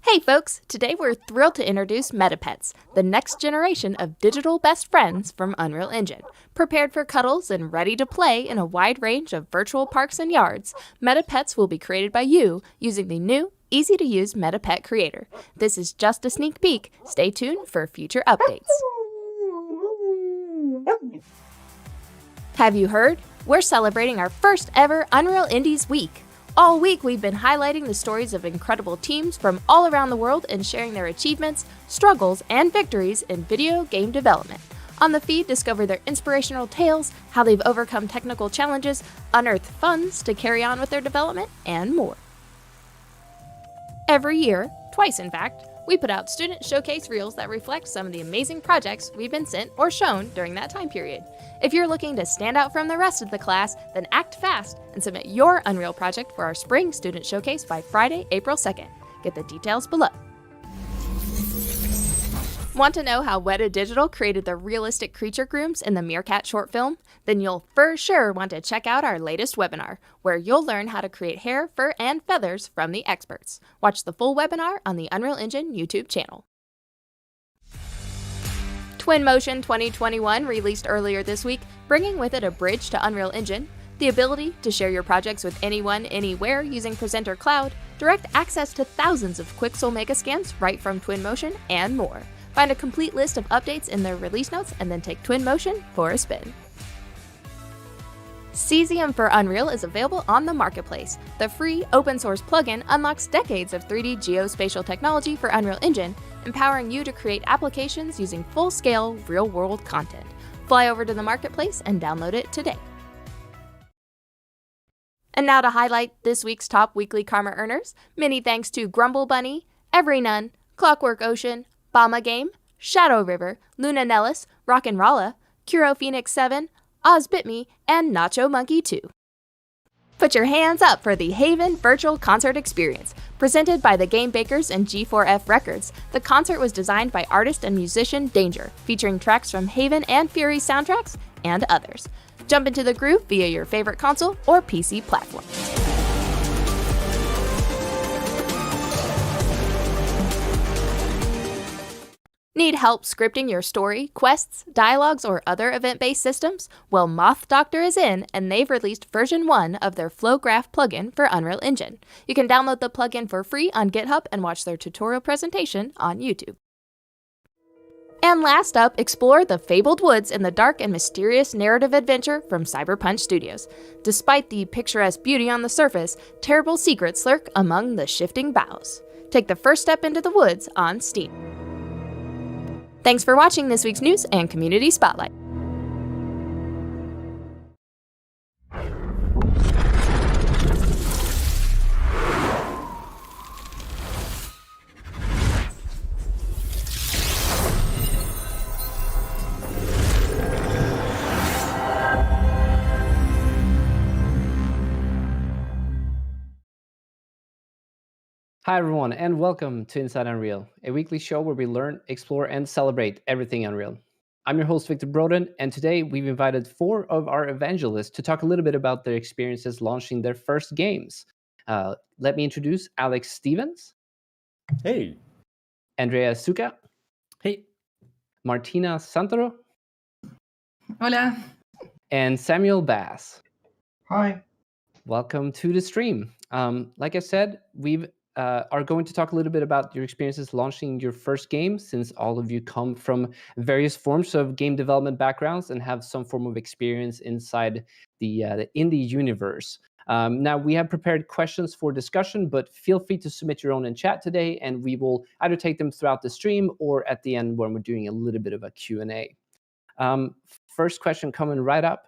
Hey folks, today we're thrilled to introduce MetaPets, the next generation of digital best friends from Unreal Engine. Prepared for cuddles and ready to play in a wide range of virtual parks and yards, MetaPets will be created by you using the new, easy-to-use MetaPet Creator. This is just a sneak peek. Stay tuned for future updates. Have you heard? We're celebrating our first ever Unreal Indies Week. All week, we've been highlighting the stories of incredible teams from all around the world and sharing their achievements, struggles, and victories in video game development. On the feed, discover their inspirational tales, how they've overcome technical challenges, unearthed funds to carry on with their development, and more. Every year, twice in fact, we put out student showcase reels that reflect some of the amazing projects we've been sent or shown during that time period. If you're looking to stand out from the rest of the class, then act fast and submit your Unreal project for our Spring Student Showcase by Friday, April 2nd. Get the details below. Want to know how Weta Digital created the realistic creature grooms in the Meerkat short film? Then you'll for sure want to check out our latest webinar, where you'll learn how to create hair, fur, and feathers from the experts. Watch the full webinar on the Unreal Engine YouTube channel. Twinmotion 2021 released earlier this week, bringing with it a bridge to Unreal Engine, the ability to share your projects with anyone, anywhere using Presenter Cloud, direct access to thousands of Quixel Megascans right from Twinmotion, and more. Find a complete list of updates in their release notes and then take Twinmotion for a spin. Cesium for Unreal is available on the marketplace. The free open-source plugin unlocks decades of 3D geospatial technology for Unreal Engine, empowering you to create applications using full-scale, real-world content. Fly over to the marketplace and download it today. And now to highlight this week's top weekly Karma earners, many thanks to Grumble Bunny, Every Nun, Clockwork Ocean, Bama Game, Shadow River, Luna Nellis, Rock'n'Rolla, Kuro Phoenix 7, OzBitMe, and Nacho Monkey 2. Put your hands up for the Haven Virtual Concert Experience. Presented by the Game Bakers and G4F Records, the concert was designed by artist and musician Danger, featuring tracks from Haven and Fury soundtracks, and others. Jump into the groove via your favorite console or PC platform. Need help scripting your story, quests, dialogues, or other event-based systems? Well, Moth Doctor is in, and they've released version 1 of their FlowGraph plugin for Unreal Engine. You can download the plugin for free on GitHub and watch their tutorial presentation on YouTube. And last up, explore the fabled woods in the dark and mysterious narrative adventure from Cyberpunch Studios. Despite the picturesque beauty on the surface, terrible secrets lurk among the shifting boughs. Take the first step into the woods on Steam. Thanks for watching this week's News and Community Spotlight. Hi everyone, and welcome to Inside Unreal, a weekly show where we learn, explore, and celebrate everything Unreal. I'm your host, Victor Broden, and today we've invited 4 of our evangelists to talk a little bit about their experiences launching their first games. Let me introduce Alex Stevens. Hey. Andrea Suka. Hey. Martina Santoro. Hola. And Samuel Bass. Hi. Welcome to the stream. Like I said, we are going to talk a little bit about your experiences launching your first game, since all of you come from various forms of game development backgrounds and have some form of experience inside the indie universe. Now, we have prepared questions for discussion, but feel free to submit your own in chat today, and we will either take them throughout the stream or at the end when we're doing a little bit of a Q&A. First question coming right up.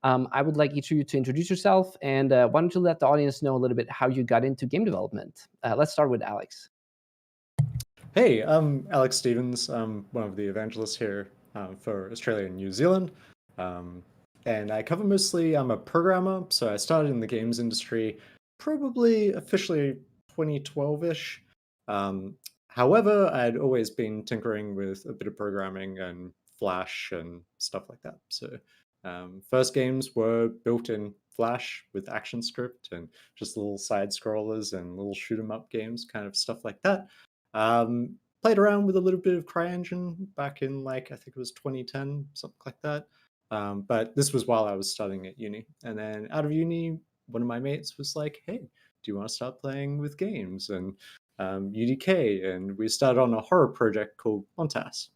I would like each of you to introduce yourself, and why don't you let the audience know a little bit how you got into game development. Let's start with Alex. Hey, I'm Alex Stevens. I'm one of the evangelists here for Australia and New Zealand. And I cover mostly, I'm a programmer, so I started in the games industry probably officially 2012-ish. However, I'd always been tinkering with a bit of programming and Flash and stuff like that. So first games were built in Flash with ActionScript and just little side scrollers and little shoot 'em up games, kind of stuff like that. Played around with a little bit of CryEngine back in I think it was 2010, something like that. But this was while I was studying at uni. And then out of uni, one of my mates was like, "Hey, do you want to start playing with games?" And UDK, and we started on a horror project called Montas.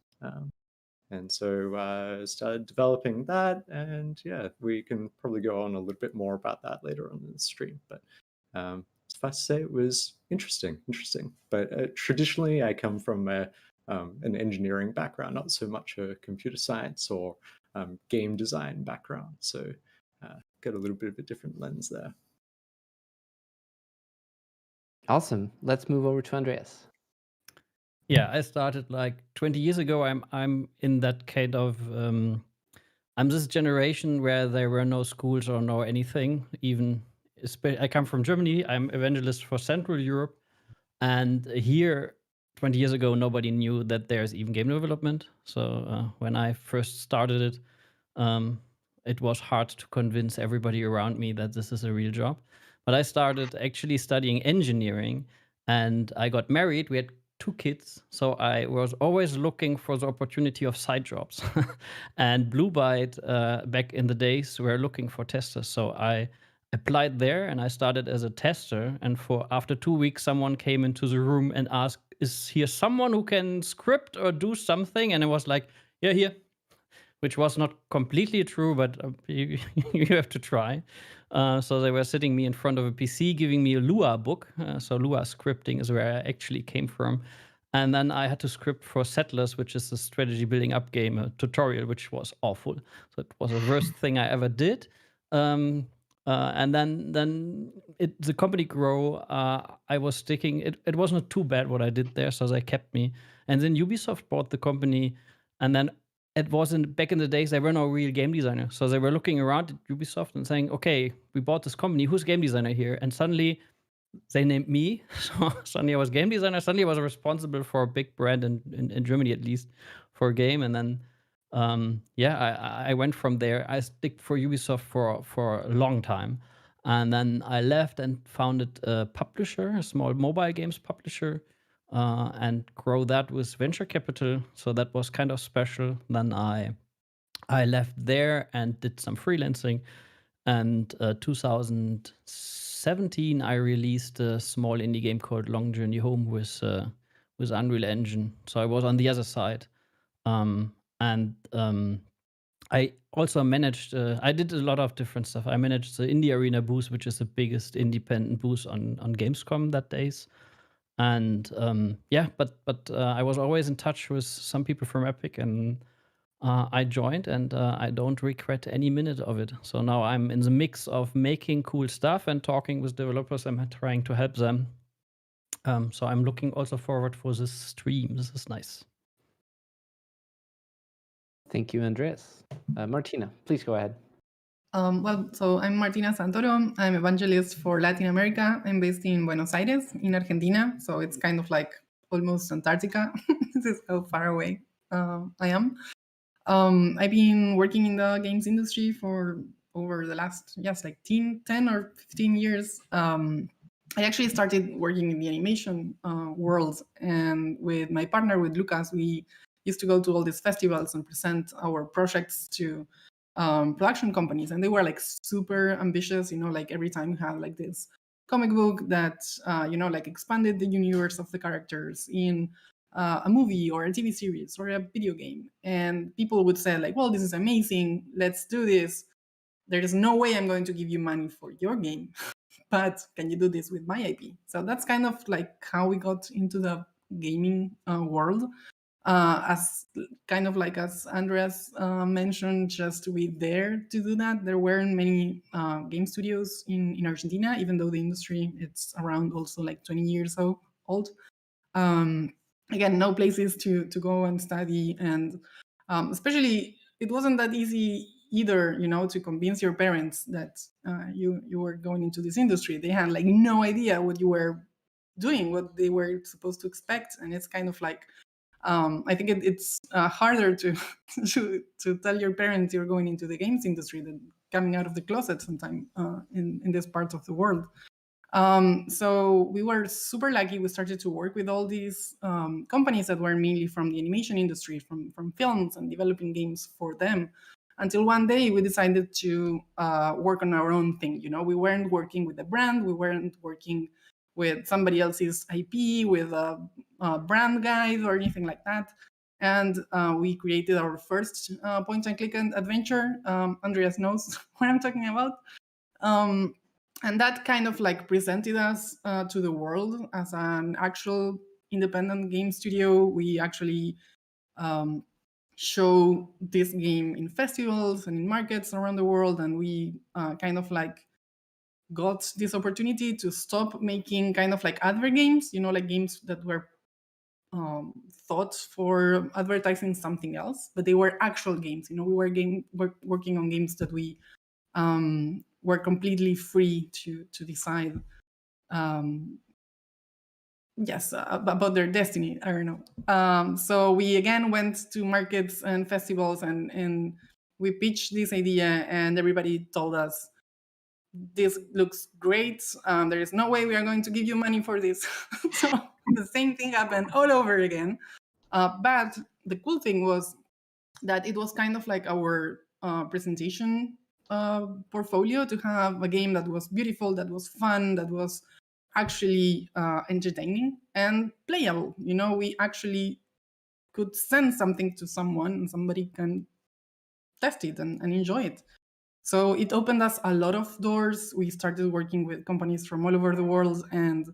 And so started developing that, and yeah, we can probably go on a little bit more about that later on in the stream. But suffice to say, it was interesting. But traditionally, I come from an engineering background, not so much a computer science or game design background. So got a little bit of a different lens there. Awesome. Let's move over to Andreas. Yeah, I started like 20 years ago. I'm in that kind of I'm this generation where there were no schools or no anything. Even I come from Germany. I'm evangelist for Central Europe, and here 20 years ago nobody knew that there's even game development. So when I first started it, it was hard to convince everybody around me that this is a real job. But I started actually studying engineering, and I got married. We had 2 kids, so I was always looking for the opportunity of side jobs. And Blue Byte, back in the days, were looking for testers. So I applied there, and I started as a tester. And after 2 weeks, someone came into the room and asked, "Is here someone who can script or do something?" And I was like, "Yeah, here." Which was not completely true, but you, you have to try. So they were sitting me in front of a PC, giving me a Lua book. So Lua scripting is where I actually came from. And then I had to script for Settlers, which is a strategy building up game, a tutorial, which was awful. So it was the worst thing I ever did. And then the company grow. I was sticking. It was not too bad what I did there, so they kept me. And then Ubisoft bought the company, and then it wasn't back in the days. There were no real game designer, so they were looking around at Ubisoft and saying, "Okay, we bought this company. Who's game designer here?" And suddenly, they named me. So suddenly, I was game designer. Suddenly, I was responsible for a big brand in Germany, at least, for a game. And then, I went from there. I stick for Ubisoft for a long time, and then I left and founded a publisher, a small mobile games publisher. And grow that with venture capital. So that was kind of special. Then I left there and did some freelancing. And 2017, I released a small indie game called Long Journey Home with Unreal Engine. So I was on the other side. I also managed, I did a lot of different stuff. I managed the Indie Arena booth, which is the biggest independent booth on Gamescom that days. And I was always in touch with some people from Epic, and I joined, and I don't regret any minute of it. So now I'm in the mix of making cool stuff and talking with developers. I'm trying to help them. So I'm looking also forward for this stream. This is nice. Thank you, Andreas. Martina, please go ahead. So I'm Martina Santoro. I'm evangelist for Latin America. I'm based in Buenos Aires, in Argentina. So it's kind of like almost Antarctica. This is how far away I am. I've been working in the games industry for over the last, 10 or 15 years. I actually started working in the animation world. And with my partner, with Lucas, we used to go to all these festivals and present our projects to production companies, and they were like super ambitious. Like every time you had like this comic book that like expanded the universe of the characters in a movie or a TV series or a video game, and people would say like, "Well, this is amazing. Let's do this. There is no way I'm going to give you money for your game, but can you do this with my IP?" So that's kind of like how we got into the gaming world. As kind of like as Andreas mentioned, just we dare to do that. There weren't many game studios in Argentina, even though the industry it's around also like 20 years old. Again, no places to go and study, and especially it wasn't that easy either, to convince your parents that you were going into this industry. They had like no idea what you were doing, what they were supposed to expect, and it's kind of like I think it's harder to tell your parents you're going into the games industry than coming out of the closet sometime in this part of the world. So we were super lucky. We started to work with all these companies that were mainly from the animation industry, from films and developing games for them. Until one day we decided to work on our own thing. We weren't working with a brand. We weren't working with somebody else's IP, with a brand guide or anything like that. And we created our first point-and-click adventure. Andreas knows what I'm talking about. And that kind of like presented us to the world as an actual independent game studio. We actually show this game in festivals and in markets around the world, and we kind of like got this opportunity to stop making kind of like advert games, like games that were thought for advertising something else, but they were actual games. We were working on games that we were completely free to decide about their destiny. I don't know. So we again went to markets and festivals and we pitched this idea, and everybody told us, this looks great. There is no way we are going to give you money for this. So the same thing happened all over again. But the cool thing was that it was kind of like our presentation portfolio to have a game that was beautiful, that was fun, that was actually entertaining and playable. We actually could send something to someone and somebody can test it and enjoy it. So it opened us a lot of doors. We started working with companies from all over the world, and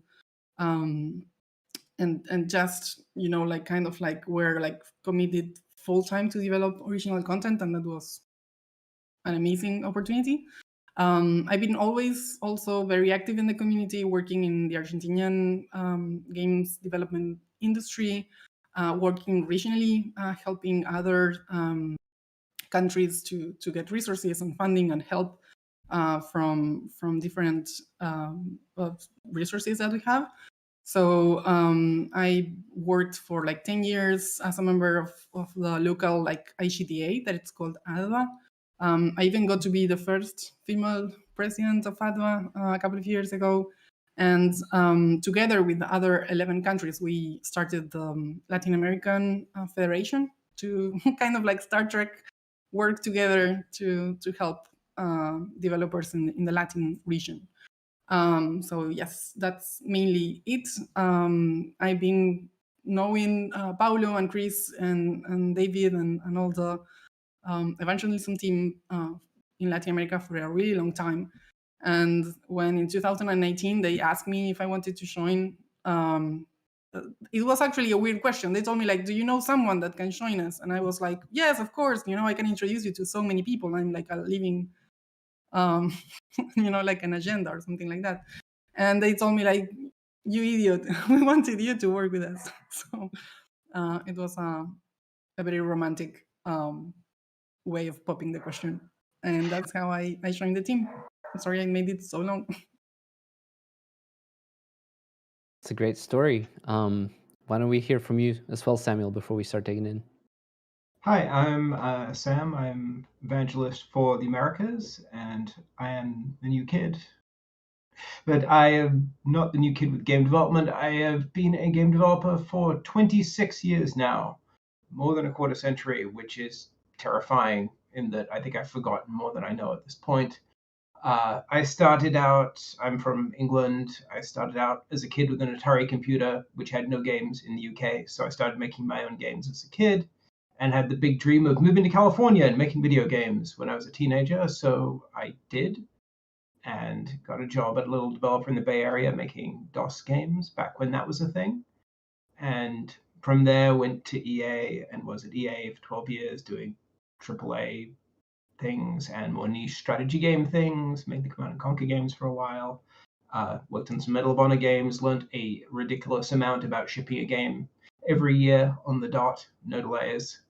just like kind of like we're like committed full time to develop original content, and that was an amazing opportunity. I've been always also very active in the community, working in the Argentinian games development industry, working regionally, helping other countries to get resources and funding and help from different resources that we have. So I worked for like 10 years as a member of the local like IGDA, that it's called ADVA. I even got to be the first female president of ADVA a couple of years ago. And together with the other 11 countries, we started the Latin American Federation to kind of like Star Trek work together to help developers in the Latin region. So yes, that's mainly it. I've been knowing Paulo and Chris and David and all the evangelism team in Latin America for a really long time. And when in 2019 they asked me if I wanted to join, it was actually a weird question. They told me like, do you know someone that can join us? And I was like, yes, of course. I can introduce you to so many people. I'm like a living like an agenda or something like that. And they told me like, you idiot, we wanted you to work with us. So it was a very romantic way of popping the question. And that's how I joined the team. I'm sorry I made it so long. It's a great story. Why don't we hear from you as well, Samuel, before we start digging in? Hi, I'm Sam. I'm evangelist for the Americas, and I am the new kid. But I am not the new kid with game development. I have been a game developer for 26 years now, more than a quarter century, which is terrifying in that I think I've forgotten more than I know at this point. I started out, I'm from England. I started out as a kid with an Atari computer, which had no games in the UK. So I started making my own games as a kid and had the big dream of moving to California and making video games when I was a teenager. So I did, and got a job at a little developer in the Bay Area making DOS games back when that was a thing. And from there went to EA and was at EA for 12 years doing AAA things and more niche strategy game things, made the Command & Conquer games for a while, worked on some Medal of Honor games, learned a ridiculous amount about shipping a game every year on the dot, no delays.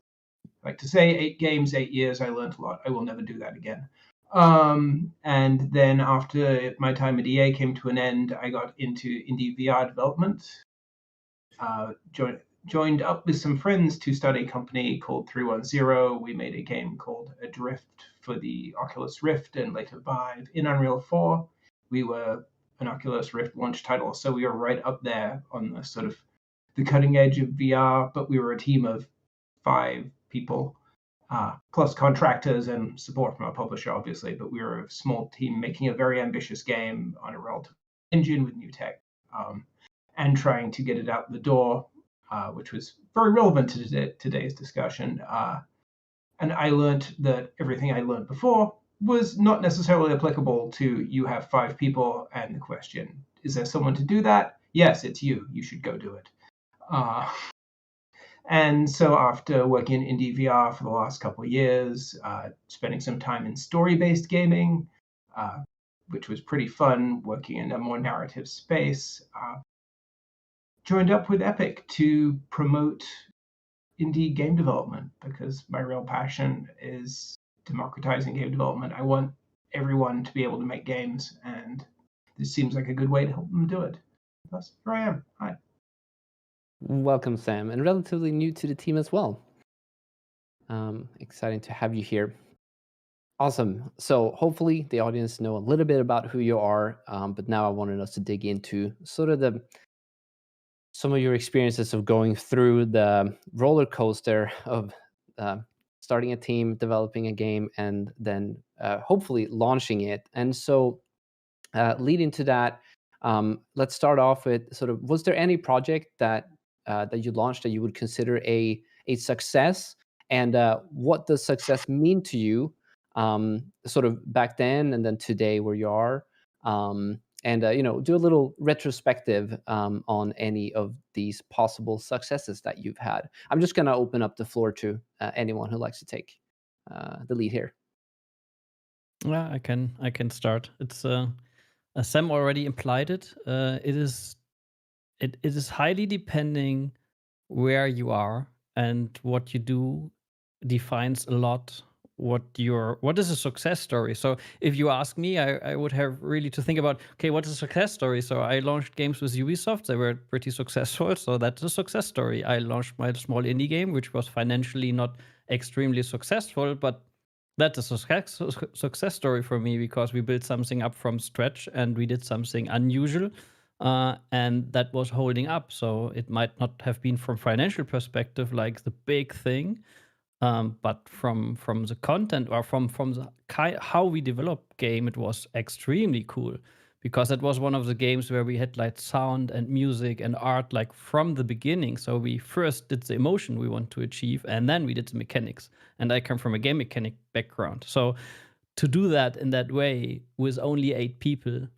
I like to say 8 games, 8 years, I learned a lot. I will never do that again. And then after my time at EA came to an end, I got into indie VR development, joined up with some friends to start a company called 310. We made a game called Adrift for the Oculus Rift and later Vive in Unreal 4. We were an Oculus Rift launch title. So we were right up there on the sort of the cutting edge of VR, but we were a team of 5 people, plus contractors and support from our publisher, obviously. But we were a small team making a very ambitious game on a relative engine with new tech, and trying to get it out the door, which was very relevant to today's discussion. And I learned that everything I learned before was not necessarily applicable to you have 5 people and the question, is there someone to do that? Yes, it's you. You should go do it. And so after working in indie VR for the last couple of years, spending some time in story-based gaming, which was pretty fun, working in a more narrative space, joined up with Epic to promote indie game development because my real passion is democratizing game development. I want everyone to be able to make games, and this seems like a good way to help them do it. Thus, here I am. Hi. Welcome, Sam, and relatively new to the team as well. Exciting to have you here. Awesome. So hopefully the audience know a little bit about who you are, but now I wanted us to dig into sort of some of your experiences of going through the roller coaster of starting a team, developing a game, and then hopefully launching it. And so leading to that, let's start off with sort of, was there any project that you launched that you would consider a success? And what does success mean to you sort of back then and then today where you are? And do a little retrospective on any of these possible successes that you've had. I'm just going to open up the floor to anyone who likes to take the lead here. Yeah, I can start. It's Sam already implied it. It is highly depending where you are, and what you do defines a lot what is a success story. So if you ask me, I would have really to think about, okay, what is a success story? So I launched games with Ubisoft. They were pretty successful, so that's a success story. I launched my small indie game, which was financially not extremely successful, but that's a success story for me because we built something up from scratch and we did something unusual, and that was holding up. So it might not have been from financial perspective like the big thing, but from the content or from the how we develop game, it was extremely cool because it was one of the games where we had like sound and music and art like from the beginning. So we first did the emotion we want to achieve, and then we did the mechanics. And I come from a game mechanic background, so to do that in that way with only 8 people,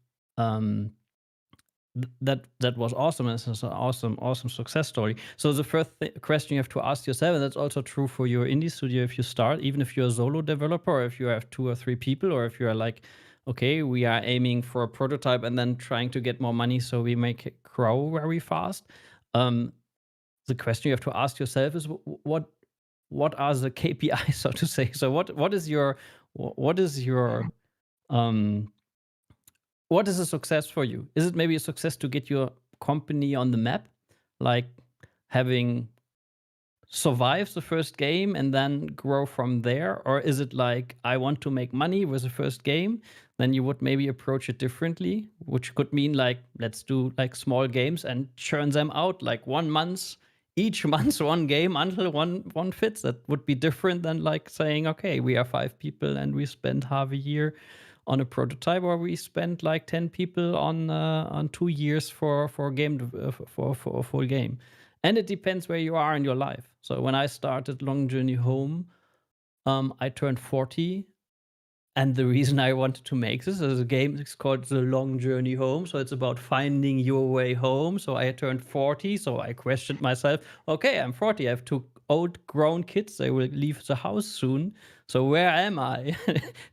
that was awesome. It's an awesome success story. So the first question you have to ask yourself, and that's also true for your indie studio if you start, even if you're a solo developer, or if you have 2 or 3 people, or if you are like, okay, we are aiming for a prototype and then trying to get more money so we make it grow very fast. The question you have to ask yourself is what are the KPIs, so to say? So what is a success for you? Is it maybe a success to get your company on the map, like having survived the first game and then grow from there? Or is it like, I want to make money with the first game? Then you would maybe approach it differently, which could mean like, let's do like small games and churn them out like 1 month, each month 1 game until one fits. That would be different than like saying, okay, we are 5 people and we spend half a year on a prototype, or we spent like 10 people on 2 years for a game for a full game. And it depends where you are in your life. So when I started Long Journey Home, I turned 40, and the reason I wanted to make this as a game is called The Long Journey Home. So it's about finding your way home. So I turned 40, so I questioned myself. Okay, I'm 40. I have 2 old grown kids. They will leave the house soon. So where am I?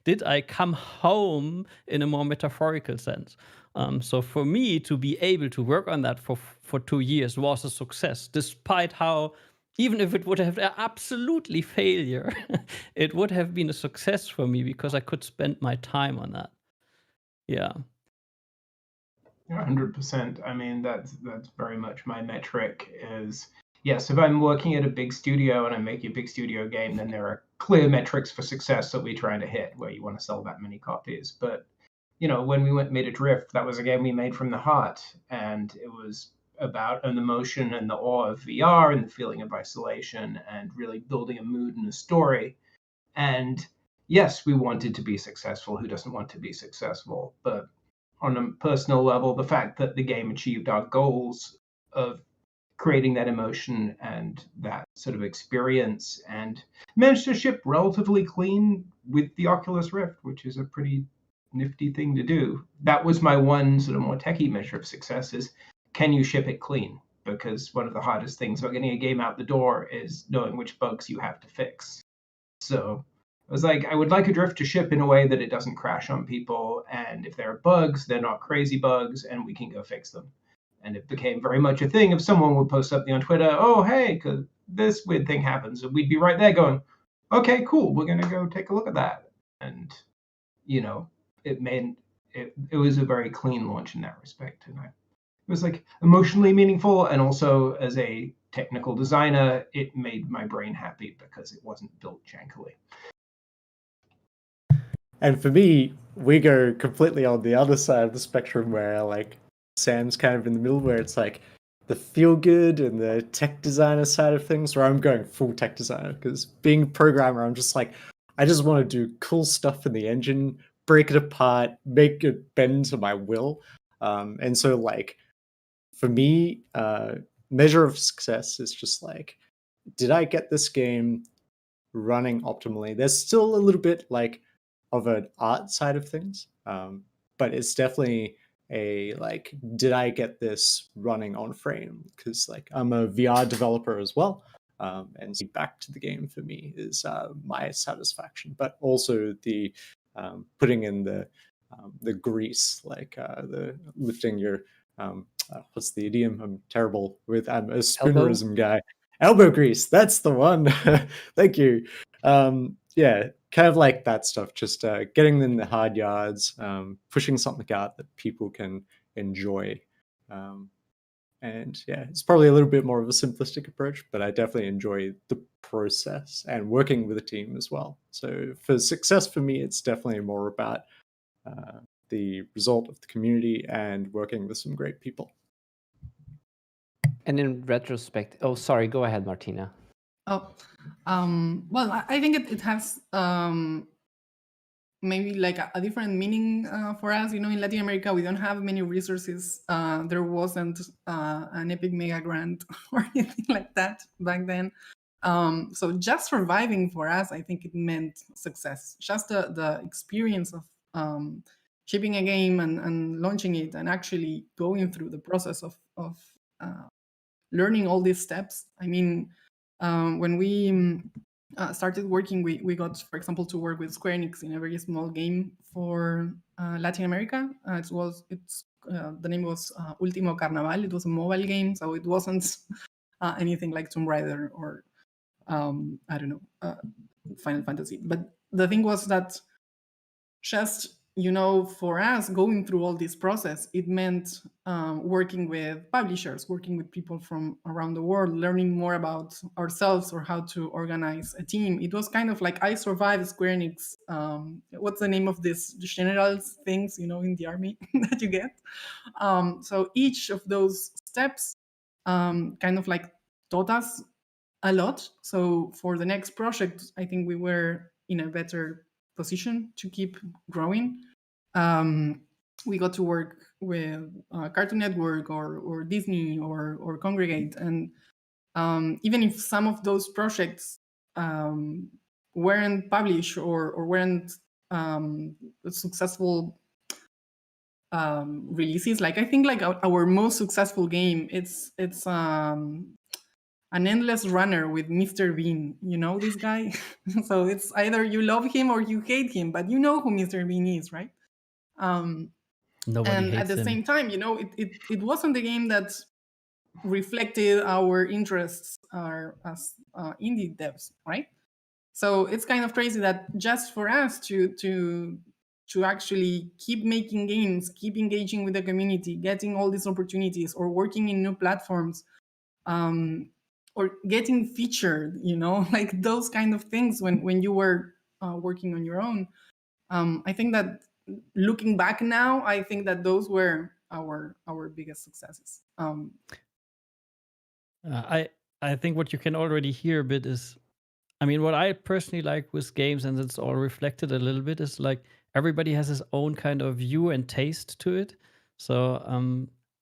Did I come home in a more metaphorical sense? So for me to be able to work on that for 2 years was a success, despite how, even if it would have been absolutely failure, it would have been a success for me because I could spend my time on that. Yeah. 100%. I mean, that's very much my metric is, yes, if I'm working at a big studio and I'm making a big studio game, then there are clear metrics for success that we're trying to hit, where you want to sell that many copies. But when we made Adrift, that was a game we made from the heart, and it was about an emotion and the awe of VR and the feeling of isolation and really building a mood and a story. And yes, we wanted to be successful. Who doesn't want to be successful? But on a personal level, the fact that the game achieved our goals of creating that emotion and that sort of experience and managed to ship relatively clean with the Oculus Rift, which is a pretty nifty thing to do. That was my one sort of more techie measure of success is, can you ship it clean? Because one of the hardest things about getting a game out the door is knowing which bugs you have to fix. So I was like, I would like Adrift to ship in a way that it doesn't crash on people. And if there are bugs, they're not crazy bugs, and we can go fix them. And it became very much a thing if someone would post something on Twitter, oh, hey, this weird thing happens. And we'd be right there going, okay, cool, we're going to go take a look at that. And, it was a very clean launch in that respect. And it was like emotionally meaningful. And also as a technical designer, it made my brain happy because it wasn't built jankily. And for me, we go completely on the other side of the spectrum where like Sam's kind of in the middle, where it's like the feel good and the tech designer side of things, where I'm going full tech designer because being a programmer, I'm just like, I just want to do cool stuff in the engine, break it apart, make it bend to my will. And so like for me, measure of success is just like, did I get this game running optimally? There's still a little bit like of an art side of things, but it's definitely a like, did I get this running on frame? Because like I'm a VR developer as well, and back to the game for me is my satisfaction, but also the putting in the grease, like the lifting your what's the idiom? I'm terrible with. I'm a spoonerism guy. Elbow grease. That's the one. Thank you. Yeah, kind of like that stuff. Just getting in the hard yards, pushing something out that people can enjoy. And yeah, it's probably a little bit more of a simplistic approach, but I definitely enjoy the process and working with a team as well. So for success for me, it's definitely more about the result of the community and working with some great people. And in retrospect, oh, sorry, go ahead, Martina. Oh, well, I think it has maybe like a different meaning for us. In Latin America, we don't have many resources. There wasn't an Epic Mega Grant or anything like that back then. So just surviving for us, I think it meant success. Just the experience of shipping a game and launching it and actually going through the process of learning all these steps. I mean, when we started working, we got, for example, to work with Square Enix in a very small game for Latin America. The name was Último Carnaval. It was a mobile game, so it wasn't anything like Tomb Raider or I don't know, Final Fantasy. But the thing was that just for us going through all this process, it meant working with publishers, working with people from around the world, learning more about ourselves or how to organize a team. It was kind of like I survived Square Enix. What's the name of this generals things, in the army that you get? So each of those steps kind of like taught us a lot. So for the next project, I think we were in a better position to keep growing. We got to work with Cartoon Network or Disney or Congregate, and even if some of those projects weren't published or weren't successful releases, like I think like our most successful game, it's an endless runner with Mr. Bean. You know this guy? So it's either you love him or you hate him, but you know who Mr. Bean is, right? Nobody And hates at the him. same time, it wasn't the game that reflected our interests as indie devs, right? So it's kind of crazy that just for us to actually keep making games, keep engaging with the community, getting all these opportunities, or working in new platforms, or getting featured, like those kind of things when you were working on your own. I think that looking back now, I think that those were our biggest successes. I think what you can already hear a bit is, I mean, what I personally like with games, and it's all reflected a little bit, is like everybody has his own kind of view and taste to it. So,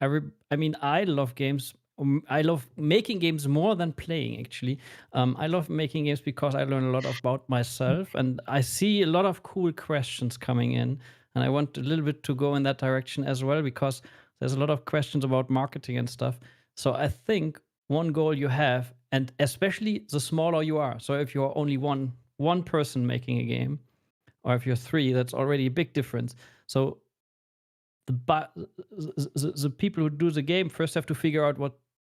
I mean, I love games. I love making games more than playing, actually. I love making games because I learn a lot about myself, and I see a lot of cool questions coming in. And I want a little bit to go in that direction as well, because there's a lot of questions about marketing and stuff. So I think one goal you have, and especially the smaller you are. So if you're only one person making a game, or if you're three, that's already a big difference. So the people who do the game first have to figure out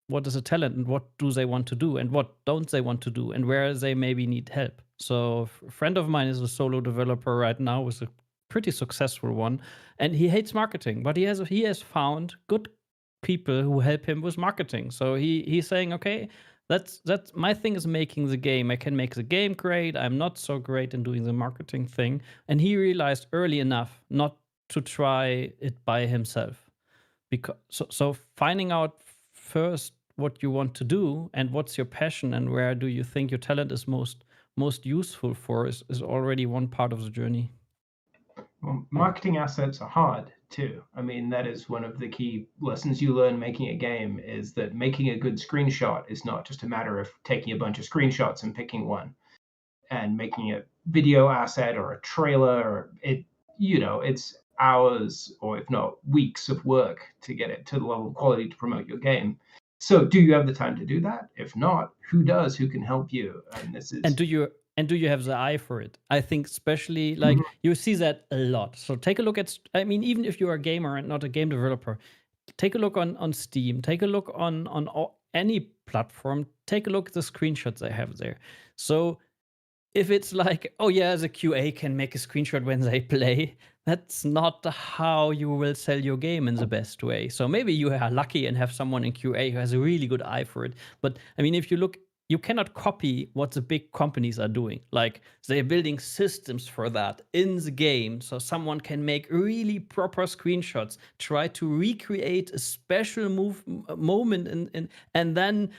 what is a talent, and what do they want to do, and what don't they want to do, and where they maybe need help. So a friend of mine is a solo developer right now, with a pretty successful one, and he hates marketing, but he has found good people who help him with marketing. So he's saying, okay, that's my thing is making the game. I can make the game great. I'm not so great in doing the marketing thing. And he realized early enough not to try it by himself. Because so finding out first what you want to do and what's your passion and where do you think your talent is most useful for is already one part of the journey. Well, marketing assets are hard too. I mean, that is one of the key lessons you learn making a game, is that making a good screenshot is not just a matter of taking a bunch of screenshots and picking one. And making a video asset or a trailer, or it's hours, or if not weeks of work to get it to the level of quality to promote your game. So do you have the time to do that? If not, who does? Who can help you? And do you have the eye for it? I think especially like you see that a lot. So take a look at, I mean, even if you're a gamer and not a game developer, take a look on Steam, take a look on any platform, take a look at the screenshots they have there. So if it's like, oh yeah, the QA can make a screenshot when they play, that's not how you will sell your game in the best way. So maybe you are lucky and have someone in QA who has a really good eye for it. But I mean, if you look, you cannot copy what the big companies are doing. Like they're building systems for that in the game, so someone can make really proper screenshots, try to recreate a special moment, and then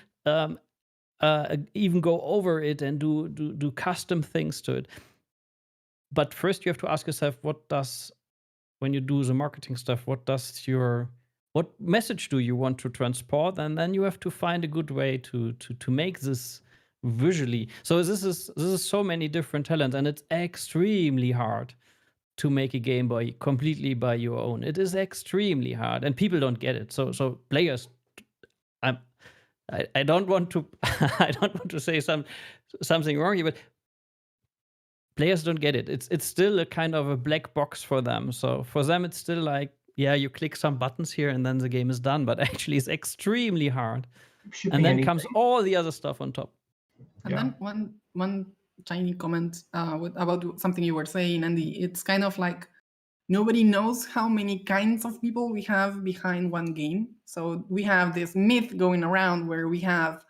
even go over it and do custom things to it. But first you have to ask yourself, when you do the marketing stuff, what message do you want to transport? And then you have to find a good way to make this visually. So this is so many different talents, and it's extremely hard to make a game completely by your own. It is extremely hard, and people don't get it. So players, I don't want to I don't want to say something wrong here, but players don't get it. It's still a kind of a black box for them. So for them, it's still like, yeah, you click some buttons here and then the game is done. But actually, it's extremely hard. And then comes all the other stuff on top. And then one tiny comment about something you were saying, Andy. It's kind of like nobody knows how many kinds of people we have behind one game. So we have this myth going around where we have,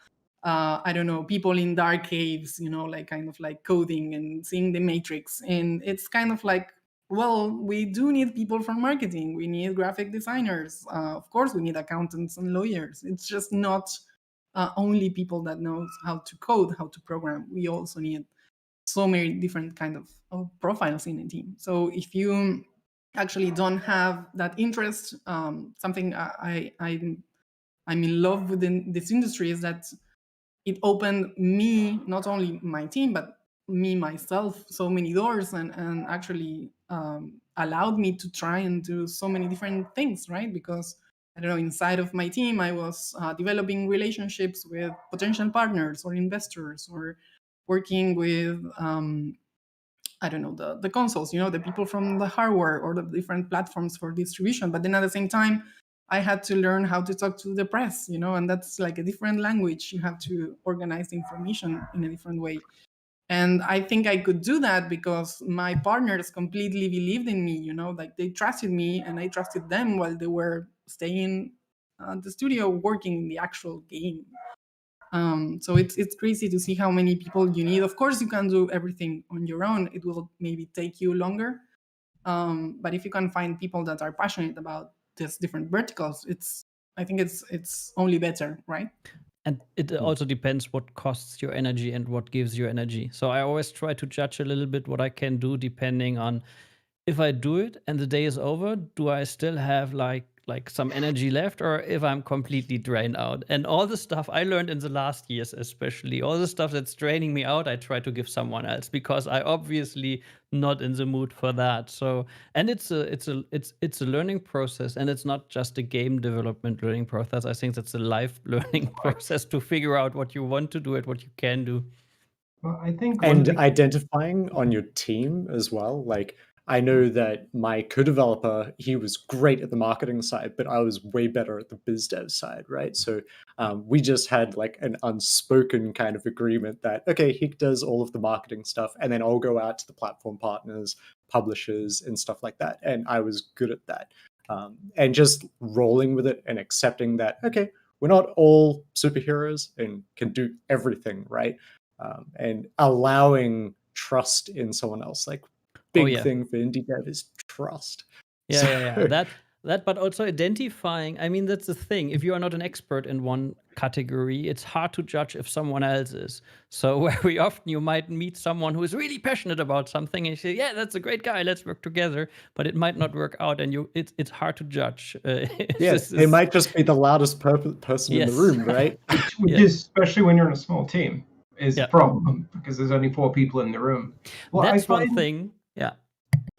I don't know, people in dark caves, like kind of like coding and seeing the matrix. And it's kind of like, well, we do need people from marketing. We need graphic designers. Of course, we need accountants and lawyers. It's just not only people that knows how to code, how to program. We also need so many different kind of profiles in a team. So if you actually don't have that interest, something I'm in love with this industry is that it opened me, not only my team, but me myself, so many doors, and actually allowed me to try and do so many different things, right? Because I don't know, inside of my team, I was developing relationships with potential partners or investors, or working with I don't know, the consoles, the people from the hardware or the different platforms for distribution. But then at the same time, I had to learn how to talk to the press, and that's like a different language. You have to organize the information in a different way. And I think I could do that because my partners completely believed in me, like they trusted me and I trusted them while they were staying at the studio working in the actual game. So it's crazy to see how many people you need. Of course, you can do everything on your own. It will maybe take you longer. But if you can find people that are passionate about these different verticals, I think it's only better, right? And it also depends what costs your energy and what gives you energy. So I always try to judge a little bit what I can do depending on if I do it and the day is over, do I still have like some energy left, or if I'm completely drained out? And all the stuff I learned in the last years, especially all the stuff that's draining me out, I try to give someone else because I obviously not in the mood for that. So, and it's a learning process, and it's not just a game development learning process. I think that's a life learning process to figure out what you want to do and what you can do. Well, I think And identifying on your team as well. Like, I know that my co-developer, he was great at the marketing side, but I was way better at the biz dev side, right? So we just had like an unspoken kind of agreement that, okay, he does all of the marketing stuff, and then I'll go out to the platform partners, publishers, and stuff like that. And I was good at that. And just rolling with it and accepting that, okay, we're not all superheroes and can do everything, right? And allowing trust in someone else. Like, big thing for indie dev is trust. Yeah. That, but also identifying. I mean, that's the thing. If you are not an expert in one category, it's hard to judge if someone else is. So very often you might meet someone who is really passionate about something, and you say, "Yeah, that's a great guy. Let's work together." But it might not work out, and it's hard to judge. Yes, they might just be the loudest person in the room, right? Which is, especially when you're in a small team, is a problem because there's only 4 people in the room. Well, that's one thing. Yeah.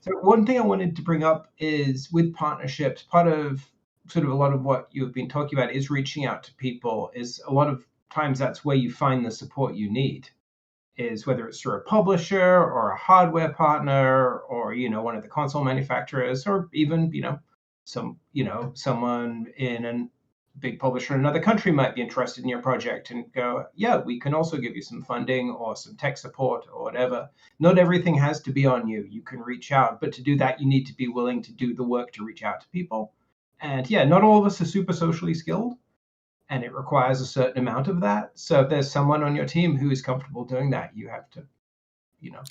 So one thing I wanted to bring up is with partnerships, part of sort of a lot of what you've been talking about is reaching out to people. Is a lot of times that's where you find the support you need, is whether it's through a publisher or a hardware partner or, one of the console manufacturers, or even, someone in a big publisher in another country might be interested in your project and go, yeah, we can also give you some funding or some tech support or whatever. Not everything has to be on you. You can reach out, but to do that, you need to be willing to do the work to reach out to people. And yeah, not all of us are super socially skilled, and it requires a certain amount of that. So if there's someone on your team who is comfortable doing that, you have to,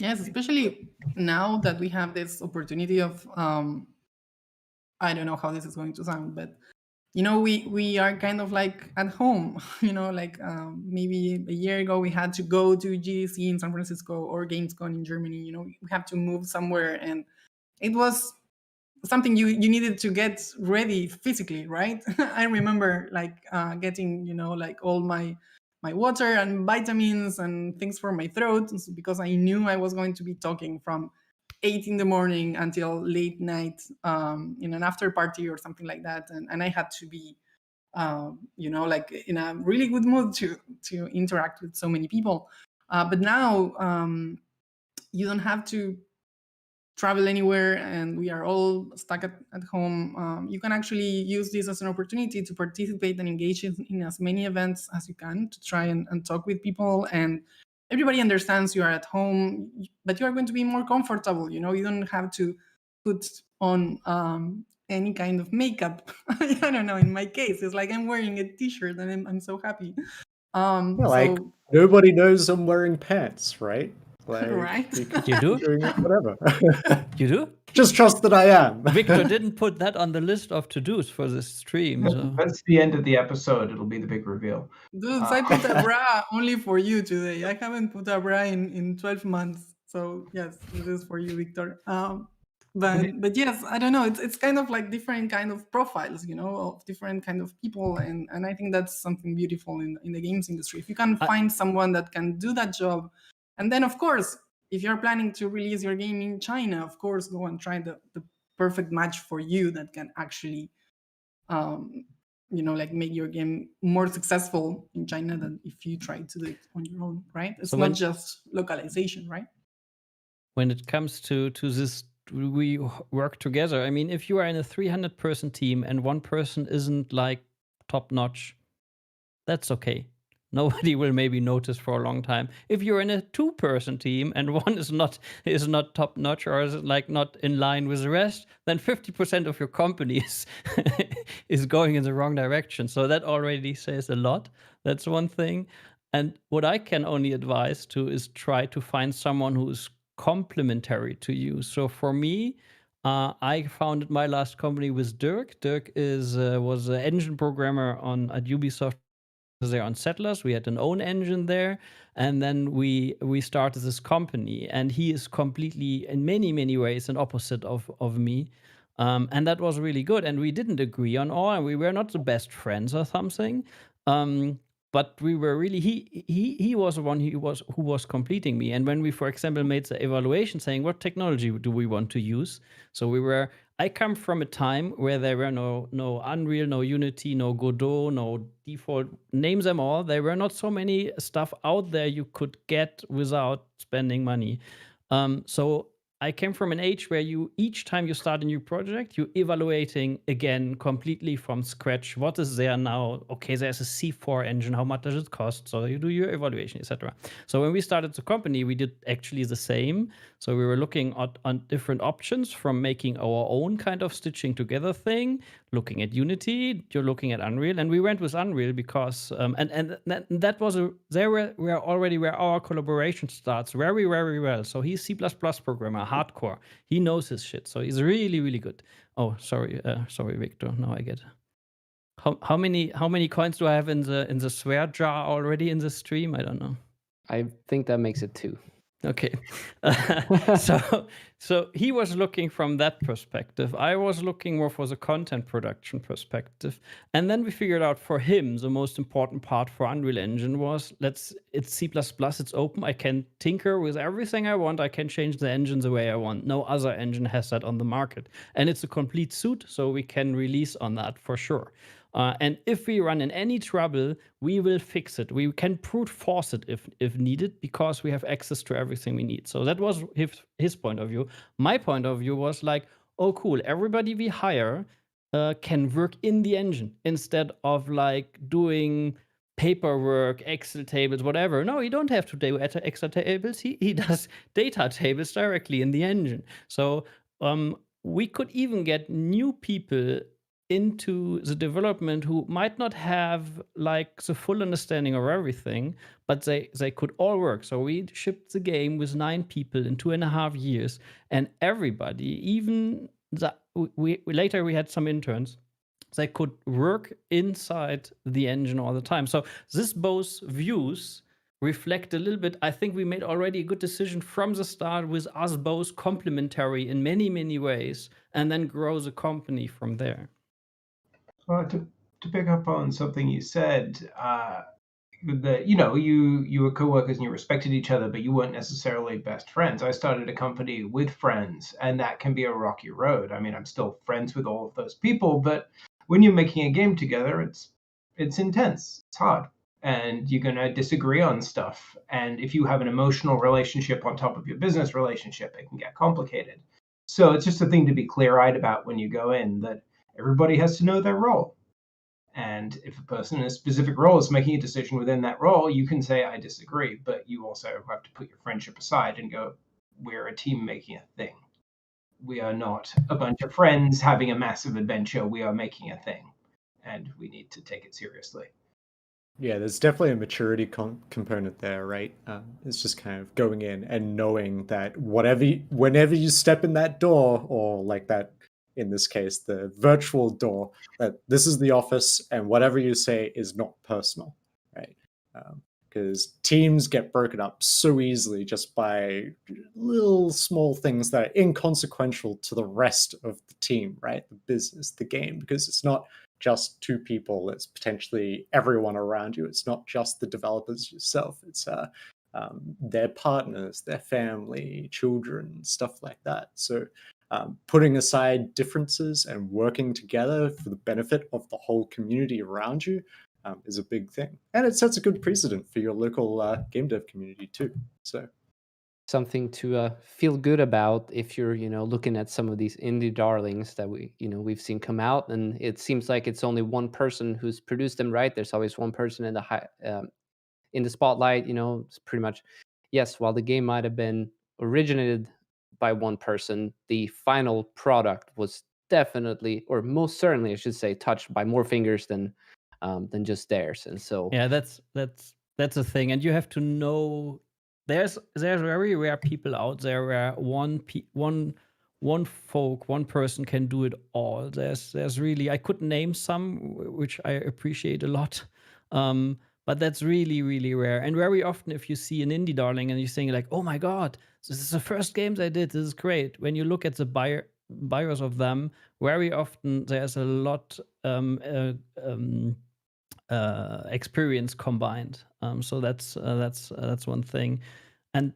Yes, especially now that we have this opportunity of, I don't know how this is going to sound, but we are kind of like at home, maybe a year ago we had to go to GDC in San Francisco or Gamescom in Germany. We have to move somewhere, and it was something you needed to get ready physically, right? I remember getting, all my water and vitamins and things for my throat, because I knew I was going to be talking from 8 in the morning until late night in an after party or something like that, and I had to be in a really good mood to interact with so many people. But now you don't have to travel anywhere, and we are all stuck at home. You can actually use this as an opportunity to participate and engage in as many events as you can, to try and talk with people. And everybody understands you are at home, but you are going to be more comfortable. You don't have to put on any kind of makeup. I don't know. In my case, it's like I'm wearing a T-shirt and I'm so happy. Nobody knows I'm wearing pants, right? Right? You do? Whatever. You do? Just trust that I am. Victor didn't put that on the list of to-dos for this stream. So. That's the end of the episode. It'll be the big reveal. Dudes, I put a bra only for you today. I haven't put a bra in 12 months. So yes, this is for you, Victor. But yes, I don't know. It's kind of like different kind of profiles, of different kind of people, and I think that's something beautiful in the games industry. If you can find someone that can do that job, and then of course, if you're planning to release your game in China, of course, go and try the perfect match for you that can actually, make your game more successful in China than if you try to do it on your own, right? It's not just localization, right? When it comes to this, we work together. I mean, if you are in a 300-person team and one person isn't like top notch, that's okay. Nobody will maybe notice for a long time. If you're in a 2-person team and one is not top notch or is like not in line with the rest, then 50% of your company is going in the wrong direction. So that already says a lot. That's one thing. And what I can only advise to is try to find someone who is complementary to you. So for me, I founded my last company with Dirk. Dirk was an engine programmer at Ubisoft. There on Settlers, we had an own engine there, and then we started this company. And he is completely, in many ways, an opposite of me, and that was really good. And we didn't agree on all, and we were not the best friends or something. But we were really he was the one who was completing me. And when we, for example, made the evaluation saying what technology do we want to use, so I come from a time where there were no Unreal, no Unity, no Godot, no default, name them all. There were not so many stuff out there you could get without spending money. So I came from an age where each time you start a new project, you're evaluating again completely from scratch. What is there now? Okay, there's a C4 engine. How much does it cost? So you do your evaluation, etc. So when we started the company, we did actually the same. So we were looking on different options, from making our own kind of stitching together thing, looking at Unity, you're looking at Unreal, and we went with Unreal because and that was already where our collaboration starts very well. So he's C++ programmer, hardcore. He knows his shit, so he's really good. Oh, sorry, Victor. Now I get it. How many coins do I have in the swear jar already in the stream? I don't know. I think that makes it 2. Okay. So he was looking from that perspective. I was looking more for the content production perspective. And then we figured out for him, the most important part for Unreal Engine was, it's C++, it's open. I can tinker with everything I want. I can change the engine the way I want. No other engine has that on the market. And it's a complete suit, so we can release on that for sure. And if we run in any trouble, we will fix it. We can brute force it if needed, because we have access to everything we need. So that was his point of view. My point of view was like, oh, cool. Everybody we hire can work in the engine instead of like doing paperwork, Excel tables, whatever. No, you don't have to do Excel tables. He does data tables directly in the engine. So we could even get new people into the development who might not have like the full understanding of everything, but they could all work. So we shipped the game with 9 people in 2.5 years, and everybody, even later we had some interns, they could work inside the engine all the time. So this both views reflect a little bit. I think we made already a good decision from the start, with us both complementary in many ways, and then grow the company from there. Well, to pick up on something you said, that you were co-workers and you respected each other, but you weren't necessarily best friends. I started a company with friends, and that can be a rocky road. I mean, I'm still friends with all of those people, but when you're making a game together, it's intense, it's hard, and you're going to disagree on stuff. And if you have an emotional relationship on top of your business relationship, it can get complicated. So it's just a thing to be clear-eyed about when you go in, that everybody has to know their role. And if a person in a specific role is making a decision within that role, you can say, I disagree, but you also have to put your friendship aside and go, we're a team making a thing. We are not a bunch of friends having a massive adventure. We are making a thing, and we need to take it seriously. Yeah, there's definitely a maturity component there, right? It's just kind of going in and knowing that whenever you step in that door, or like that, in this case, the virtual door, that this is the office, and whatever you say is not personal, right? Because teams get broken up so easily just by little small things that are inconsequential to the rest of the team, right? The business, the game, because it's not just 2 people, it's potentially everyone around you. It's not just the developers yourself, it's their partners, their family, children, stuff like that. So putting aside differences and working together for the benefit of the whole community around you is a big thing. And it sets a good precedent for your local game dev community too. So something to feel good about if you're looking at some of these indie darlings that we've seen come out, and it seems like it's only one person who's produced them, right? There's always one person in the spotlight. It's pretty much, yes, while the game might have been originated by one person, the final product was definitely, or most certainly I should say, touched by more fingers than just theirs. And so yeah, that's a thing. And you have to know there's very rare people out there where one one person can do it all. There's really, I could name some which I appreciate a lot. But that's really, really rare. And very often, if you see an indie darling and you're saying like, "Oh my God, this is the first games I did. This is great." When you look at the buyers of them, very often there's a lot experience combined. So that's one thing. And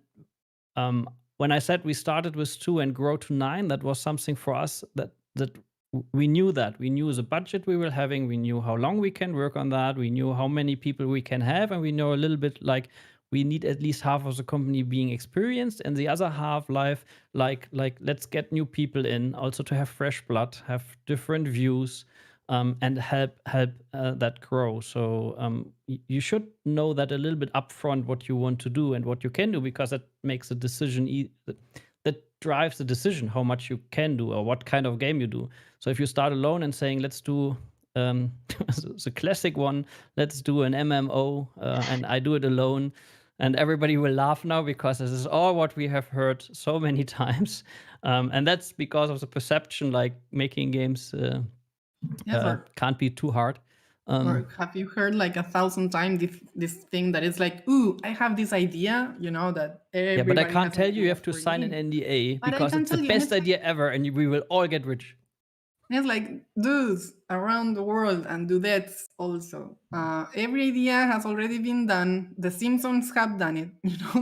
when I said we started with 2 and grow to 9, that was something for us that we knew the budget we were having, we knew how long we can work on that, we knew how many people we can have, and we know a little bit like we need at least half of the company being experienced, and the other half like let's get new people in, also to have fresh blood, have different views, and help that grow. So you should know that a little bit upfront what you want to do and what you can do, because that makes a decision that drives the decision how much you can do or what kind of game you do. So if you start alone and saying, let's do the classic one, let's do an MMO, and I do it alone, and everybody will laugh now because this is all what we have heard so many times. And that's because of the perception, like making games can't be too hard. Or have you heard like 1,000 times this thing that is like, ooh, I have this idea, that yeah, but I everybody can't has tell an you idea have to for a sign an game. NDA But I because can it's the tell you, and best it's like, idea ever, and we will all get rich. it's like dudes around the world and dudettes also. Every idea has already been done. The Simpsons have done it,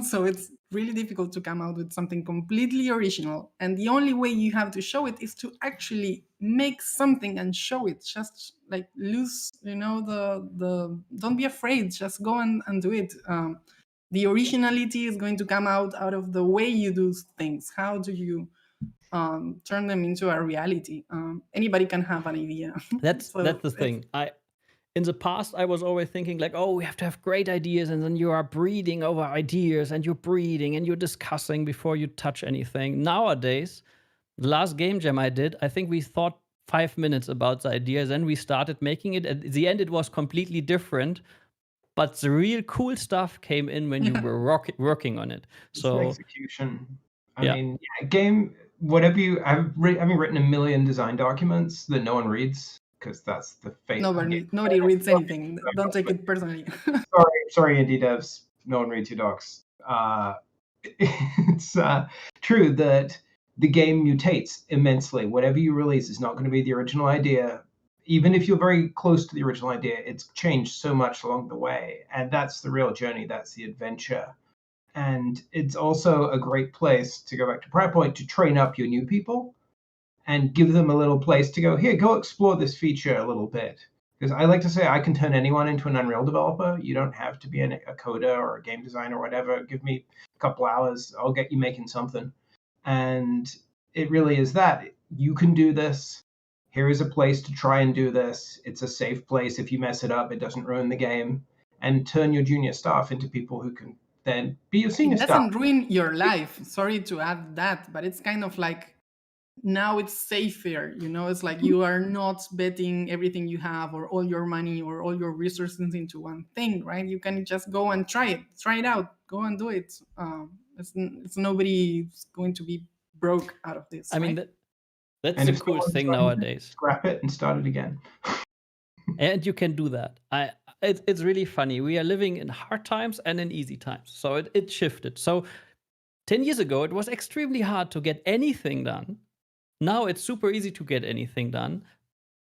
so it's really difficult to come out with something completely original. And the only way you have to show it is to actually make something and show it. Just like lose, the don't be afraid. Just go and do it. The originality is going to come out of the way you do things. How do you turn them into a reality? Anybody can have an idea. That's So the thing. In the past, I was always thinking like, oh, we have to have great ideas, and then you are breeding over ideas, and you're breeding, and you're discussing before you touch anything. Nowadays, the last game jam I did, I think we thought 5 minutes about the ideas, and we started making it. At the end, it was completely different, but the real cool stuff came in when you were working on it. It's So an execution. I Yeah. mean, game, whatever you, having written a million design documents that no one reads, because that's the fate. nobody reads anything. Don't take it personally. Sorry, indie devs. No one reads your docs. It's true that the game mutates immensely. Whatever you release is not going to be the original idea. Even if you're very close to the original idea, it's changed so much along the way. And that's the real journey. That's the adventure. And it's also a great place, to go back to prior point, to train up your new people and give them a little place to go, here, go explore this feature a little bit. Because I like to say I can turn anyone into an Unreal developer. You don't have to be a coder or a game designer or whatever. Give me a couple hours, I'll get you making something. And it really is that. You can do this. Here is a place to try and do this. It's a safe place. If you mess it up, it doesn't ruin the game. And turn your junior staff into people who can then be your senior It staff. doesn't ruin your life. Sorry to add that, but it's kind of like now it's safer. It's like you are not betting everything you have or all your money or all your resources into one thing, right? You can just go and try it out, go and do it. It's nobody's going to be broke out of this. I mean, right? that's And the if coolest someone's thing trying to nowadays. Scrap it and start it again. And you can do that. It's really funny. We are living in hard times and in easy times. So it shifted. So 10 years ago, it was extremely hard to get anything done. Now it's super easy to get anything done.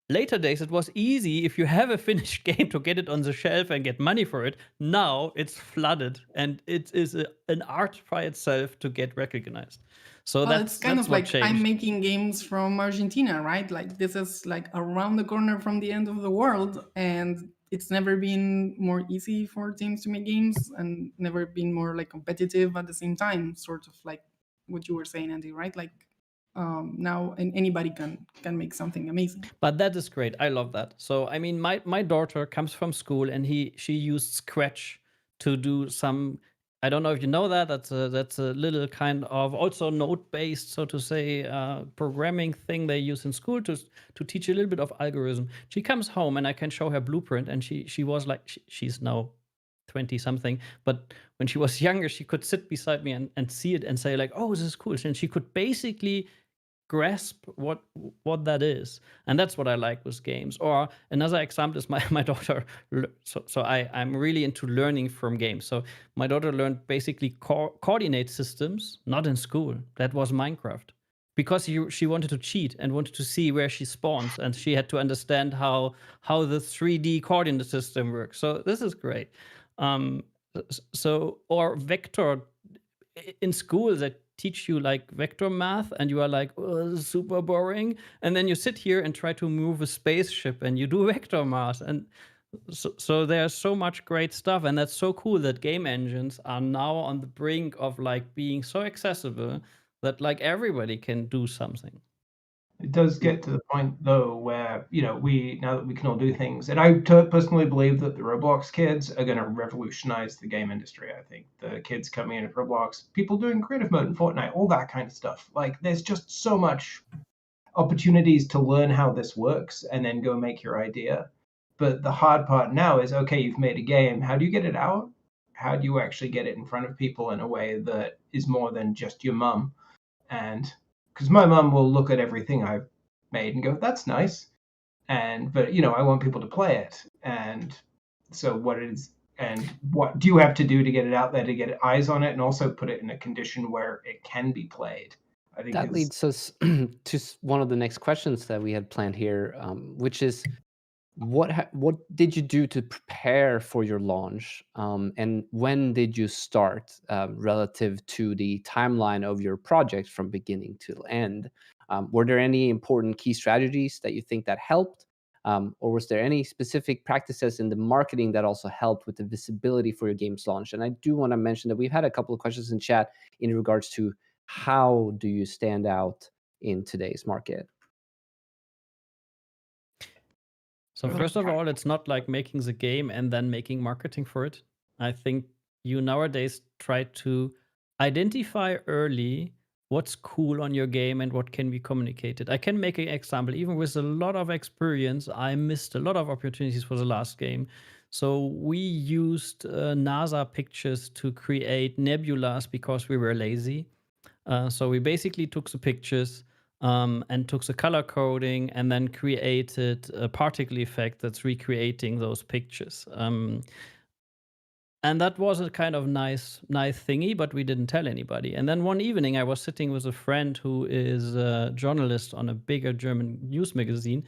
Later days, it was easy if you have a finished game to get it on the shelf and get money for it. Now it's flooded, and it is an art by itself to get recognized. So It's kind that's of what like changed. I'm making games from Argentina, right? Like this is like around the corner from the end of the world, and it's never been more easy for teams to make games, and never been more like competitive at the same time. Sort of like what you were saying, Andy, right? Like now anybody can make something amazing. But that is great. I love that. So I mean, my daughter comes from school, and she used Scratch to do some. I don't know if you know that. That's a little kind of also node-based, so to say, programming thing they use in school to teach a little bit of algorithm. She comes home, and I can show her blueprint, and she was like, she's now 20 something, but when she was younger, she could sit beside me and see it and say like, oh, this is cool. And she could basically grasp what that is, and that's what I like with games. Or another example is my daughter. So I'm really into learning from games. So my daughter learned basically coordinate systems, not in school. That was Minecraft, because she wanted to cheat and wanted to see where she spawns, and she had to understand how the 3D coordinate system works. So this is great. Or vector in school, they teach you like vector math, and you are like, oh, this is super boring. And then you sit here and try to move a spaceship, and you do vector math. And so there's so much great stuff, and that's so cool that game engines are now on the brink of like being so accessible that like everybody can do something. It does get to the point though where now that we can all do things, and I personally believe that the Roblox kids are going to revolutionize the game industry. I think the kids coming in at Roblox, people doing creative mode in Fortnite, all that kind of stuff. Like, there's just so much opportunities to learn how this works and then go make your idea. But the hard part now is, okay, you've made a game. How do you get it out? How do you actually get it in front of people in a way that is more than just your mum? And because my mum will look at everything I've made and go, that's nice. But I want people to play it. And so what do you have to do to get it out there, to get eyes on it and also put it in a condition where it can be played? I think That leads us to one of the next questions that we had planned here, which is, what did you do to prepare for your launch, and when did you start, relative to the timeline of your project from beginning to end? Were there any important key strategies that you think that helped, or was there any specific practices in the marketing that also helped with the visibility for your game's launch? And I do want to mention that we've had a couple of questions in chat in regards to how do you stand out in today's market? So first of all, it's not like making the game and then making marketing for it. I think you nowadays try to identify early what's cool on your game and what can be communicated. I can make an example. Even with a lot of experience, I missed a lot of opportunities for the last game. So we used NASA pictures to create nebulas because we were lazy. So we basically took the pictures, and took the color coding and then created a particle effect that's recreating those pictures. And that was a kind of nice thingy, but we didn't tell anybody. And then one evening, I was sitting with a friend who is a journalist on a bigger German news magazine,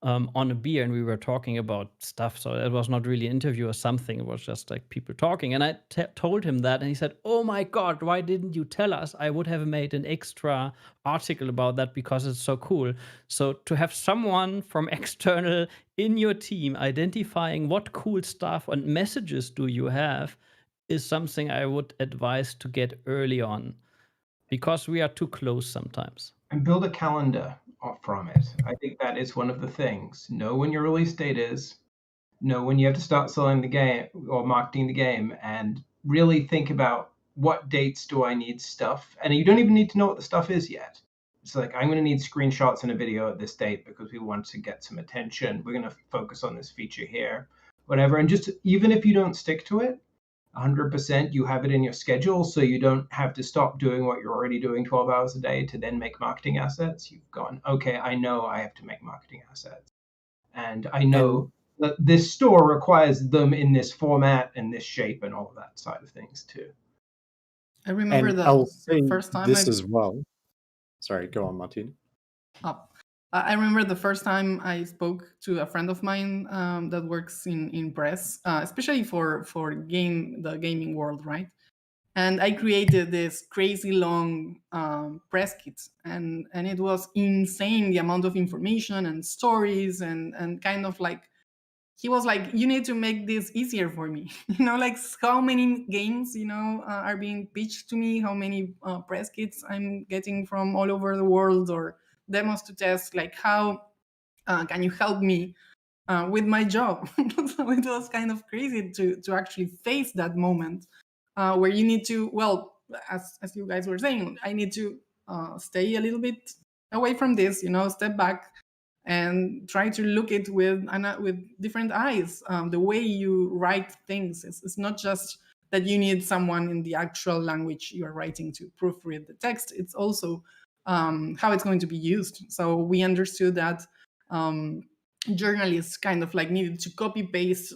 on a beer, and we were talking about stuff. So it was not really an interview or something. It was just like people talking. And I told him that, and he said, "Oh my God, why didn't you tell us? I would have made an extra article about that because it's so cool." So to have someone from external in your team identifying what cool stuff and messages do you have is something I would advise to get early on, because we are too close sometimes. And build a calendar from it. I think that is one of the things. Know when your release date is, know when you have to start selling the game or marketing the game, and really think about what dates do I need stuff. And you don't even need to know what the stuff is yet. It's like, I'm going to need screenshots and a video at this date because we want to get some attention. We're going to focus on this feature here, whatever. And just, even if you don't stick to it 100%, you have it in your schedule, so you don't have to stop doing what you're already doing 12 hours a day to then make marketing assets. You've gone, okay, I know I have to make marketing assets, and I know that this store requires them in this format and this shape and all of that side of things too. I remember And I'll the say first time this as well. Sorry, go on, Martin. I remember the first time I spoke to a friend of mine that works in press, especially for the gaming world, right? And I created this crazy long press kit, and it was insane, the amount of information and stories and kind of like, he was like, you need to make this easier for me. Like how many games, are being pitched to me, how many press kits I'm getting from all over the world, or demos to test, like how can you help me with my job? So it was kind of crazy to actually face that moment where you need to, well, as you guys were saying, I need to stay a little bit away from this, step back and try to look it with different eyes. The way you write things, it's not just that you need someone in the actual language you are writing to proofread the text. It's also how it's going to be used. So we understood that journalists kind of like needed to copy paste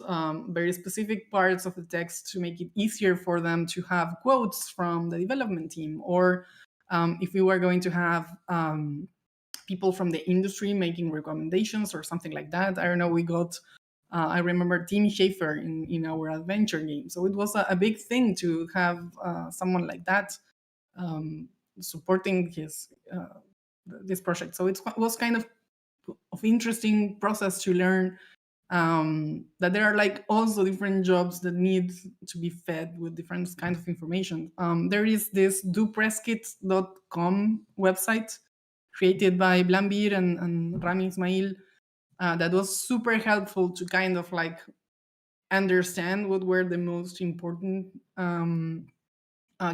very specific parts of the text to make it easier for them to have quotes from the development team, or if we were going to have people from the industry making recommendations or something like that. I don't know, we got I remember Tim Schafer in our adventure game. So it was a big thing to have someone like that supporting his this project. So it was kind of interesting process to learn that there are like also different jobs that need to be fed with different kinds of information. There is this dopresskit.com website created by Blambir and Rami Ismail that was super helpful to kind of like understand what were the most important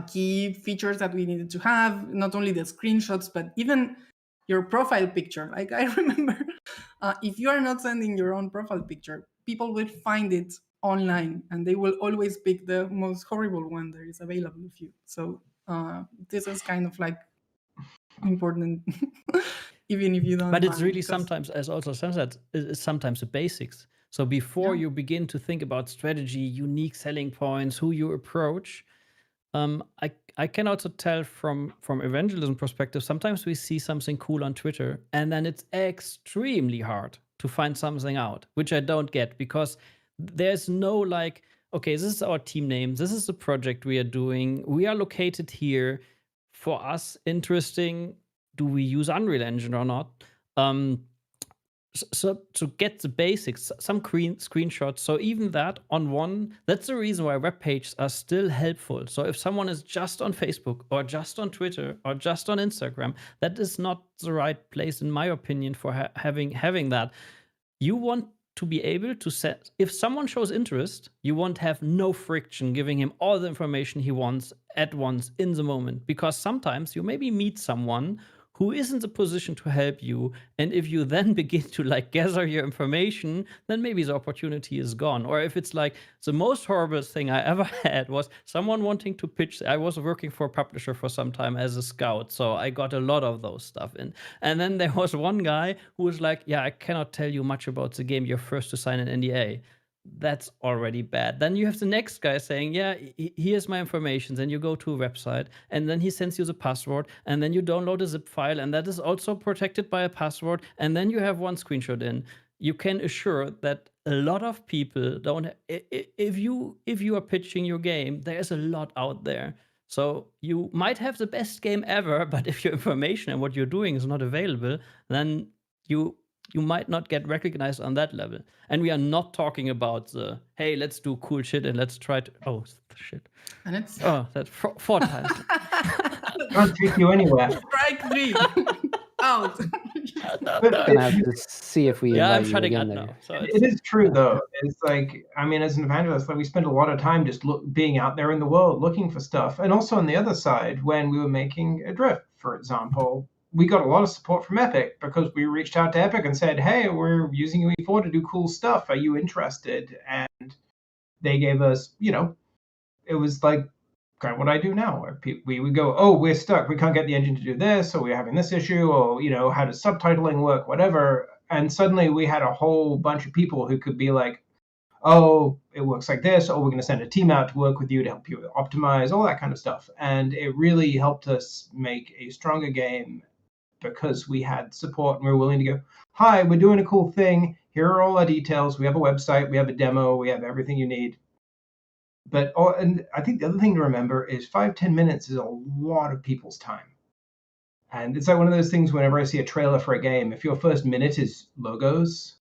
key features that we needed to have, not only the screenshots, but even your profile picture. Like I remember, if you are not sending your own profile picture, people will find it online and they will always pick the most horrible one that is available of you. So this is kind of like important, even if you don't. But it's really because- sometimes, as also Sam said, it's sometimes the basics. So before Yeah. you begin to think about strategy, unique selling points, who you approach, I can also tell from evangelism perspective, sometimes we see something cool on Twitter and then it's extremely hard to find something out, which I don't get, because there's no like, okay, this is our team name, this is the project we are doing, we are located here. For us, interesting, do we use Unreal Engine or not? So to get the basics, some screenshots. So even that on one, that's the reason why web pages are still helpful. So if someone is just on Facebook or just on Twitter or just on Instagram, that is not the right place, in my opinion, for having that. You want to be able to set, if someone shows interest, you want to have no friction giving him all the information he wants at once in the moment, because sometimes you maybe meet someone who is in the position to help you, and if you then begin to like gather your information, then maybe the opportunity is gone. Or if it's like the most horrible thing I ever had was someone wanting to pitch. I was working for a publisher for some time as a scout, so I got a lot of those stuff in. And then there was one guy who was like, yeah, I cannot tell you much about the game, you're first to sign an NDA. That's already bad. Then you have the next guy saying, yeah, here's my information. Then you go to a website and then he sends you the password and then you download a zip file and that is also protected by a password. And then you have one screenshot in. You can assure that a lot of people don't, if you are pitching your game, there's a lot out there. So you might have the best game ever, but if your information and what you're doing is not available, then you might not get recognized on that level. And we are not talking about the, hey, let's do cool shit and let's try to, oh, shit. And it's Oh, that's four times. Can't take you anywhere. strike 3 out. But Gonna have to see if we Yeah, I'm invite you shutting up again there. now. So it is true, though. It's like, I mean, as an evangelist, like we spend a lot of time just being out there in the world looking for stuff. And also on the other side, when we were making Adrift, for example, we got a lot of support from Epic because we reached out to Epic and said, hey, we're using UE4 to do cool stuff. Are you interested? And they gave us, it was like kind of what I do now, where we would go, oh, we're stuck. We can't get the engine to do this, or we're having this issue, or, how does subtitling work, whatever. And suddenly we had a whole bunch of people who could be like, oh, it works like this, or we're going to send a team out to work with you to help you optimize, all that kind of stuff. And it really helped us make a stronger game because we had support and we were willing to go, hi, we're doing a cool thing. Here are all our details. We have a website, we have a demo, we have everything you need. But and I think the other thing to remember is 5-10 minutes is a lot of people's time. And it's like one of those things whenever I see a trailer for a game, if your first minute is logos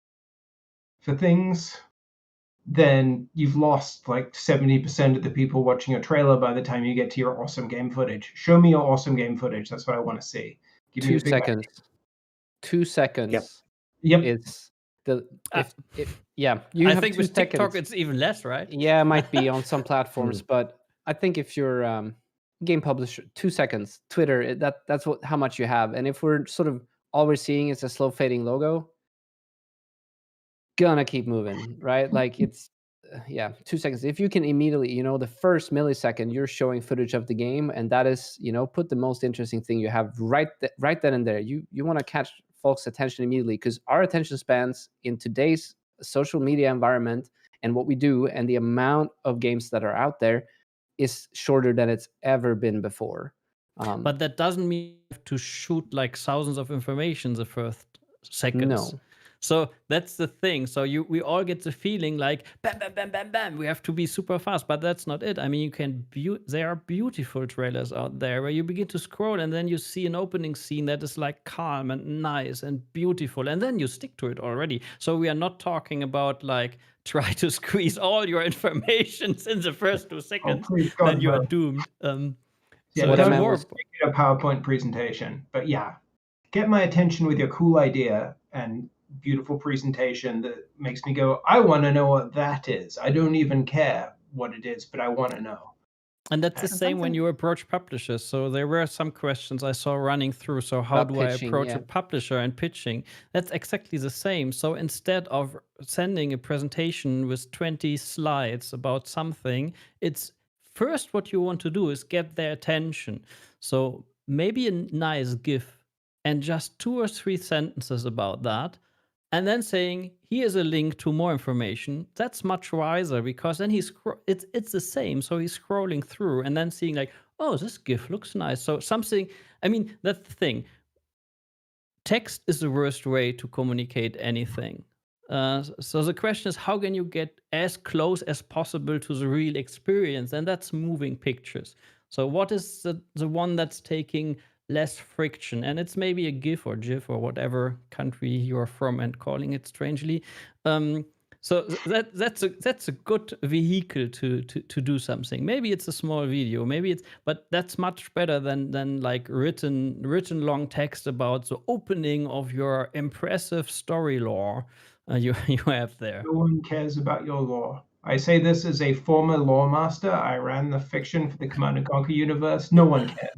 for things, then you've lost like 70% of the people watching your trailer by the time you get to your awesome game footage. Show me your awesome game footage. That's what I want to see. Give me 2 a big- seconds. 2 seconds. Yep. It's the if yeah. You I have think 2 with TikTok, seconds. it's even less, right? Yeah, it might be on some platforms, but I think if you're game publisher, 2 seconds. Twitter, that's how much you have. And if we're sort of all we're seeing is a slow fading logo, gonna keep moving, right? Like it's yeah, 2 seconds. If you can immediately, the first millisecond, you're showing footage of the game, and that is, put the most interesting thing you have right then and there. You want to catch folks' attention immediately, because our attention spans in today's social media environment and what we do, and the amount of games that are out there is shorter than it's ever been before. But that doesn't mean you have to shoot like thousands of information the first seconds. No. So that's the thing. So we all get the feeling like bam, bam, bam, bam, bam. We have to be super fast, but that's not it. I mean, you can there are beautiful trailers out there where you begin to scroll and then you see an opening scene that is like calm and nice and beautiful, and then you stick to it already. So we are not talking about like try to squeeze all your information in the first 2 seconds, please, God, then you are no. doomed. Yeah, So what I it's meant more. was- make it a PowerPoint presentation. But yeah, get my attention with your cool idea and beautiful presentation that makes me go, I want to know what that is. I don't even care what it is, but I want to know. And that's the And same when something- you approach publishers. So there were some questions I saw running through. So how About do I pitching, approach yeah. a publisher and pitching? That's exactly the same. So instead of sending a presentation with 20 slides about something, it's first what you want to do is get their attention. So maybe a nice GIF and just 2 or 3 sentences about that. And then saying, here's a link to more information. That's much wiser, because then it's the same. So he's scrolling through and then seeing like, oh, this GIF looks nice. So something, I mean, that's the thing. Text is the worst way to communicate anything. So the question is, how can you get as close as possible to the real experience? And that's moving pictures. So what is the one that's taking less friction? And it's maybe a GIF or GIF or whatever country you're from and calling it strangely. So that's a good vehicle to do something. Maybe it's a small video, but that's much better than like written long text about the opening of your impressive story lore you have there. No one cares about your lore. I say this as a former lore master. I ran the fiction for the Command & Conquer universe. No one cares.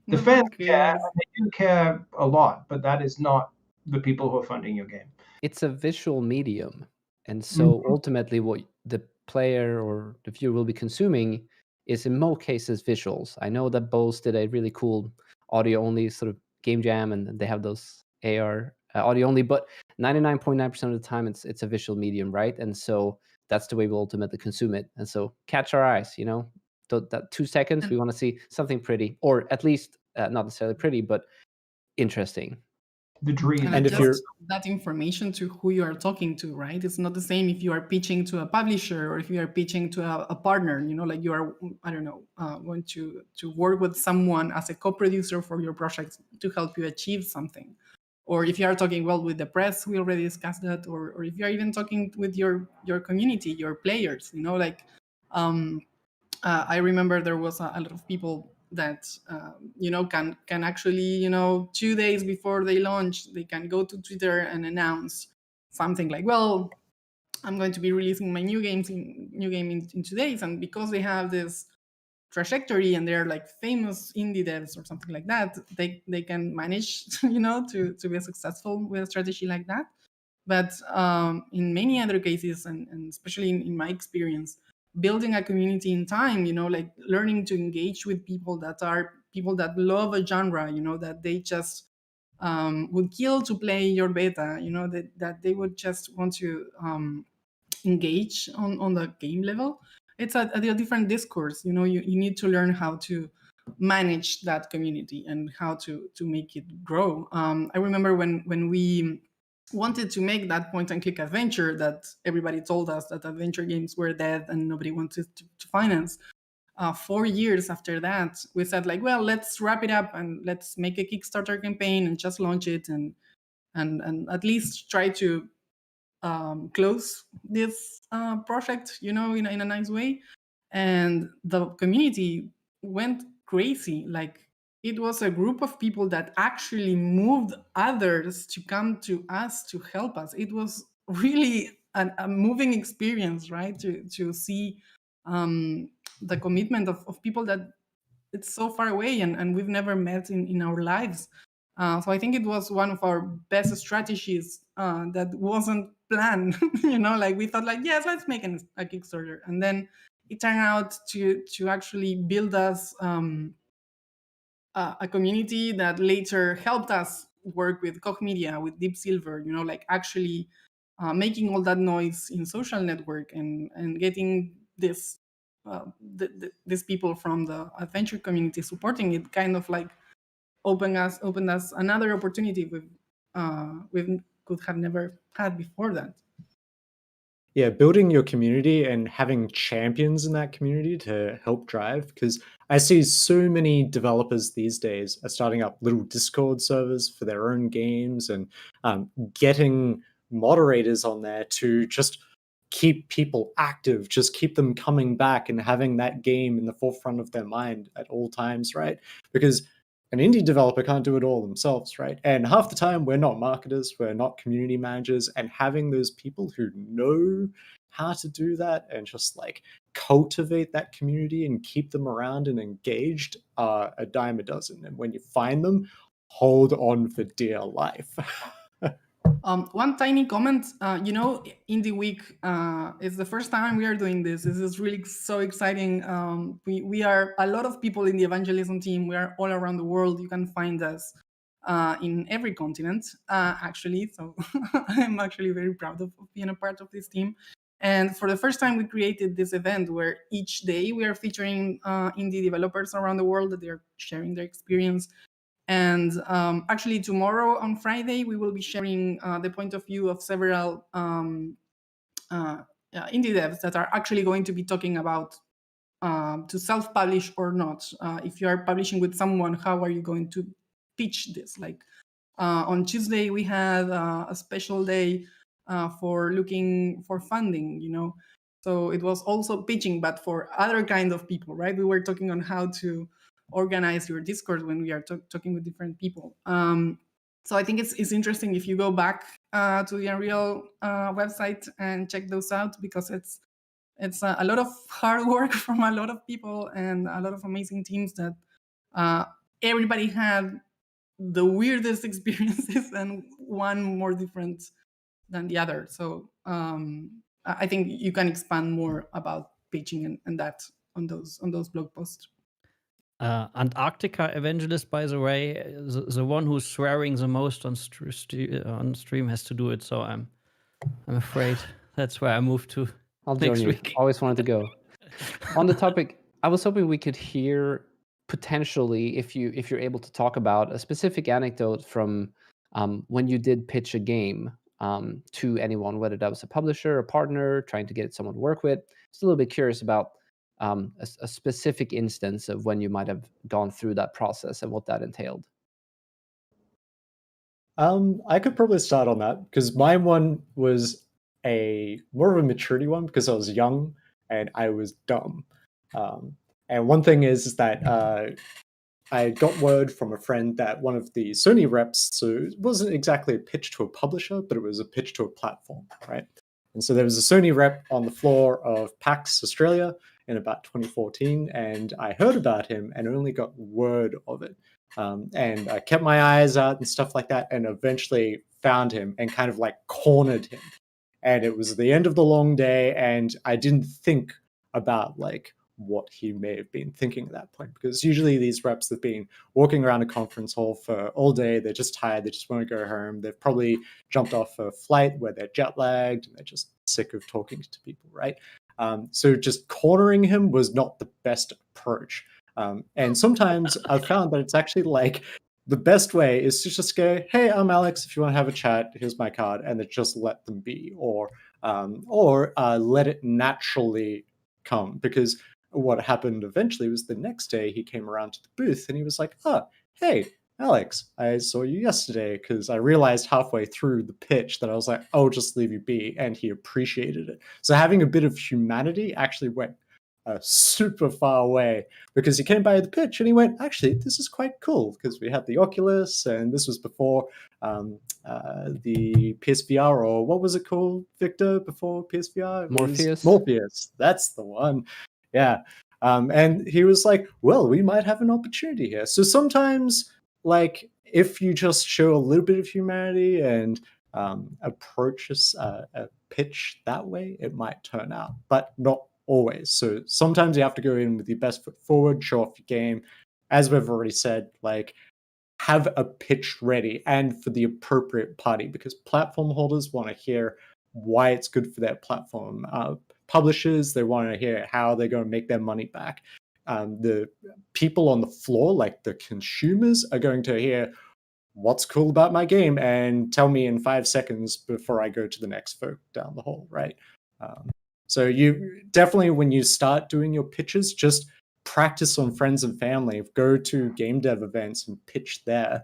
The No one fans care, cares. and they do care a lot, but that is not the people who are funding your game. It's a visual medium, and so ultimately what the player or the viewer will be consuming is in most cases visuals. I know that Bose did a really cool audio only sort of game jam, and they have those AR audio only, but 99.9% of the time it's a visual medium, right? And so that's the way we'll ultimately consume it. And so catch our eyes, that 2 seconds, we want to see something pretty, or at least not necessarily pretty, but interesting. The dream. And if adjust you're- that information to who you are talking to, right? It's not the same if you are pitching to a publisher or if you are pitching to a partner. Like you are, I don't know, going to work with someone as a co-producer for your project to help you achieve something. Or if you are talking with the press, we already discussed that. Or if you are even talking with your community, your players. I remember there was a lot of people that can actually 2 days before they launch, they can go to Twitter and announce something like, well, I'm going to be releasing my new game in 2 days, and because they have this trajectory and they're like famous indie devs or something like that, they can manage to be successful with a strategy like that. But in many other cases, and especially in my experience, building a community in time, like learning to engage with people that love a genre, that they just would kill to play your beta, that they would just want to engage on the game level. It's a different discourse. You need to learn how to manage that community and how to make it grow. I remember when we wanted to make that point and click adventure that everybody told us that adventure games were dead and nobody wanted to finance. 4 years after that, we said like, well, let's wrap it up and let's make a Kickstarter campaign and just launch it and at least try to close this project, in a nice way. And the community went crazy. Like, it was a group of people that actually moved others to come to us to help us. It was really a moving experience, right? To see the commitment of people that it's so far away and we've never met in our lives. So I think it was one of our best strategies that wasn't plan. You know, like we thought, like, yes, let's make a Kickstarter, and then it turned out to actually build us a community that later helped us work with Koch Media, with Deep Silver. You know, like actually making all that noise in social network and getting these people from the adventure community supporting it, kind of like opened us another opportunity we could have never had before that. Yeah, building your community and having champions in that community to help drive, because I see so many developers these days are starting up little Discord servers for their own games and getting moderators on there to just keep people active, just keep them coming back and having that game in the forefront of their mind at all times, right? Because an indie developer can't do it all themselves, right? And half the time we're not marketers, we're not community managers, and having those people who know how to do that and just like cultivate that community and keep them around and engaged are a dime a dozen. And when you find them, hold on for dear life. One tiny comment, you know, Indie Week is the first time we are doing this. This is really so exciting. We are a lot of people in the evangelism team. We are all around the world. You can find us in every continent, actually. So I'm actually very proud of being a part of this team. And for the first time, we created this event where each day we are featuring indie developers around the world that they're sharing their experience. And actually, tomorrow on Friday, we will be sharing the point of view of several indie devs that are actually going to be talking about to self-publish or not. If you are publishing with someone, how are you going to pitch this? Like on Tuesday, we had a special day for looking for funding, you know. So it was also pitching, but for other kind of people, right? We were talking on how to organize your Discord when we are talking with different people. So I think it's interesting if you go back to the Unreal website and check those out, because it's a lot of hard work from a lot of people and a lot of amazing teams that everybody had the weirdest experiences and one more different than the other. So I think you can expand more about pitching and that on those blog posts. Antarctica Evangelist, by the way, the one who's swearing the most on stream has to do it. So I'm afraid that's where I move to. I'll join you. week. Always wanted to go. On the topic, I was hoping we could hear potentially, if you're able to talk about a specific anecdote from when you did pitch a game to anyone, whether that was a publisher, a partner, trying to get someone to work with. Just a little bit curious about a specific instance of when you might have gone through that process and what that entailed. I could probably start on that, because my one was more of a maturity one, because I was young and I was dumb. And one thing is that I got word from a friend that one of the Sony reps, so it wasn't exactly a pitch to a publisher, but it was a pitch to a platform, right? And so there was a Sony rep on the floor of PAX Australia in about 2014, and I heard about him and only got word of it. And I kept my eyes out and stuff like that, and eventually found him and kind of like cornered him. And it was the end of the long day, and I didn't think about like what he may have been thinking at that point, because usually these reps have been walking around a conference hall for all day, they're just tired, they just want to go home, they've probably jumped off a flight where they're jet lagged and they're just sick of talking to people, right? So just cornering him was not the best approach. And sometimes I've found that it's actually like the best way is to just go, hey, I'm Alex, if you want to have a chat, here's my card, and then just let them be, or let it naturally come. Because what happened eventually was the next day he came around to the booth and he was like, oh, hey, Alex, I saw you yesterday, because I realized halfway through the pitch that I was like, oh, just leave you be, and he appreciated it. So having a bit of humanity actually went a super far way, because he came by the pitch and he went, actually, this is quite cool, because we had the Oculus, and this was before the PSVR, or what was it called, Victor, before PSVR? Morpheus, that's the one. Yeah. And he was like, well, we might have an opportunity here. So sometimes, like, if you just show a little bit of humanity and approach a pitch that way, it might turn out, but not always. So sometimes you have to go in with your best foot forward, show off your game. As we've already said, like, have a pitch ready and for the appropriate party, because platform holders want to hear why it's good for their platform. Publishers, they want to hear how they're going to make their money back. The people on the floor, like the consumers, are going to hear what's cool about my game and tell me in 5 seconds before I go to the next folk down the hall, right? So you definitely, when you start doing your pitches, just practice on friends and family. Go to game dev events and pitch there.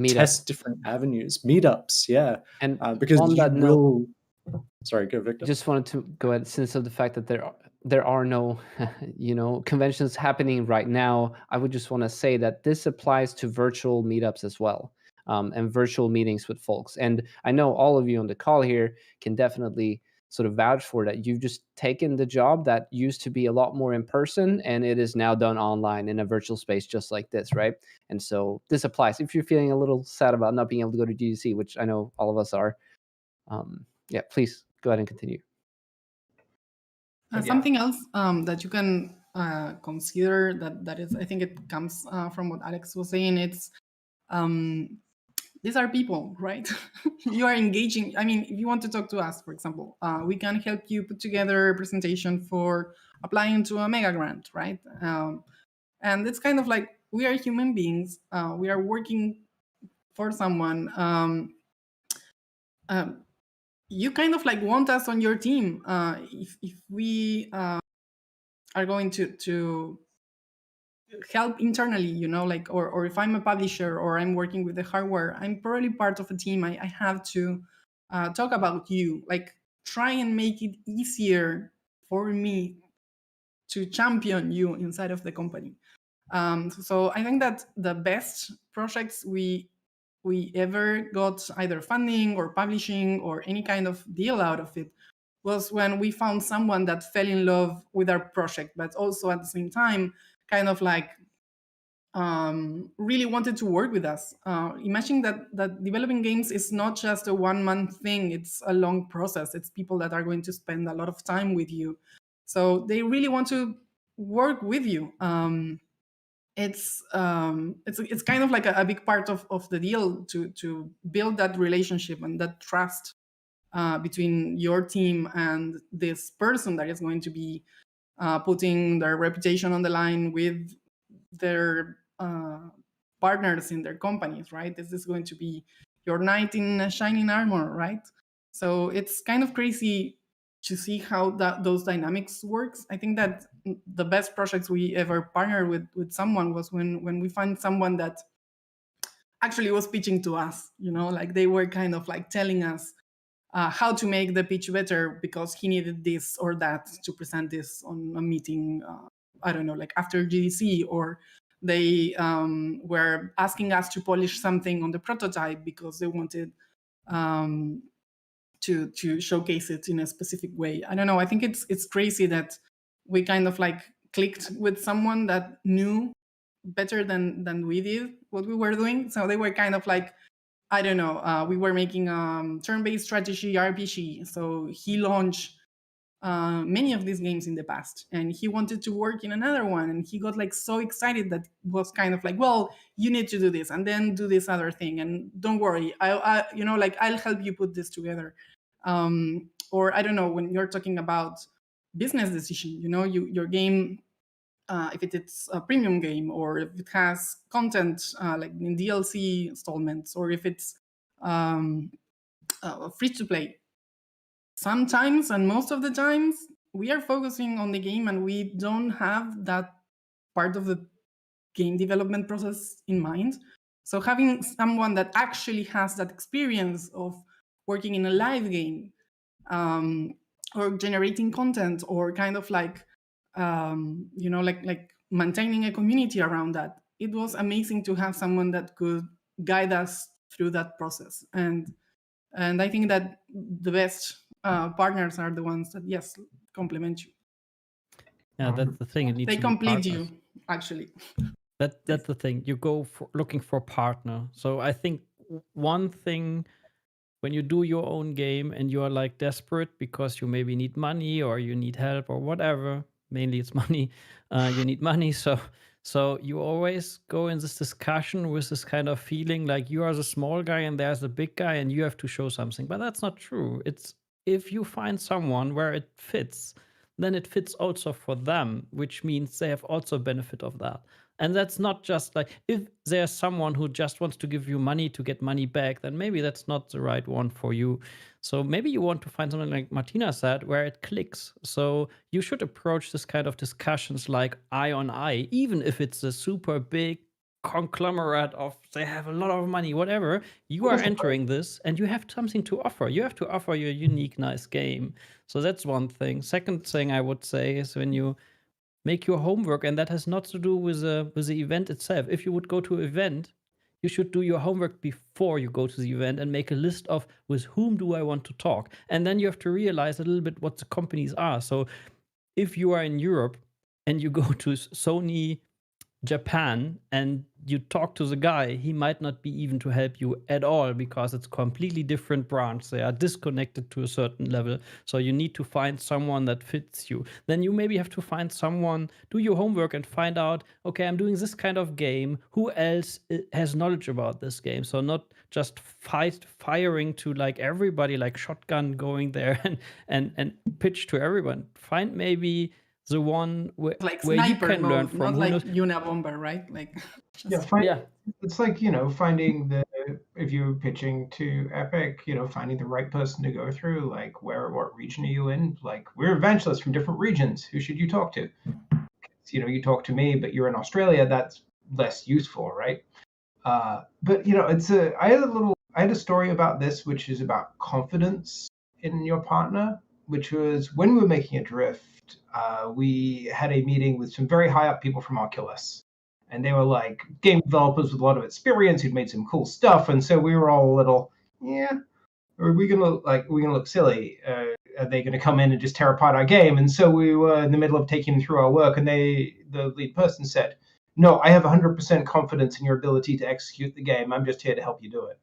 Test different avenues, meetups, yeah. And because on you that note, will. Sorry, go Victor. just wanted to go ahead, since of the fact that there are no conventions happening right now. I would just want to say that this applies to virtual meetups as well, and virtual meetings with folks. And I know all of you on the call here can definitely sort of vouch for that. You've just taken the job that used to be a lot more in person, and it is now done online in a virtual space just like this, right? And so this applies. If you're feeling a little sad about not being able to go to GDC, which I know all of us are, yeah, please go ahead and continue. Something else that you can consider that is, I think it comes from what Alex was saying. It's these are people, right? You are engaging. I mean, if you want to talk to us, for example, we can help you put together a presentation for applying to a mega grant, right? And it's kind of like, we are human beings. We are working for someone. You kind of like want us on your team. If we are going to help internally, you know, like, or if I'm a publisher or I'm working with the hardware, I'm probably part of a team. I have to talk about you, like try and make it easier for me to champion you inside of the company. So I think that the best projects we ever got either funding or publishing or any kind of deal out of it was when we found someone that fell in love with our project, but also at the same time kind of like really wanted to work with us. Imagine that developing games is not just a 1 month thing, it's a long process. It's people that are going to spend a lot of time with you. So they really want to work with you. It's kind of like a big part of the deal to build that relationship and that trust between your team and this person that is going to be putting their reputation on the line with their partners in their companies, right? This is going to be your knight in shining armor, right? So it's kind of crazy to see how those dynamics works. I think that the best projects we ever partnered with someone was when we find someone that actually was pitching to us, you know, like they were kind of like telling us how to make the pitch better because he needed this or that to present this on a meeting, I don't know, like after GDC, or they were asking us to polish something on the prototype because they wanted to showcase it in a specific way. I don't know. I think it's crazy that we kind of like clicked with someone that knew better than we did what we were doing. So they were kind of like, I don't know, we were making turn-based strategy RPG. So he launched many of these games in the past, and he wanted to work in another one, and he got like so excited that was kind of like, well, you need to do this and then do this other thing, and don't worry, I you know, like I'll help you put this together. Or I don't know, when you're talking about business decision, you know, your game, if it's a premium game, or if it has content like in DLC installments, or if it's free to play. Sometimes, and most of the times, we are focusing on the game and we don't have that part of the game development process in mind. So having someone that actually has that experience of working in a live game, or generating content, or kind of like you know, like maintaining a community around that, it was amazing to have someone that could guide us through that process. And I think that the best partners are the ones that, yes, complement you. Yeah, that's the thing. It needs They to be complete partners. you, actually. That's the thing. You go for looking for a partner. So I think one thing when you do your own game and you are like desperate because you maybe need money or you need help or whatever, mainly it's money, you need money. So you always go in this discussion with this kind of feeling like you are the small guy and there's the big guy and you have to show something. But that's not true. It's if you find someone where it fits, then it fits also for them, which means they have also benefit of that. And that's not just like if there's someone who just wants to give you money to get money back, then maybe that's not the right one for you. So maybe you want to find something like Martina said, where it clicks. So you should approach this kind of discussions like eye on eye, even if it's a super big conglomerate of they have a lot of money, whatever. You are entering this and you have something to offer. You have to offer your unique, nice game. So that's one thing. Second thing I would say is when you make your homework, and that has not to do with the event itself. If you would go to an event, you should do your homework before you go to the event and make a list of with whom do I want to talk. And then you have to realize a little bit what the companies are. So if you are in Europe and you go to Sony Japan and you talk to the guy, he might not be even to help you at all because it's completely different branch. They are disconnected to a certain level. So you need to find someone that fits you. Then you maybe have to find someone, do your homework and find out, okay, I'm doing this kind of game. Who else has knowledge about this game? So not just firing to like everybody, like shotgun going there and pitch to everyone. Find maybe the one where Like you sniper can learn mode, from. not Who like knows? Unabomber, right? Like just Yeah. It's like, finding if you're pitching to Epic, finding the right person to go through, like what region are you in? Like, we're evangelists from different regions. Who should you talk to? You talk to me, but you're in Australia, that's less useful, right? But I had a story about this, which is about confidence in your partner, which was when we were making Adrift, we had a meeting with some very high up people from Oculus. And they were like game developers with a lot of experience who'd made some cool stuff. And so we were all a little, are we gonna look silly? Are they gonna come in and just tear apart our game? And so we were in the middle of taking them through our work, and the lead person said, "No, I have 100% confidence in your ability to execute the game. I'm just here to help you do it."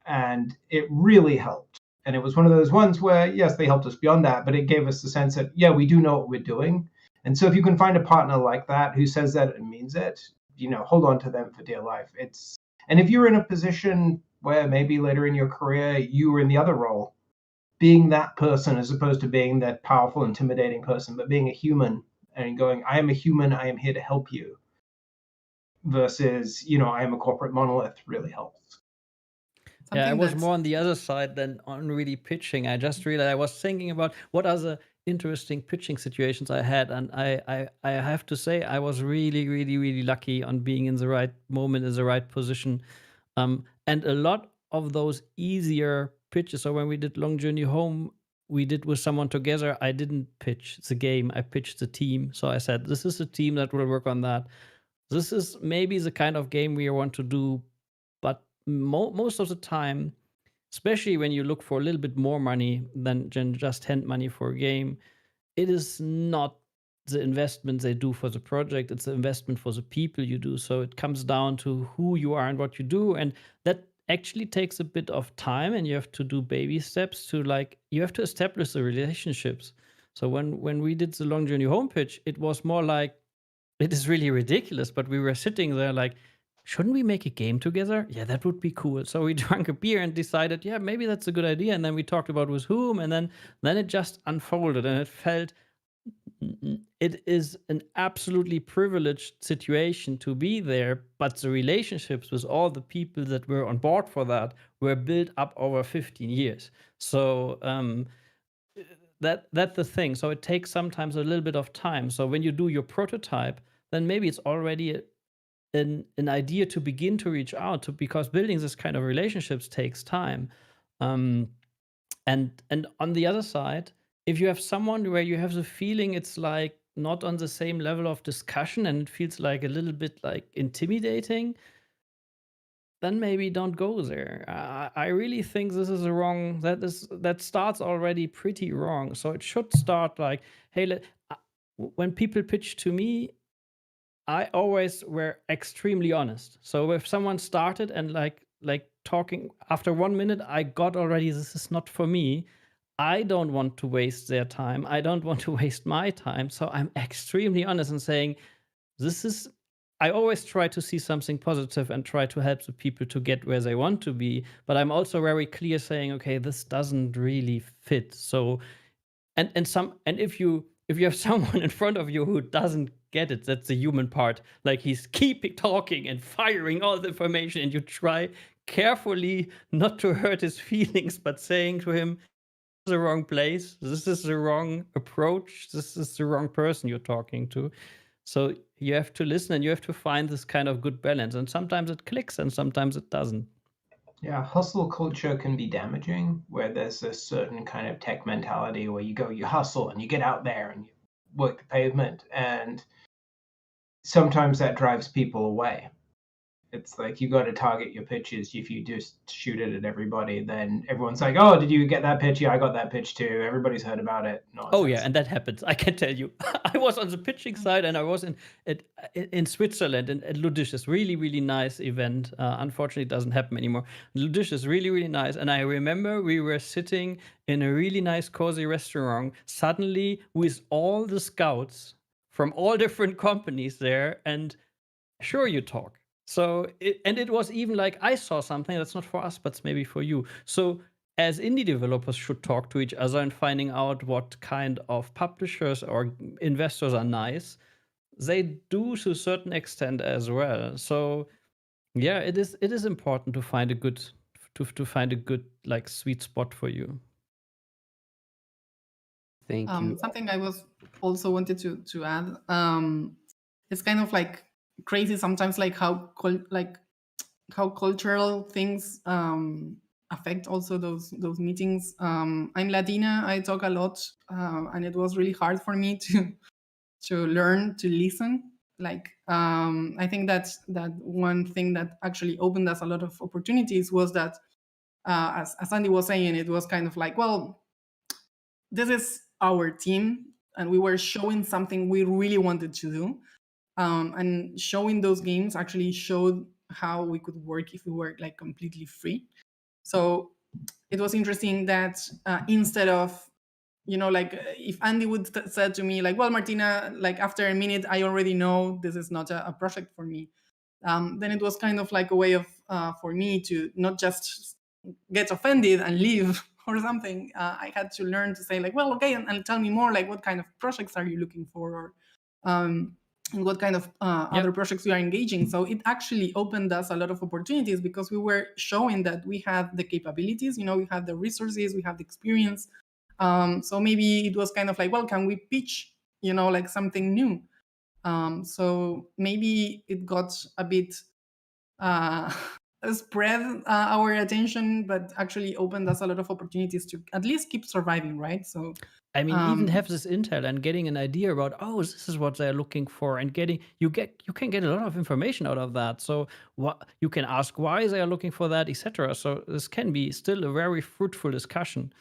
And it really helped. And it was one of those ones where, yes, they helped us beyond that, but it gave us the sense that, yeah, we do know what we're doing. And so if you can find a partner like that who says that and means it, hold on to them for dear life. And if you're in a position where maybe later in your career you were in the other role, being that person as opposed to being that powerful, intimidating person, but being a human and going, I am a human, I am here to help you, versus, I am a corporate monolith, really helps. Yeah, I something was that's more on the other side than on really pitching. I just realized I was thinking about what are the interesting pitching situations I had, and I have to say I was really, really, really lucky on being in the right moment, in the right position. And a lot of those easier pitches. So when we did Long Journey Home, we did with someone together. I didn't pitch the game, I pitched the team. So I said, this is a team that will work on that. This is maybe the kind of game we want to do, but most of the time, especially when you look for a little bit more money than just hand money for a game, it is not the investment they do for the project, it's the investment for the people you do. So it comes down to who you are and what you do, and that actually takes a bit of time, and you have to do baby steps to you have to establish the relationships. So when we did the Long Journey Home pitch, it was more like, it is really ridiculous, but we were sitting there like, shouldn't we make a game together? Yeah, that would be cool. So we drank a beer and decided, yeah, maybe that's a good idea. And then we talked about with whom, and then it just unfolded, and it felt it is an absolutely privileged situation to be there. But the relationships with all the people that were on board for that were built up over 15 years. So that's the thing. So it takes sometimes a little bit of time. So when you do your prototype, then maybe it's already an idea to begin to reach out to, because building this kind of relationships takes time. And on the other side, if you have someone where you have the feeling it's like not on the same level of discussion and it feels like a little bit like intimidating, then maybe don't go there. I really think this is that starts already pretty wrong. So it should start like, hey, when people pitch to me, I always were extremely honest. So if someone started and like talking after 1 minute, I got already, this is not for me. I don't want to waste their time. I don't want to waste my time. So I'm extremely honest in saying, this is, I always try to see something positive and try to help the people to get where they want to be. But I'm also very clear saying, okay, this doesn't really fit. So, and if you have someone in front of you who doesn't get it, that's the human part. Like he's keeping talking and firing all the information, and you try carefully not to hurt his feelings, but saying to him, the wrong place, this is the wrong approach, this is the wrong person you're talking to. So you have to listen and you have to find this kind of good balance. And sometimes it clicks and sometimes it doesn't. Yeah, hustle culture can be damaging, where there's a certain kind of tech mentality where you hustle and you get out there and you work the pavement, and sometimes that drives people away. It's like you got to target your pitches. If you just shoot it at everybody, then everyone's like, "Oh, did you get that pitch? Yeah, I got that pitch too. Everybody's heard about it." Oh yeah, and that happens. I can tell you. I was on the pitching side, and I was in Switzerland at Ludisches, really really nice event. Unfortunately, it doesn't happen anymore. Ludisches, really really nice. And I remember we were sitting in a really nice cozy restaurant. Suddenly, with all the scouts from all different companies there, and sure you talk. So it was even like, I saw something that's not for us, but it's maybe for you. So as indie developers should talk to each other and finding out what kind of publishers or investors are nice. They do to a certain extent as well. So yeah, it is important to find a good like sweet spot for you. Thank you. Something I was also wanted to add. It's kind of like crazy sometimes, like how cultural things affect also those meetings. I'm Latina. I talk a lot, and it was really hard for me to learn to listen. Like I think that one thing that actually opened us a lot of opportunities was that, as Andy was saying, it was kind of like, well, this is our team, and we were showing something we really wanted to do. And showing those games actually showed how we could work if we were like completely free. So it was interesting that instead of, like if Andy would said to me like, well, Martina, like after a minute, I already know this is not a project for me. Then it was kind of like a way of for me to not just get offended and leave or something. I had to learn to say like, well, okay, and tell me more, like what kind of projects are you looking for, or and what kind of other projects we are engaging. So it actually opened us a lot of opportunities because we were showing that we have the capabilities, we have the resources, we have the experience. So maybe it was kind of like, well, can we pitch, like something new? So maybe it got a bit spread our attention, but actually opened us a lot of opportunities to at least keep surviving, right? So I mean, even have this intel and getting an idea about, oh, this is what they're looking for, and you can get a lot of information out of that. So what you can ask why they are looking for that, etc. So this can be still a very fruitful discussion.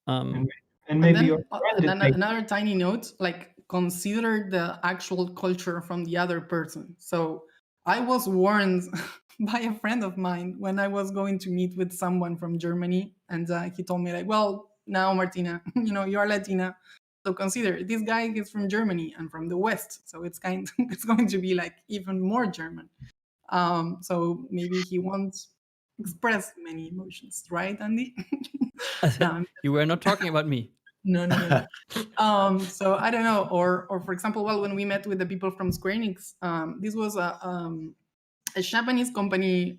And maybe another tiny note, like consider the actual culture from the other person. So I was warned by a friend of mine when I was going to meet with someone from Germany, and he told me like, well, now Martina, you are Latina, so consider this guy is from Germany and from the West, so it's going to be like even more German. So maybe he won't express many emotions, right, Andy? You were not talking about me. No. So I don't know, or for example, well, when we met with the people from Square Enix, this was a Japanese company.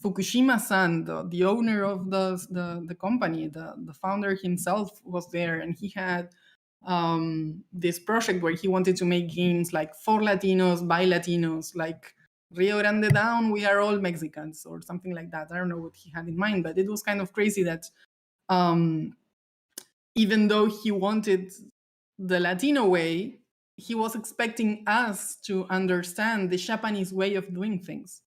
Fukushima-san, the owner of the company, the founder himself was there, and he had this project where he wanted to make games like for Latinos, by Latinos, like Rio Grande Down, we are all Mexicans, or something like that. I don't know what he had in mind, but it was kind of crazy that even though he wanted the Latino way, he was expecting us to understand the Japanese way of doing things.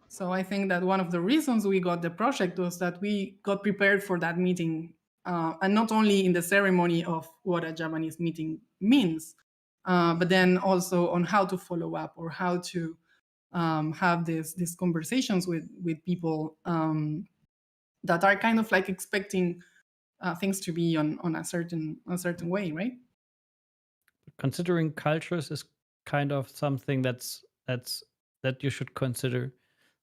So I think that one of the reasons we got the project was that we got prepared for that meeting, and not only in the ceremony of what a Japanese meeting means, but then also on how to follow up or how to have these conversations with people that are kind of like expecting things to be on a certain way, right? Considering cultures is kind of something that you should consider.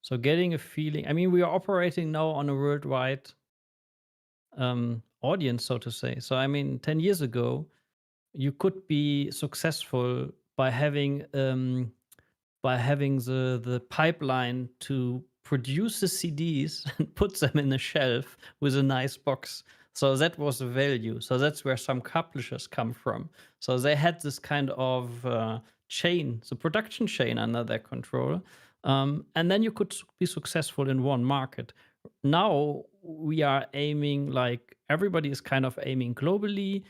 So getting a feeling. I mean, we are operating now on a worldwide audience, so to say. So I mean, 10 years ago, you could be successful by having the pipeline to produce the CDs and put them in a shelf with a nice box. So that was the value. So that's where some publishers come from. So they had this kind of chain, the production chain under their control. And then you could be successful in one market. Now we are aiming, like everybody is kind of aiming globally.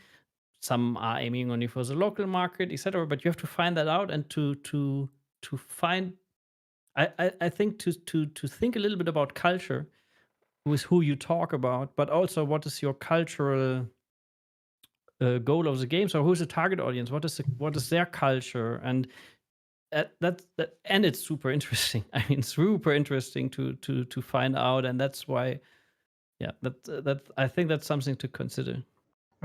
Some are aiming only for the local market, etc. But you have to find that out and to find. I think to think a little bit about culture with who you talk about, but also what is your cultural goal of the game. So who's the target audience? What is their culture? And and it's super interesting. I mean, super interesting to find out, and that's why, yeah, that I think that's something to consider.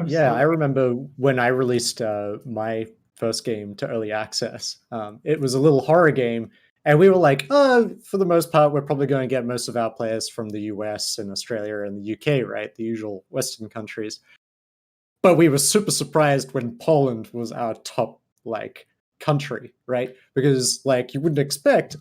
Yeah, I remember when I released my first game to early access. It was a little horror game, and we were like, oh, for the most part, we're probably going to get most of our players from the US and Australia and the UK, right? The usual Western countries. But we were super surprised when Poland was our top country, right? Because you wouldn't expect,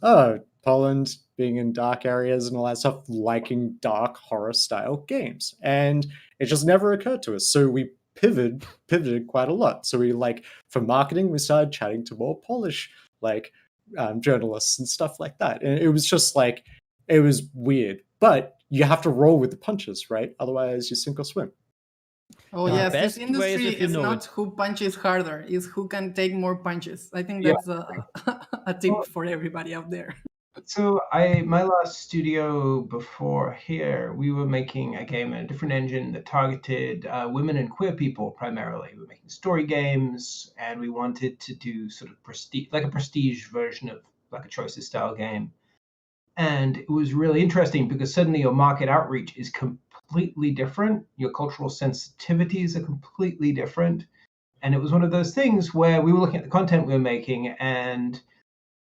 Poland being in dark areas and all that stuff, liking dark horror style games. And it just never occurred to us. So we pivoted quite a lot. So we for marketing, we started chatting to more Polish journalists and stuff like that. And it was just it was weird. But you have to roll with the punches, right? Otherwise you sink or swim. Oh yes, this best way is industry if you is know not it. who punches harder, is who can take more punches. I think that's a tip for everybody out there. So my last studio before here, we were making a game in a different engine that targeted women and queer people primarily. We were making story games, and we wanted to do sort of prestige, like a prestige version of like a Choices style game. And it was really interesting because suddenly your market outreach is completely different. Your cultural sensitivities are completely different. And it was one of those things where we were looking at the content we were making, and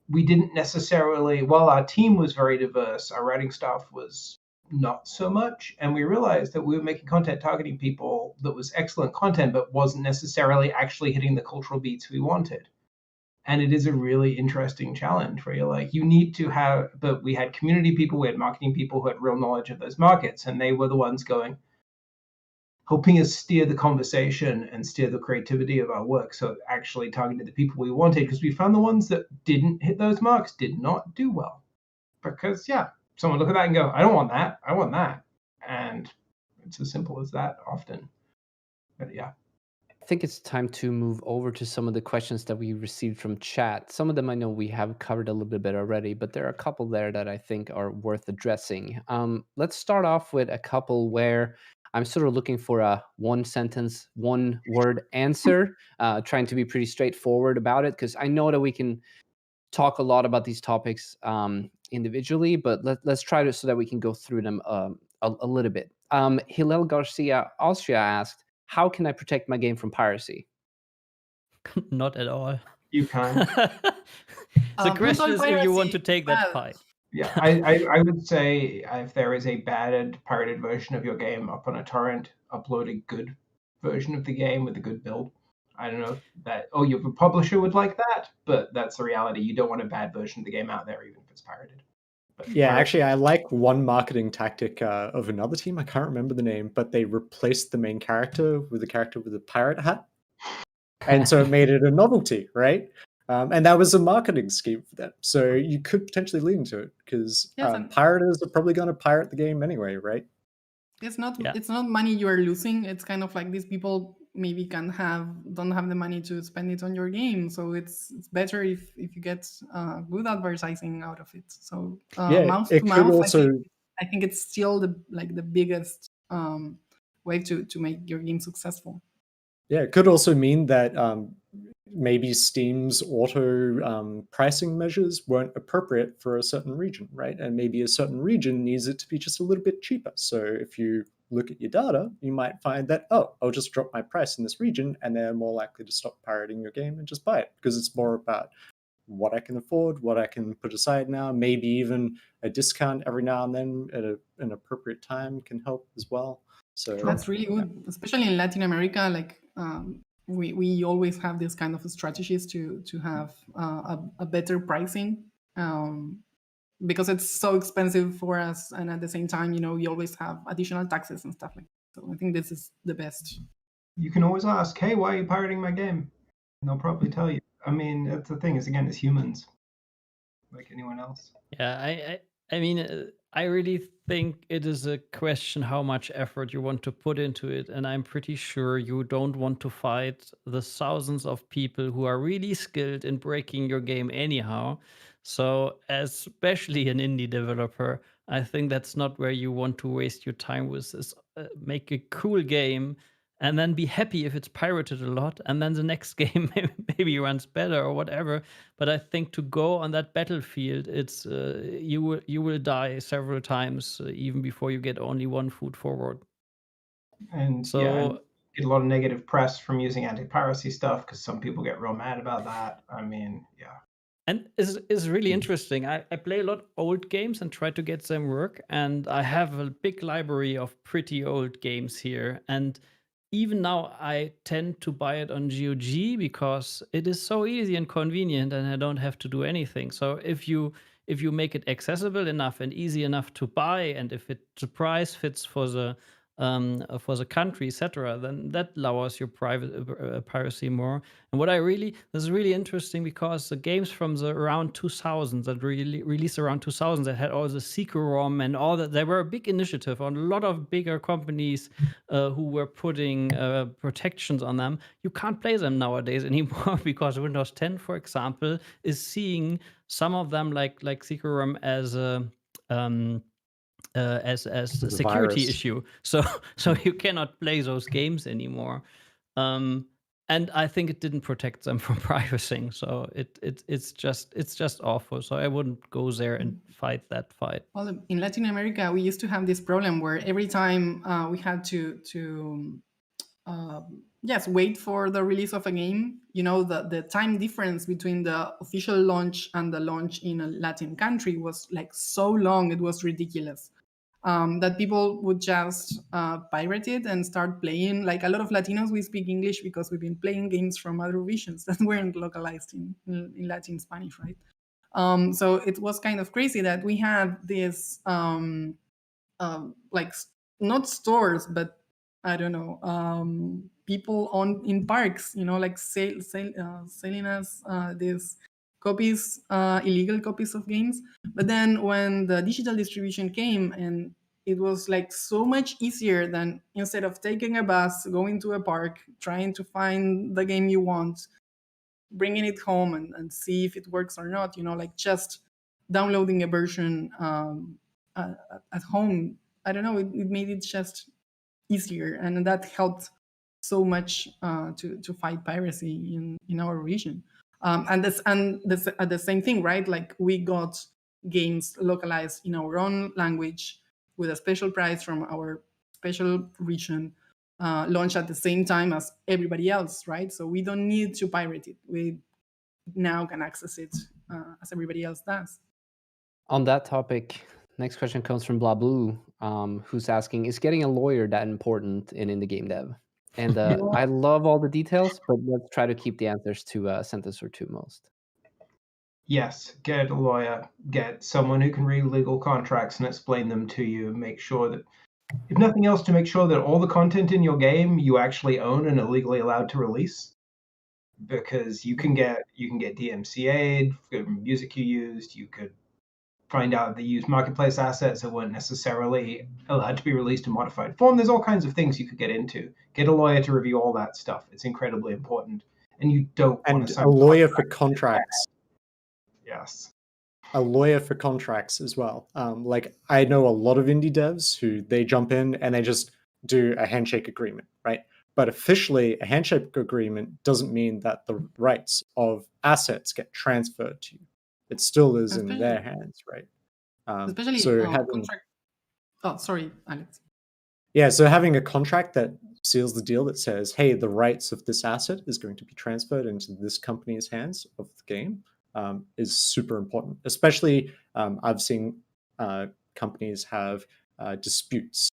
we didn't necessarily, while our team was very diverse, our writing staff was not so much. And we realized that we were making content targeting people that was excellent content, but wasn't necessarily actually hitting the cultural beats we wanted. And it is a really interesting challenge where you're you need to have, but we had community people, we had marketing people who had real knowledge of those markets, and they were the ones helping us steer the conversation and steer the creativity of our work. So actually targeted the people we wanted, because we found the ones that didn't hit those marks did not do well. Because someone look at that and go, I don't want that, I want that. And it's as simple as that often. But yeah. I think it's time to move over to some of the questions that we received from chat. Some of them I know we have covered a little bit already, but there are a couple there that I think are worth addressing. Let's start off with a couple where I'm sort of looking for a one sentence, one word answer, trying to be pretty straightforward about it, because I know that we can talk a lot about these topics individually, but let's try to so that we can go through them a little bit. Hillel Garcia Austria asked, how can I protect my game from piracy? Not at all. You can. The question is if you want to take that fight. Yeah, I would say if there is a pirated version of your game up on a torrent, upload a good version of the game with a good build. I don't know that, your publisher would like that, but that's the reality. You don't want a bad version of the game out there, even if it's pirated. But actually, I like one marketing tactic of another team. I can't remember the name, but they replaced the main character with a character with a pirate hat. And so it made it a novelty, right? And that was a marketing scheme for them. So you could potentially lean into it, because pirators are probably going to pirate the game anyway, right? It's not money you are losing. It's kind of like these people maybe don't have the money to spend it on your game. So it's better if you get good advertising out of it. So mouth to mouth, I think it's still the biggest way to make your game successful. Yeah, it could also mean that maybe Steam's auto pricing measures weren't appropriate for a certain region, right? And maybe a certain region needs it to be just a little bit cheaper. So if you look at your data, you might find that, oh, I'll just drop my price in this region, and they're more likely to stop pirating your game and just buy it, because it's more about what I can afford, what I can put aside now. Maybe even a discount every now and then at an appropriate time can help as well. So That's really good, especially in Latin America. Like we always have this kind of strategies to have a better pricing, because it's so expensive for us, and at the same time, we always have additional taxes and stuff like that. So I think this is the best. You can always ask, hey, why are you pirating my game? And they'll probably tell you. I mean, that's the thing is, again, it's humans, like anyone else. Yeah, I mean, I really think it is a question how much effort you want to put into it, and I'm pretty sure you don't want to fight the thousands of people who are really skilled in breaking your game anyhow. So, especially an indie developer, I think that's not where you want to waste your time with this. Make a cool game and then be happy if it's pirated a lot, and then the next game maybe runs better or whatever. But I think to go on that battlefield, it's you will die several times even before you get only one foot forward. And So and get a lot of negative press from using anti-piracy stuff because some people get real mad about that. I mean, yeah. and it's really interesting. I play a lot old games and try to get them work, and I have a big library of pretty old games here. And even now, I tend to buy it on GOG because it is so easy and convenient, and I don't have to do anything. So if you make it accessible enough and easy enough to buy, and if the price fits for the country, etc., then that lowers your piracy more. And this is really interesting because the games from the around 2000 that really released around 2000 that had all the CD-ROM and all that, they were a big initiative on a lot of bigger companies who were putting protections on them. You can't play them nowadays anymore because Windows 10, for example, is seeing some of them like CD-ROM as a as a security virus. issue. So you cannot play those games anymore. And I think it didn't protect them from privacy. So it's just awful. So I wouldn't go there and fight that fight. Well, in Latin America, we used to have this problem where every time we had to wait for the release of a game. The time difference between the official launch and the launch in a Latin country was like so long, it was ridiculous. That people would just pirate it and start playing. Like a lot of Latinos, we speak English because we've been playing games from other regions that weren't localized in Latin Spanish, right? So it was kind of crazy that we had this like not stores, but I don't know, people in parks, like selling us these copies, illegal copies of games. But then when the digital distribution came, and it was like so much easier than, instead of taking a bus, going to a park, trying to find the game you want, bringing it home and see if it works or not, like just downloading a version at home. I don't know, it made it just easier, and that helped so much to fight piracy in our region. And the same thing, right? Like we got games localized in our own language with a special price from our special region, launched at the same time as everybody else, right? So we don't need to pirate it. We now can access it as everybody else does. On that topic, next question comes from BlaBlue, who's asking, is getting a lawyer that important in indie game dev? And I love all the details, but let's try to keep the answers to a sentence or two most. Yes, get a lawyer, get someone who can read legal contracts and explain them to you, make sure that, if nothing else, to make sure that all the content in your game you actually own and are legally allowed to release. Because you can get DMCA'd for music you used, you could find out they used marketplace assets that weren't necessarily allowed to be released in modified form. There's all kinds of things you could get into. Get a lawyer to review all that stuff. It's incredibly important. And you don't want And to sign a lawyer for contracts. Yes. A lawyer for contracts as well. Like I know a lot of indie devs who they jump in and they just do a handshake agreement, right? but officially, a handshake agreement doesn't mean that the rights of assets get transferred to you. It still is in their hands, right? Especially So having contract. Oh, sorry, Alex. yeah, so having a contract that seals the deal that says, hey, the rights of this asset is going to be transferred into this company's hands of the game is super important. Especially, I've seen companies have disputes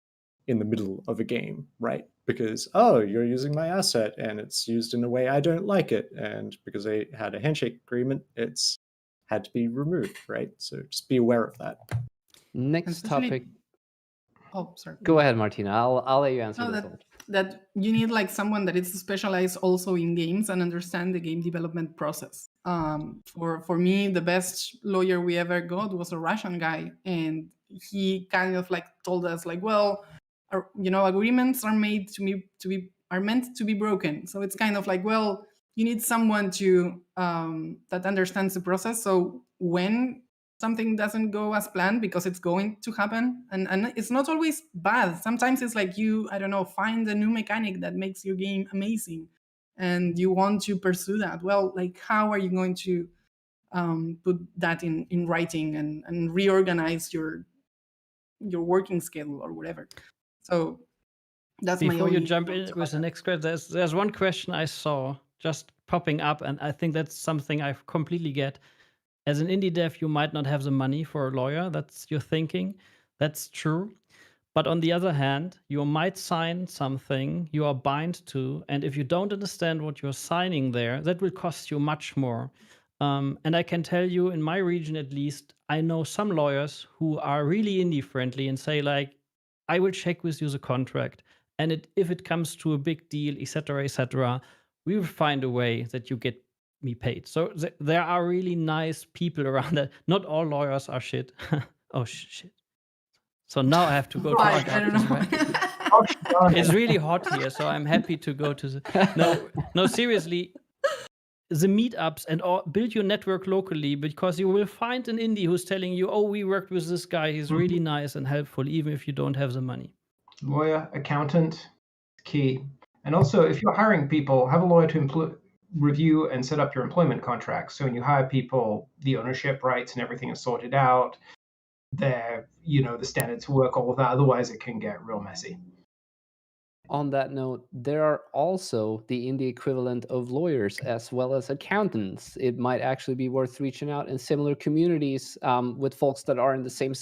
in the middle of a game, right? Because, oh, you're using my asset and it's used in a way I don't like it. And because they had a handshake agreement, it's had to be removed, right? So just be aware of that. Next Especially- topic. Oh, sorry. Go ahead, Martina. I'll let you answer No, this one. that you need like someone that is specialized also in games and understand the game development process. For me, the best lawyer we ever got was a Russian guy, and he kind of like told us like, well, agreements are made are meant to be broken. So it's kind of like, well, you need someone to that understands the process. So when something doesn't go as planned, because it's going to happen, and it's not always bad. Sometimes it's like you, I don't know, find a new mechanic that makes your game amazing and you want to pursue that. Well, like, how are you going to put that in writing and reorganize your working schedule or whatever? So that's my Before you only jump thoughts in about with the that. next question, there's one question I saw just popping up, and I think that's something I completely get. As an indie dev, you might not have the money for a lawyer. That's your thinking. That's true. But on the other hand, you might sign something you are bound to, and if you don't understand what you're signing there, that will cost you much more. And I can tell you, in my region at least, I know some lawyers who are really indie friendly and say like, I will check with you the contract, and if it comes to a big deal, etc., we will find a way that you get me paid. So there are really nice people around that. Not all lawyers are shit. Oh shit. So now I have to go to Right, the I don't doctors, know. right? It's really hot here, so I'm happy to go to the no, seriously. The meetups and all, build your network locally, because you will find an indie who's telling you, oh, we worked with this guy, he's really nice and helpful, even if you don't have the money. Lawyer, accountant, key. And also, if you're hiring people, have a lawyer to review and set up your employment contracts. So when you hire people, the ownership rights and everything is sorted out. The standards work, all of that. Otherwise, it can get real messy. On that note, there are also the indie equivalent of lawyers as well as accountants. It might actually be worth reaching out in similar communities with folks that are in the same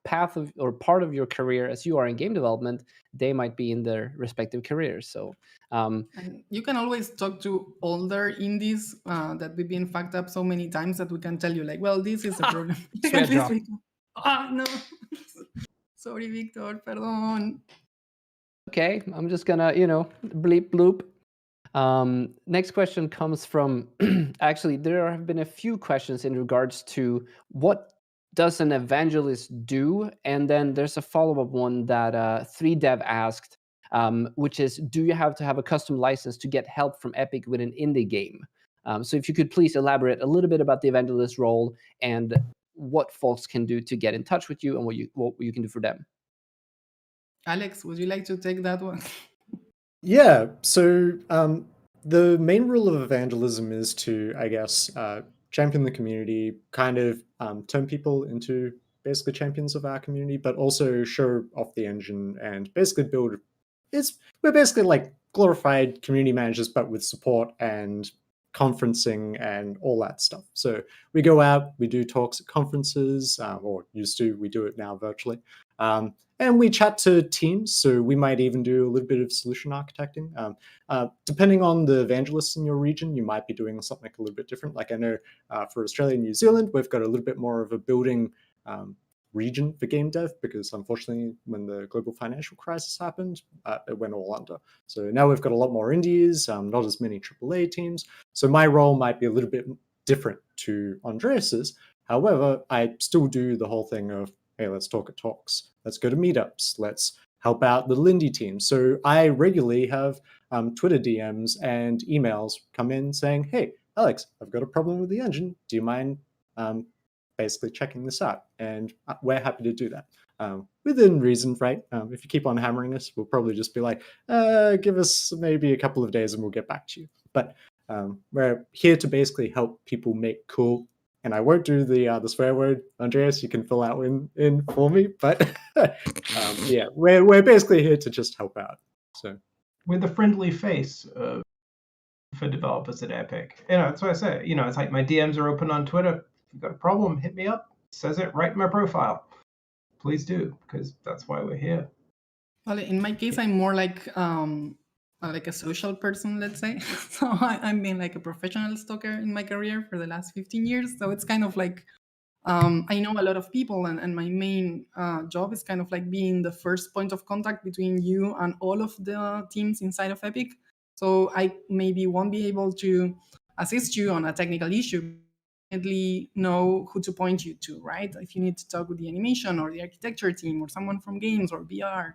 path of or part of your career as you are in game development. They might be in their respective careers. So And you can always talk to older indies that we've been fucked up so many times that we can tell you like, well, this is a problem. Swear At least drop. we can- Ah, no. Sorry, Victor, perdón. okay, I'm just gonna, bleep bloop. Next question comes from actually, there have been a few questions in regards to what does an evangelist do? And then there's a follow-up one that 3Dev asked, which is, do you have to have a custom license to get help from Epic with an indie game? So if you could please elaborate a little bit about the evangelist role and what folks can do to get in touch with you and what you can do for them. Alex, would you like to take that one? Yeah, so the main rule of evangelism is to, I guess, champion the community, kind of turn people into basically champions of our community, but also show off the engine and basically build. We're basically like glorified community managers, but with support and conferencing and all that stuff. So we go out, we do talks at conferences, or used to, we do it now virtually. And we chat to teams, so we might even do a little bit of solution architecting. Depending on the evangelists in your region, you might be doing something a little bit different. Like I know for Australia and New Zealand, we've got a little bit more of a building region for game dev, because unfortunately when the global financial crisis happened, it went all under. So now we've got a lot more indies, not as many AAA teams. So my role might be a little bit different to Andreas's. However, I still do the whole thing of, hey, let's talk at talks. Let's go to meetups. Let's help out the Lindy team. So I regularly have Twitter DMs and emails come in saying, hey, Alex, I've got a problem with the engine. Do you mind basically checking this out? And we're happy to do that. within reason, right? If you keep on hammering us, we'll probably just be like, give us maybe a couple of days and we'll get back to you. But we're here to basically help people make cool. And I won't do the swear word, Andreas. You can fill out in for me. But yeah, we're basically here to just help out. So We're the friendly face for developers at Epic. That's what I say. It's like my DMs are open on Twitter. If you've got a problem, hit me up. It says it right in my profile. Please do, because that's why we're here. Well, in my case, I'm more like a social person, let's say. So I've been like a professional stalker in my career for the last 15 years. So it's kind of like I know a lot of people, and my main job is kind of like being the first point of contact between you and all of the teams inside of Epic. So I maybe won't be able to assist you on a technical issue, definitely know who to point you to, right? If you need to talk with the animation or the architecture team or someone from games or VR,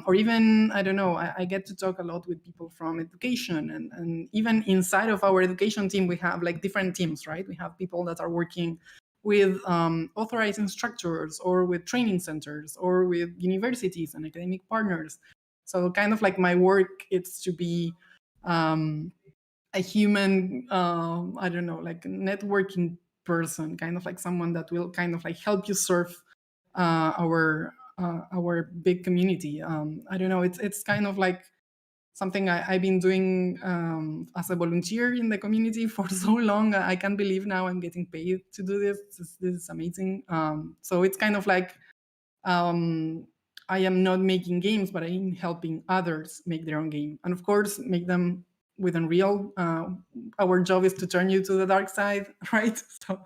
or even, I don't know, I get to talk a lot with people from education. And even inside of our education team, we have like different teams, right? We have people that are working with authorized instructors or with training centers or with universities and academic partners. So kind of like my work, it's to be a human, I don't know, like a networking person, kind of like someone that will kind of like help you serve our big community. I don't know, it's kind of like something I've been doing as a volunteer in the community for so long. I can't believe now I'm getting paid to do this. This is amazing. So it's kind of like I am not making games, but I'm helping others make their own game. And of course, make them with Unreal. Our job is to turn you to the dark side, right? So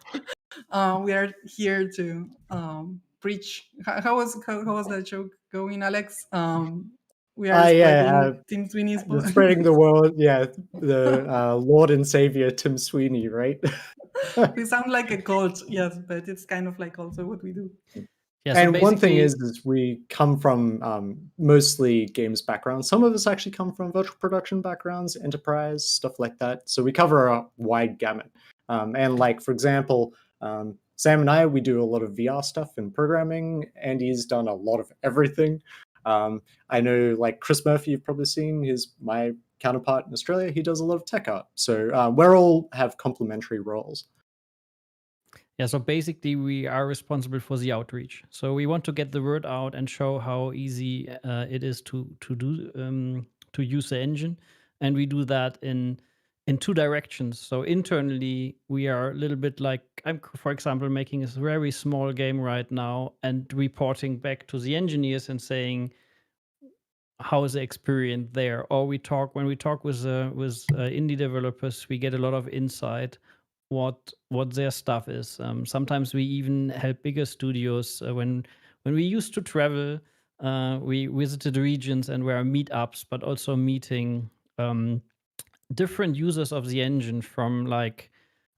we are here to preach. How was that joke going, Alex? We are spreading Tim Sweeney's book. Spreading the world, yeah, the Lord and Savior Tim Sweeney, right? We sound like a cult, yes, but it's kind of like also what we do. Yeah, so And one thing basically- is we come from mostly games backgrounds. Some of us actually come from virtual production backgrounds, enterprise, stuff like that. So we cover a wide gamut. And like, for example, Sam and I, we do a lot of VR stuff and programming. Andy's done a lot of everything. I know like Chris Murphy, you've probably seen, he's my counterpart in Australia. He does a lot of tech art. So we're all have complementary roles. Yeah, so basically we are responsible for the outreach. So we want to get the word out and show how easy it is to use the engine, and we do that in two directions. So internally, we are a little bit like I'm, for example, making a very small game right now and reporting back to the engineers and saying how is the experience there. Or when we talk with indie developers, we get a lot of insight what their stuff is. Sometimes we even help bigger studios. When we used to travel, we visited regions and were meetups, but also meeting different users of the engine from like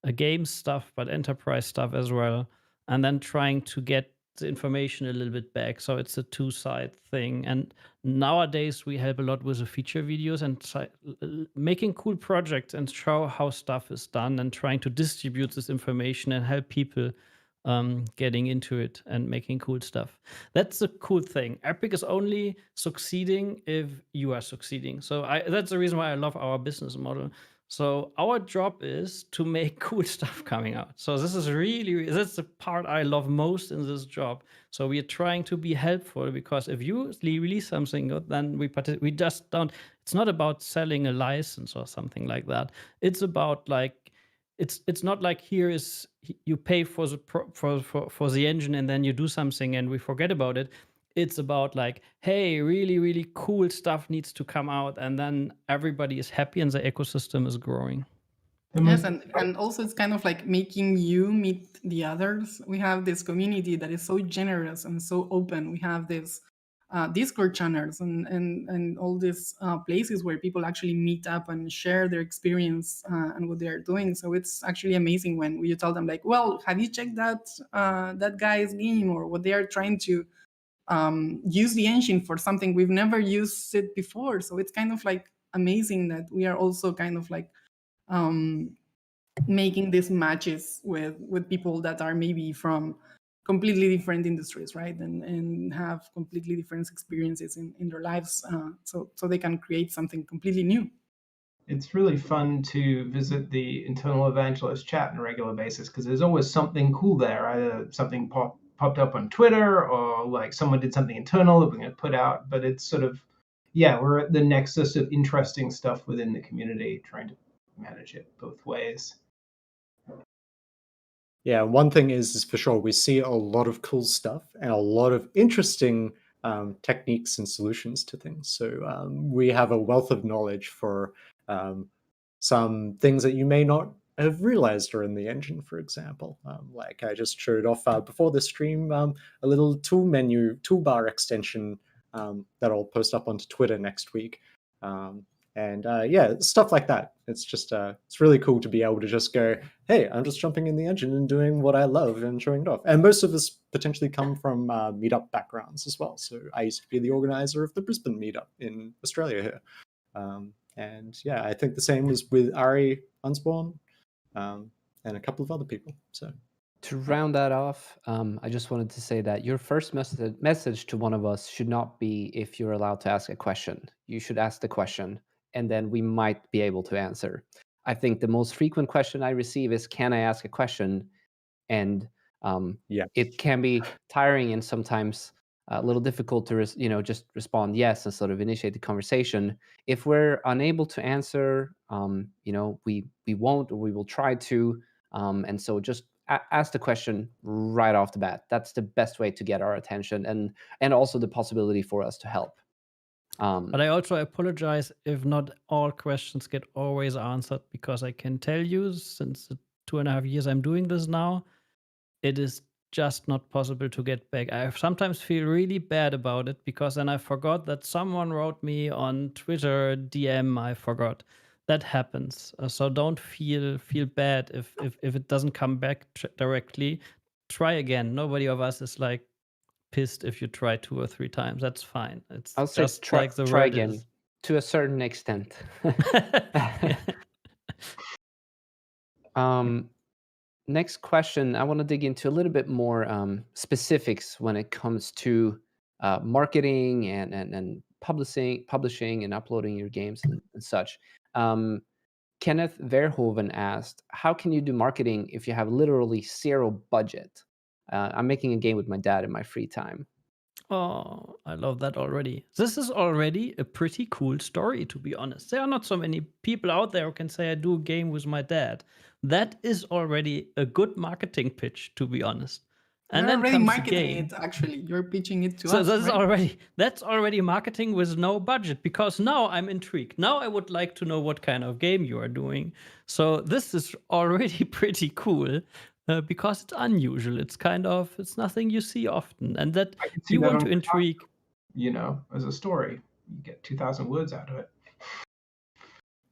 a game stuff, but enterprise stuff as well, and then trying to get the information a little bit back. So it's a two-side thing. And nowadays we help a lot with the feature videos and making cool projects and show how stuff is done and trying to distribute this information and help people getting into it and making cool stuff. That's the cool thing. Epic is only succeeding if you are succeeding. So that's the reason why I love our business model. So our job is to make cool stuff coming out. So this is that's the part I love most in this job. So we are trying to be helpful, because if you release something, then we just don't. It's not about selling a license or something like that. It's about like it's not like here is you pay for the engine and then you do something and we forget about it. It's about like, hey, really, really cool stuff needs to come out, and then everybody is happy and the ecosystem is growing. Yes, and also it's kind of like making you meet the others. We have this community that is so generous and so open. We have this Discord channels and all these places where people actually meet up and share their experience and what they are doing. So it's actually amazing when you tell them like, well, have you checked out that guy's game, or what they are trying to use the engine for something we've never used it before. So it's kind of like amazing that we are also kind of like making these matches with people that are maybe from completely different industries, right? And have completely different experiences in their lives, so they can create something completely new. It's really fun to visit the internal evangelist chat on a regular basis because there's always something cool there. Either something popped up on Twitter, or like someone did something internal that we're going to put out. But it's sort of, yeah, we're at the nexus of interesting stuff within the community, trying to manage it both ways. Yeah, one thing is for sure we see a lot of cool stuff and a lot of interesting techniques and solutions to things. So we have a wealth of knowledge for some things that you may not have realized are in the engine, for example. Like I just showed off before the stream a little toolbar extension that I'll post up onto Twitter next week. And yeah, stuff like that. It's just it's really cool to be able to just go, hey, I'm just jumping in the engine and doing what I love and showing it off. And most of us potentially come from meetup backgrounds as well. So I used to be the organizer of the Brisbane meetup in Australia here. And yeah, I think the same was with Ari Unspawn and a couple of other people. So to round that off, I just wanted to say that your first message to one of us should not be if you're allowed to ask a question. You should ask the question, and then we might be able to answer. I think the most frequent question I receive is, can I ask a question? And yeah, it can be tiring and sometimes a little difficult to just respond yes and sort of initiate the conversation. If we're unable to answer, we won't, or we will try to. And so just ask the question right off the bat. That's the best way to get our attention, and also the possibility for us to help. But I also apologize if not all questions get always answered, because I can tell you, since the 2.5 years I'm doing this now, it is just not possible to get back. I sometimes feel really bad about it, because then I forgot that someone wrote me on Twitter DM. I forgot. That happens. So don't feel bad if it doesn't come back directly. Try again. Nobody of us is like pissed if you try 2 or 3 times. That's fine. It's I'll say just try, like the try word again is. to a certain extent. Next question, I want to dig into a little bit more specifics when it comes to marketing and publishing and uploading your games and such. Kenneth Verhoeven asked, how can you do marketing if you have literally zero budget? I'm making a game with my dad in my free time. Oh, I love that already. This is already a pretty cool story, to be honest. There are not so many people out there who can say I do a game with my dad. That is already a good marketing pitch, to be honest. And You're then already comes the marketing game. it, actually. You're pitching it to So us, that's already marketing with no budget, because now I'm intrigued. Now I would like to know what kind of game you are doing. So this is already pretty cool. Because it's unusual. It's nothing you see often, and that I can see you that want on to the intrigue. as a story. You get 2,000 words out of it.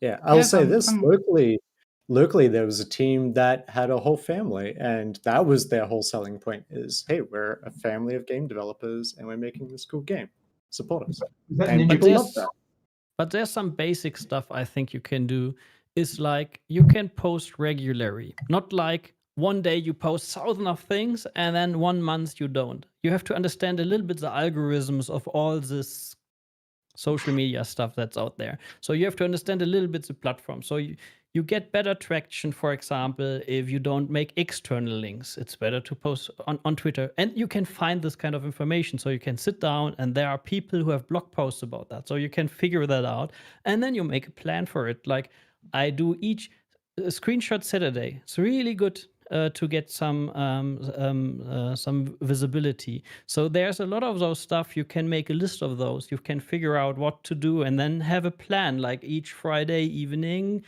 Yeah, I'll say this some locally there was a team that had a whole family, and that was their whole selling point is, hey, we're a family of game developers and we're making this cool game. Support us. Is that And Ninja people Gaiden? love that. But there's some basic stuff I think you can do. Is like you can post regularly, not like one day you post thousands of things and then 1 month you don't. You have to understand a little bit the algorithms of all this social media stuff that's out there. So you have to understand a little bit the platform. So you get better traction, for example, if you don't make external links. It's better to post on Twitter. And you can find this kind of information. So you can sit down, and there are people who have blog posts about that. So you can figure that out. And then you make a plan for it. Like I do each screenshot Saturday. It's really good to get some visibility. So there's a lot of those stuff. You can make a list of those. You can figure out what to do, and then have a plan. Like each Friday evening,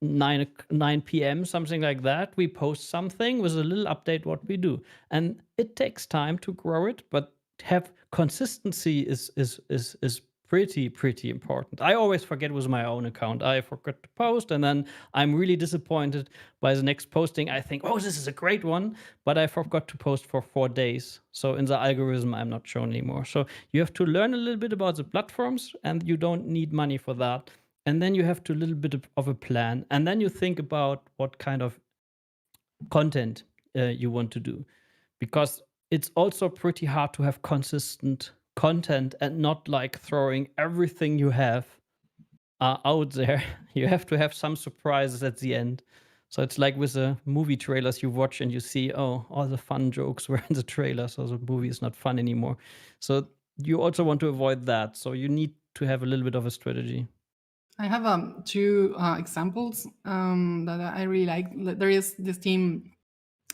9 p.m., something like that, we post something with a little update what we do. And it takes time to grow it, but have consistency is pretty important. I always forget with my own account. I forgot to post, and then I'm really disappointed by the next posting. I think, oh, this is a great one, but I forgot to post for 4 days. So in the algorithm, I'm not shown anymore. So you have to learn a little bit about the platforms, and you don't need money for that. And then you have to a little bit of a plan, and then you think about what kind of content you want to do. because it's also pretty hard to have consistent content and not like throwing everything you have out there. You have to have some surprises at the end. So it's like with the movie trailers you watch and you see, oh, all the fun jokes were in the trailer, so the movie is not fun anymore. So you also want to avoid that. So you need to have a little bit of a strategy. I have two examples that I really like. There is this team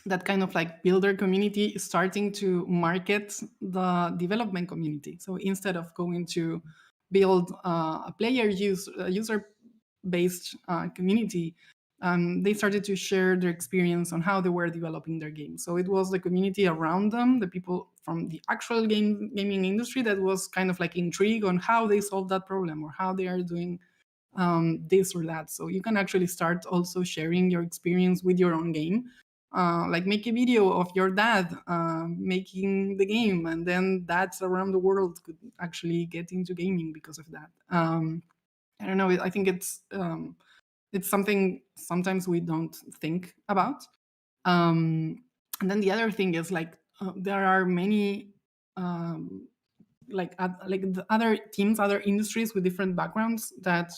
that kind of like builder community is starting to market the development community. So instead of going to build a user-based community, they started to share their experience on how they were developing their game. So it was the community around them, the people from the actual gaming industry, that was kind of like intrigued on how they solved that problem or how they are doing this or that. So you can actually start also sharing your experience with your own game. Like make a video of your dad making the game, and then dads around the world could actually get into gaming because of that. I don't know. I think it's something sometimes we don't think about. And then the other thing is like there are many like the other teams, other industries with different backgrounds that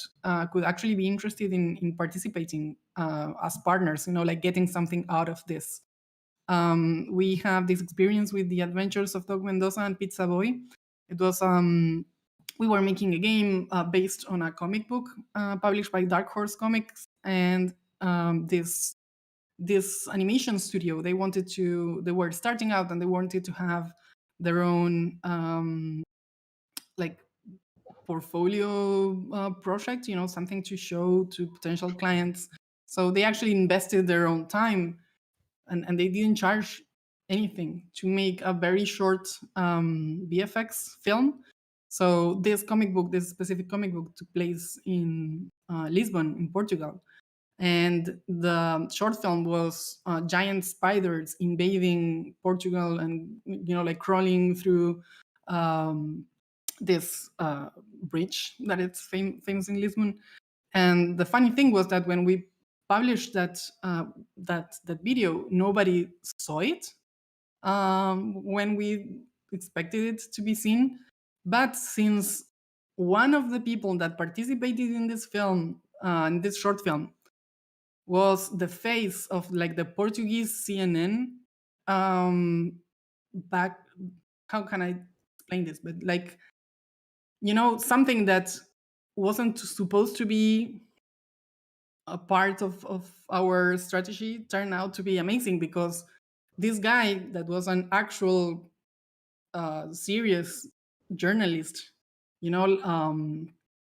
could actually be interested in participating as partners. Like getting something out of this. We have this experience with the Adventures of Doug Mendoza and Pizza Boy. It was we were making a game based on a comic book published by Dark Horse Comics, and this animation studio, they were starting out and they wanted to have their own like portfolio project, something to show to potential clients. So they actually invested their own time, and they didn't charge anything to make a very short VFX film. So this specific comic book took place in Lisbon, in Portugal. And the short film was giant spiders invading Portugal and, like crawling through this bridge that it's famous in Lisbon. And the funny thing was that when we published that video, nobody saw it when we expected it to be seen. But since one of the people that participated in this film, in this short film, was the face of like the Portuguese CNN back, how can I explain this? But like, something that wasn't supposed to be a part of our strategy turned out to be amazing, because this guy that was an actual serious journalist, kind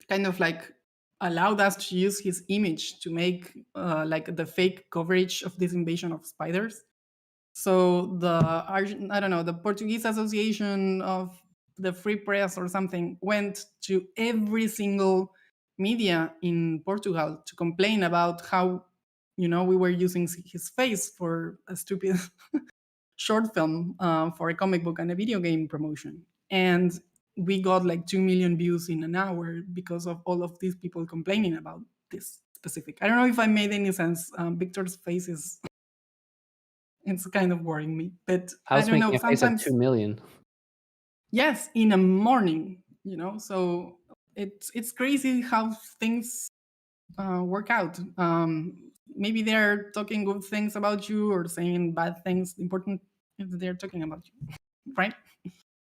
of like allowed us to use his image to make like the fake coverage of this invasion of spiders. So the Portuguese Association of the Free Press or something went to every single media in Portugal to complain about how, we were using his face for a stupid short film for a comic book and a video game promotion. And we got like 2 million views in an hour because of all of these people complaining about this specific. I don't know if I made any sense. Victor's face is it's kind of worrying me, but I was don't know. making a face at Sometimes 2 million. yes, in a morning, so it's crazy how things work out. Maybe they're talking good things about you or saying bad things. Important if they're talking about you, right?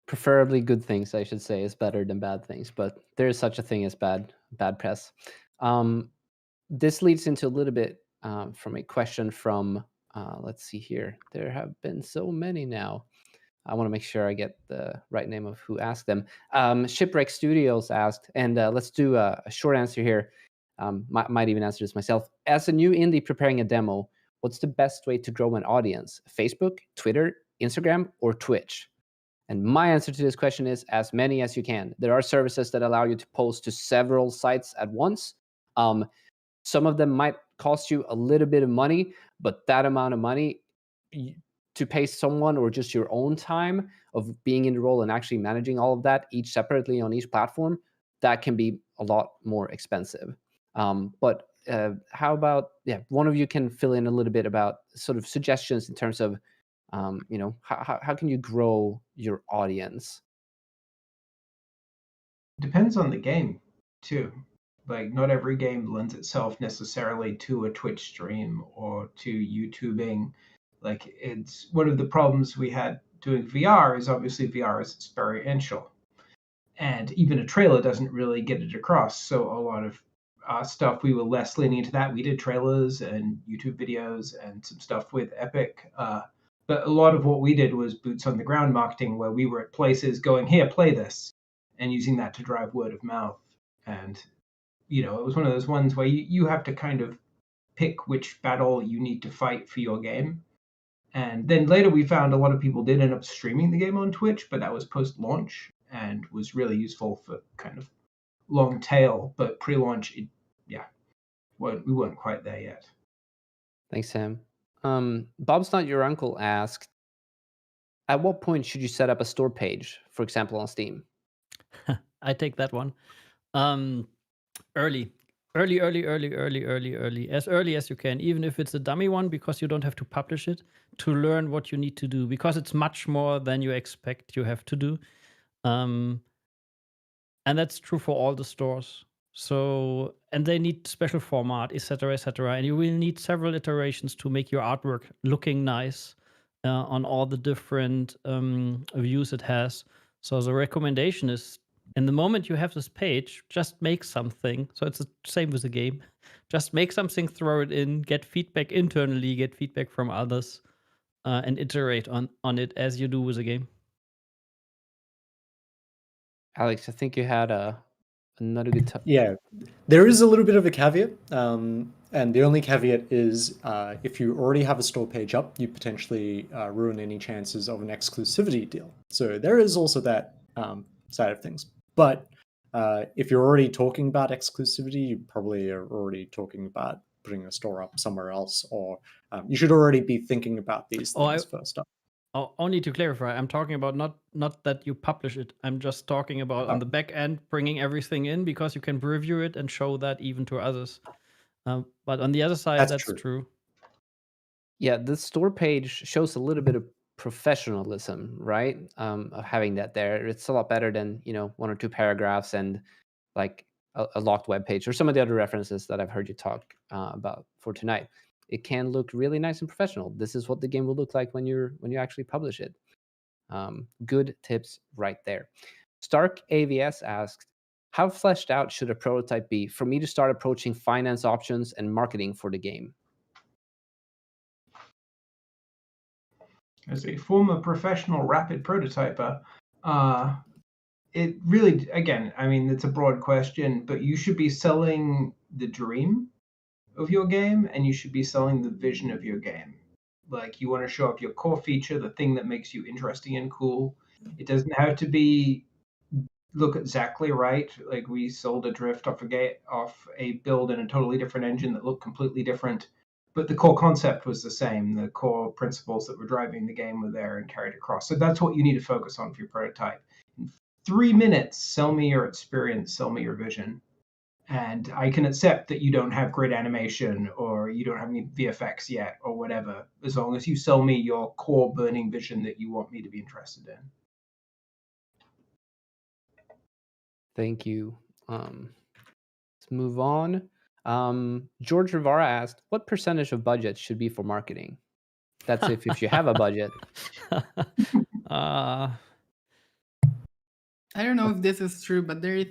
Preferably good things, I should say, is better than bad things, but there is such a thing as bad press. This leads into a little bit from a question from, let's see here. There have been so many now. I want to make sure I get the right name of who asked them. Shipwreck Studios asked, and let's do a short answer here. Might even answer this myself. As a new indie preparing a demo, what's the best way to grow an audience? Facebook, Twitter, Instagram, or Twitch? And my answer to this question is as many as you can. There are services that allow you to post to several sites at once. Some of them might cost you a little bit of money, but that amount of money to pay someone or just your own time of being in the role and actually managing all of that each separately on each platform, that can be a lot more expensive. But how about, one of you can fill in a little bit about sort of suggestions in terms of How can you grow your audience? Depends on the game too. Like not every game lends itself necessarily to a Twitch stream or to YouTubing. Like it's one of the problems we had doing VR is obviously VR is experiential. And even a trailer doesn't really get it across. So a lot of stuff we were less leaning into that. We did trailers and YouTube videos and some stuff with Epic. But a lot of what we did was boots on the ground marketing, where we were at places going, "Here, play this," and using that to drive word of mouth. And it was one of those ones where you have to kind of pick which battle you need to fight for your game. And then later we found a lot of people did end up streaming the game on Twitch, but that was post-launch and was really useful for kind of long tail. But pre-launch, we weren't quite there yet. Thanks, Sam. Bob's Not Your Uncle asked, at what point should you set up a store page, for example, on Steam? I take that one. Early, as early as you can, even if it's a dummy one, because you don't have to publish it, to learn what you need to do, because it's much more than you expect you have to do. And that's true for all the stores. So, and they need special format, etc., etc. And you will need several iterations to make your artwork looking nice on all the different views it has. So the recommendation is, in the moment you have this page, just make something. So it's the same with the game. Just make something, throw it in, get feedback internally, get feedback from others, and iterate on it as you do with the game. Alex, I think you had another good time. Yeah, there is a little bit of a caveat, and the only caveat is if you already have a store page up, you potentially ruin any chances of an exclusivity deal. So there is also that side of things. But if you're already talking about exclusivity, you probably are already talking about putting a store up somewhere else, or you should already be thinking about these things first up. Only to clarify, I'm talking about not that you publish it. I'm just talking about on the back end, bringing everything in, because you can review it and show that even to others. But on the other side, that's true. Yeah, the store page shows a little bit of professionalism, right? Of having that there. It's a lot better than, one or two paragraphs and like a locked web page or some of the other references that I've heard you talk about for tonight. It can look really nice and professional. This is what the game will look like when you actually publish it. Good tips right there. Stark AVS asked, how fleshed out should a prototype be for me to start approaching finance options and marketing for the game? As a former professional rapid prototyper, it really, again, I mean, it's a broad question, but you should be selling the dream of your game, and you should be selling the vision of your game. Like, you want to show up your core feature, the thing that makes you interesting and cool. It doesn't have to look exactly right. Like, we sold Adrift off a build in a totally different engine that looked completely different, but the core concept was the same. The core principles that were driving the game were there and carried across. So that's what you need to focus on for your prototype. In 3 minutes, sell me your experience, sell me your vision. And I can accept that you don't have great animation or you don't have any VFX yet or whatever, as long as you sell me your core burning vision that you want me to be interested in. Thank you. Let's move on. George Rivara asked, what percentage of budget should be for marketing? That's if you have a budget. I don't know if this is true, but there is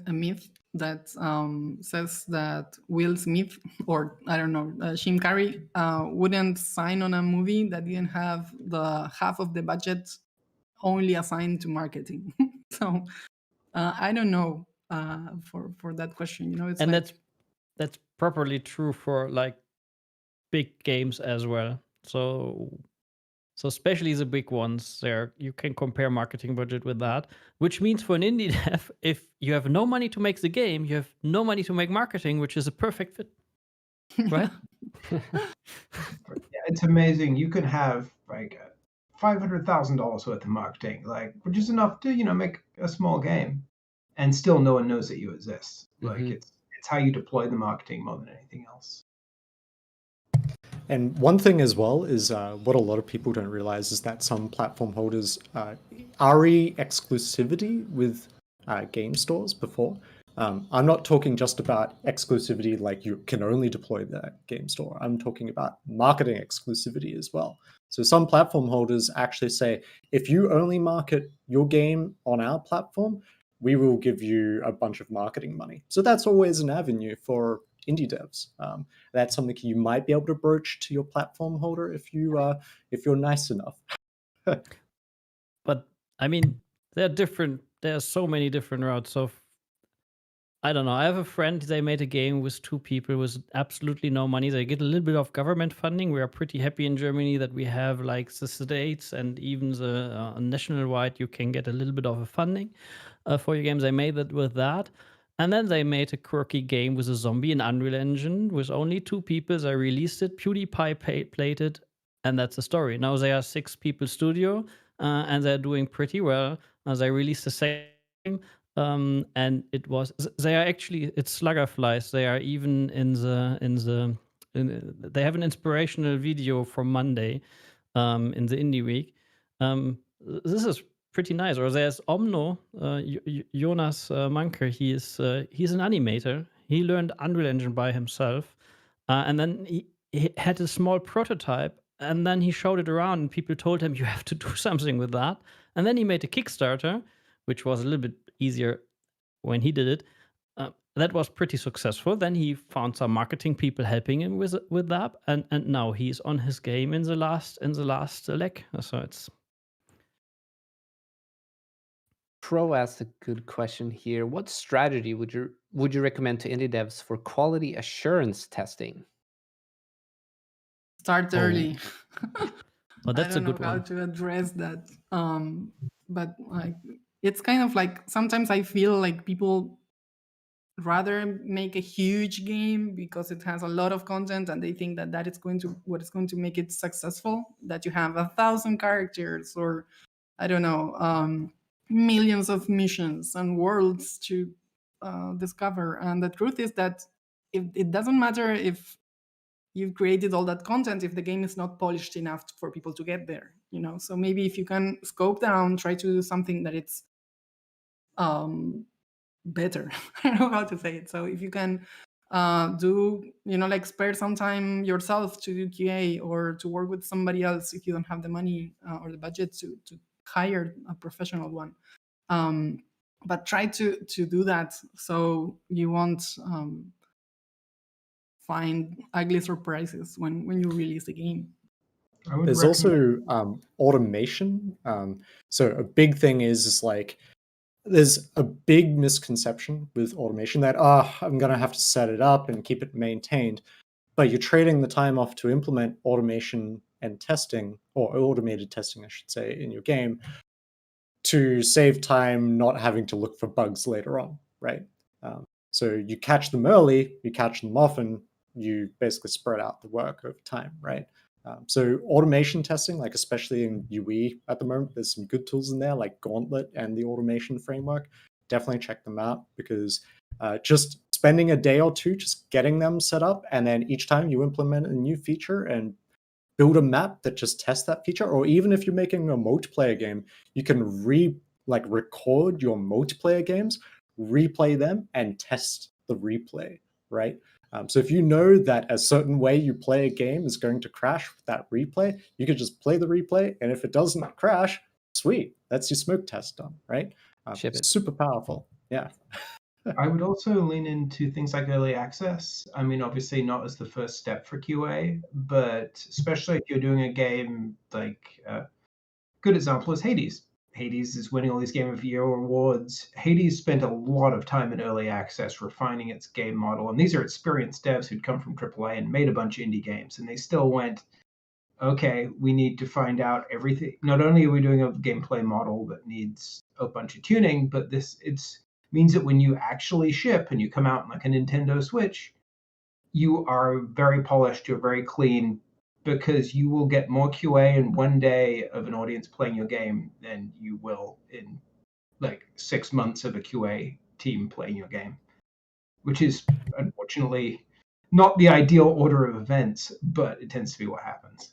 a myth that says that Will Smith, or I don't know, Jim Carrey, wouldn't sign on a movie that didn't have the half of the budget only assigned to marketing. So I don't know for that question. It's and like, that's properly true for like big games as well. So especially the big ones, there you can compare marketing budget with that, which means for an indie dev, if you have no money to make the game, you have no money to make marketing, which is a perfect fit, right? Yeah, it's amazing. You can have like $500,000 worth of marketing, like, which is enough to make a small game, and still no one knows that you exist. Like it's how you deploy the marketing more than anything else. And one thing as well is what a lot of people don't realize is that some platform holders RE exclusivity with game stores before. I'm not talking just about exclusivity like you can only deploy the game store. I'm talking about marketing exclusivity as well. So some platform holders actually say, if you only market your game on our platform, we will give you a bunch of marketing money. So that's always an avenue for indie devs. That's something you might be able to broach to your platform holder if you're nice enough. But I mean, there are so many different routes. So I don't know. I have a friend, they made a game with 2 people with absolutely no money. They get a little bit of government funding. We are pretty happy in Germany that we have like the states and even the national-wide, you can get a little bit of a funding for your games. They made it with that. And then they made a quirky game with a zombie in Unreal Engine with only 2 people. They released it, PewDiePie played it, and that's the story. Now they are 6 people studio, and they're doing pretty well. They released the same, and they are actually, it's Sluggerflies. They are even they have an inspirational video from Monday in the Indie Week. This is pretty nice. Or there's Omno, Jonas Manker. He's an animator. He learned Unreal Engine by himself, and then he had a small prototype, and then he showed it around, and people told him, you have to do something with that. And then he made a Kickstarter, which was a little bit easier when he did it. That was pretty successful. Then he found some marketing people helping him with that, and now he's on his game in the last leg. So it's. Pro asked a good question here. What strategy would you recommend to indie devs for quality assurance testing? Start early. Well, that's I a don't good know how one. to address that. But like, it's kind of like sometimes I feel like people rather make a huge game because it has a lot of content and they think that that is going to what is going to make it successful, that you have 1,000 characters or I don't know, millions of missions and worlds to discover. And the truth is that it doesn't matter if you've created all that content if the game is not polished enough for people to get there, you know. So maybe if you can scope down, try to do something that it's better. I don't know how to say it. So if you can do, you know, like spare some time yourself to do QA or to work with somebody else if you don't have the money or the budget to hire a professional one. But try to do that so you won't find ugly surprises when you release the game. There's also automation. So a big thing is like there's a big misconception with automation that I'm gonna have to set it up and keep it maintained, but you're trading the time off to implement automation and testing, or automated testing, I should say, in your game to save time not having to look for bugs later on, right? So you catch them early, you catch them often, you basically spread out the work over time, right? So automation testing, like especially in UE at the moment, there's some good tools in there like Gauntlet and the automation framework. Definitely check them out because just spending a day or two just getting them set up, and then each time you implement a new feature and build a map that just tests that feature, or even if you're making a multiplayer game, you can record your multiplayer games, replay them, and test the replay, right? So if you know that a certain way you play a game is going to crash with that replay, you could just play the replay, and if it doesn't crash, sweet, that's your smoke test done, right? Ship it. Super powerful, yeah. I would also lean into things like early access. I mean, obviously not as the first step for QA, but especially if you're doing a game like good example is Hades. Hades is winning all these Game of the Year awards. Hades spent a lot of time in early access refining its game model. And these are experienced devs who'd come from AAA and made a bunch of indie games. And they still went, okay, we need to find out everything. Not only are we doing a gameplay model that needs a bunch of tuning, but it's means that when you actually ship and you come out like a Nintendo Switch, you are very polished, you're very clean, because you will get more QA in one day of an audience playing your game than you will in like 6 months of a QA team playing your game, which is unfortunately not the ideal order of events, but it tends to be what happens.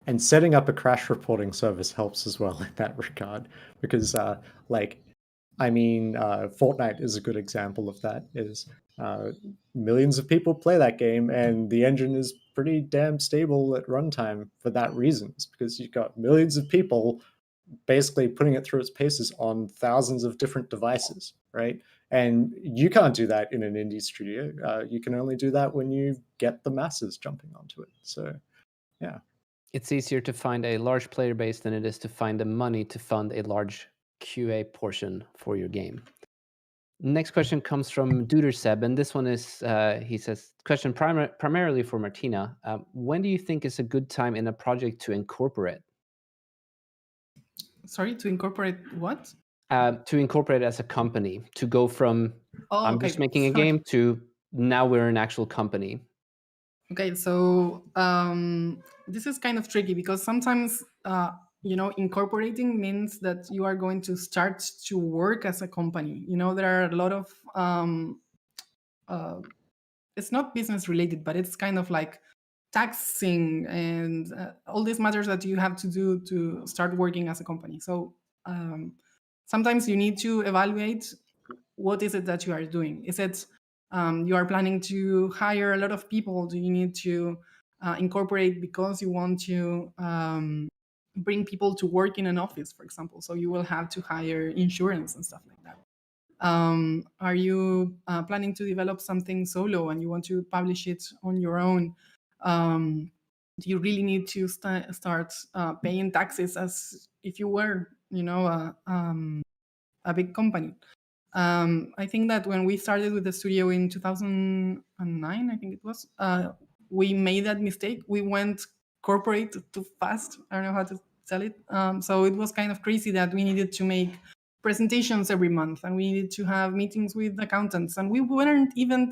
And setting up a crash reporting service helps as well in that regard, because Fortnite is a good example of that. Is millions of people play that game, and the engine is pretty damn stable at runtime for that reason. It's because you've got millions of people basically putting it through its paces on thousands of different devices, right? And you can't do that in an indie studio. You can only do that when you get the masses jumping onto it. So, yeah. It's easier to find a large player base than it is to find the money to fund a large QA portion for your game. Next question comes from Duderseb, and this one is, he says, question primarily for Martina. When do you think is a good time in a project to incorporate? Sorry, to incorporate what? To incorporate as a company, to go from I'm okay. just making a Sorry. game to now we're an actual company. Okay, so this is kind of tricky because sometimes, incorporating means that you are going to start to work as a company. There are a lot of, it's not business related, but it's kind of like taxing and all these matters that you have to do to start working as a company. So sometimes you need to evaluate what is it that you are doing. Is it you are planning to hire a lot of people? Do you need to incorporate because you want to bring people to work in an office, for example? So you will have to hire insurance and stuff like that. Are you planning to develop something solo and you want to publish it on your own? Do you really need to start paying taxes as if you were, a big company? I think that when we started with the studio in 2009, I think it was, we made that mistake. We went corporate too fast. I don't know how to tell it. So it was kind of crazy that we needed to make presentations every month and we needed to have meetings with accountants, and we weren't even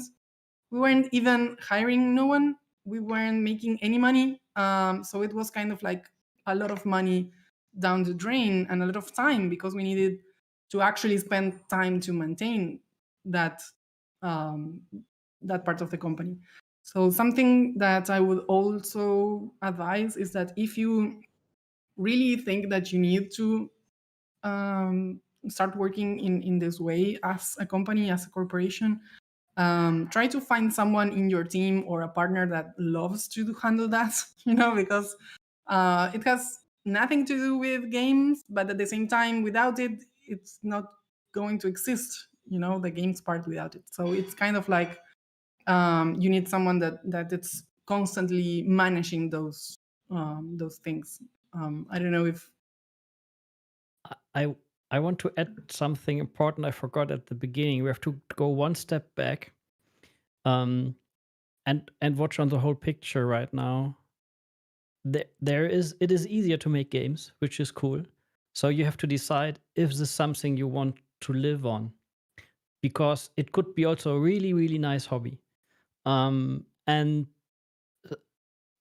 hiring no one. We weren't making any money. So it was kind of like a lot of money down the drain and a lot of time because we needed to actually spend time to maintain that that part of the company. So something that I would also advise is that if you really think that you need to start working in this way as a company, as a corporation, try to find someone in your team or a partner that loves to handle that, because it has nothing to do with games, but at the same time, without it, it's not going to exist, the games part without it. So it's kind of like you need someone that it's constantly managing those things. I don't know if I want to add something important I forgot at the beginning. We have to go one step back, and watch on the whole picture right now. It is easier to make games, which is cool. So you have to decide if this is something you want to live on, because it could be also a really, really nice hobby. And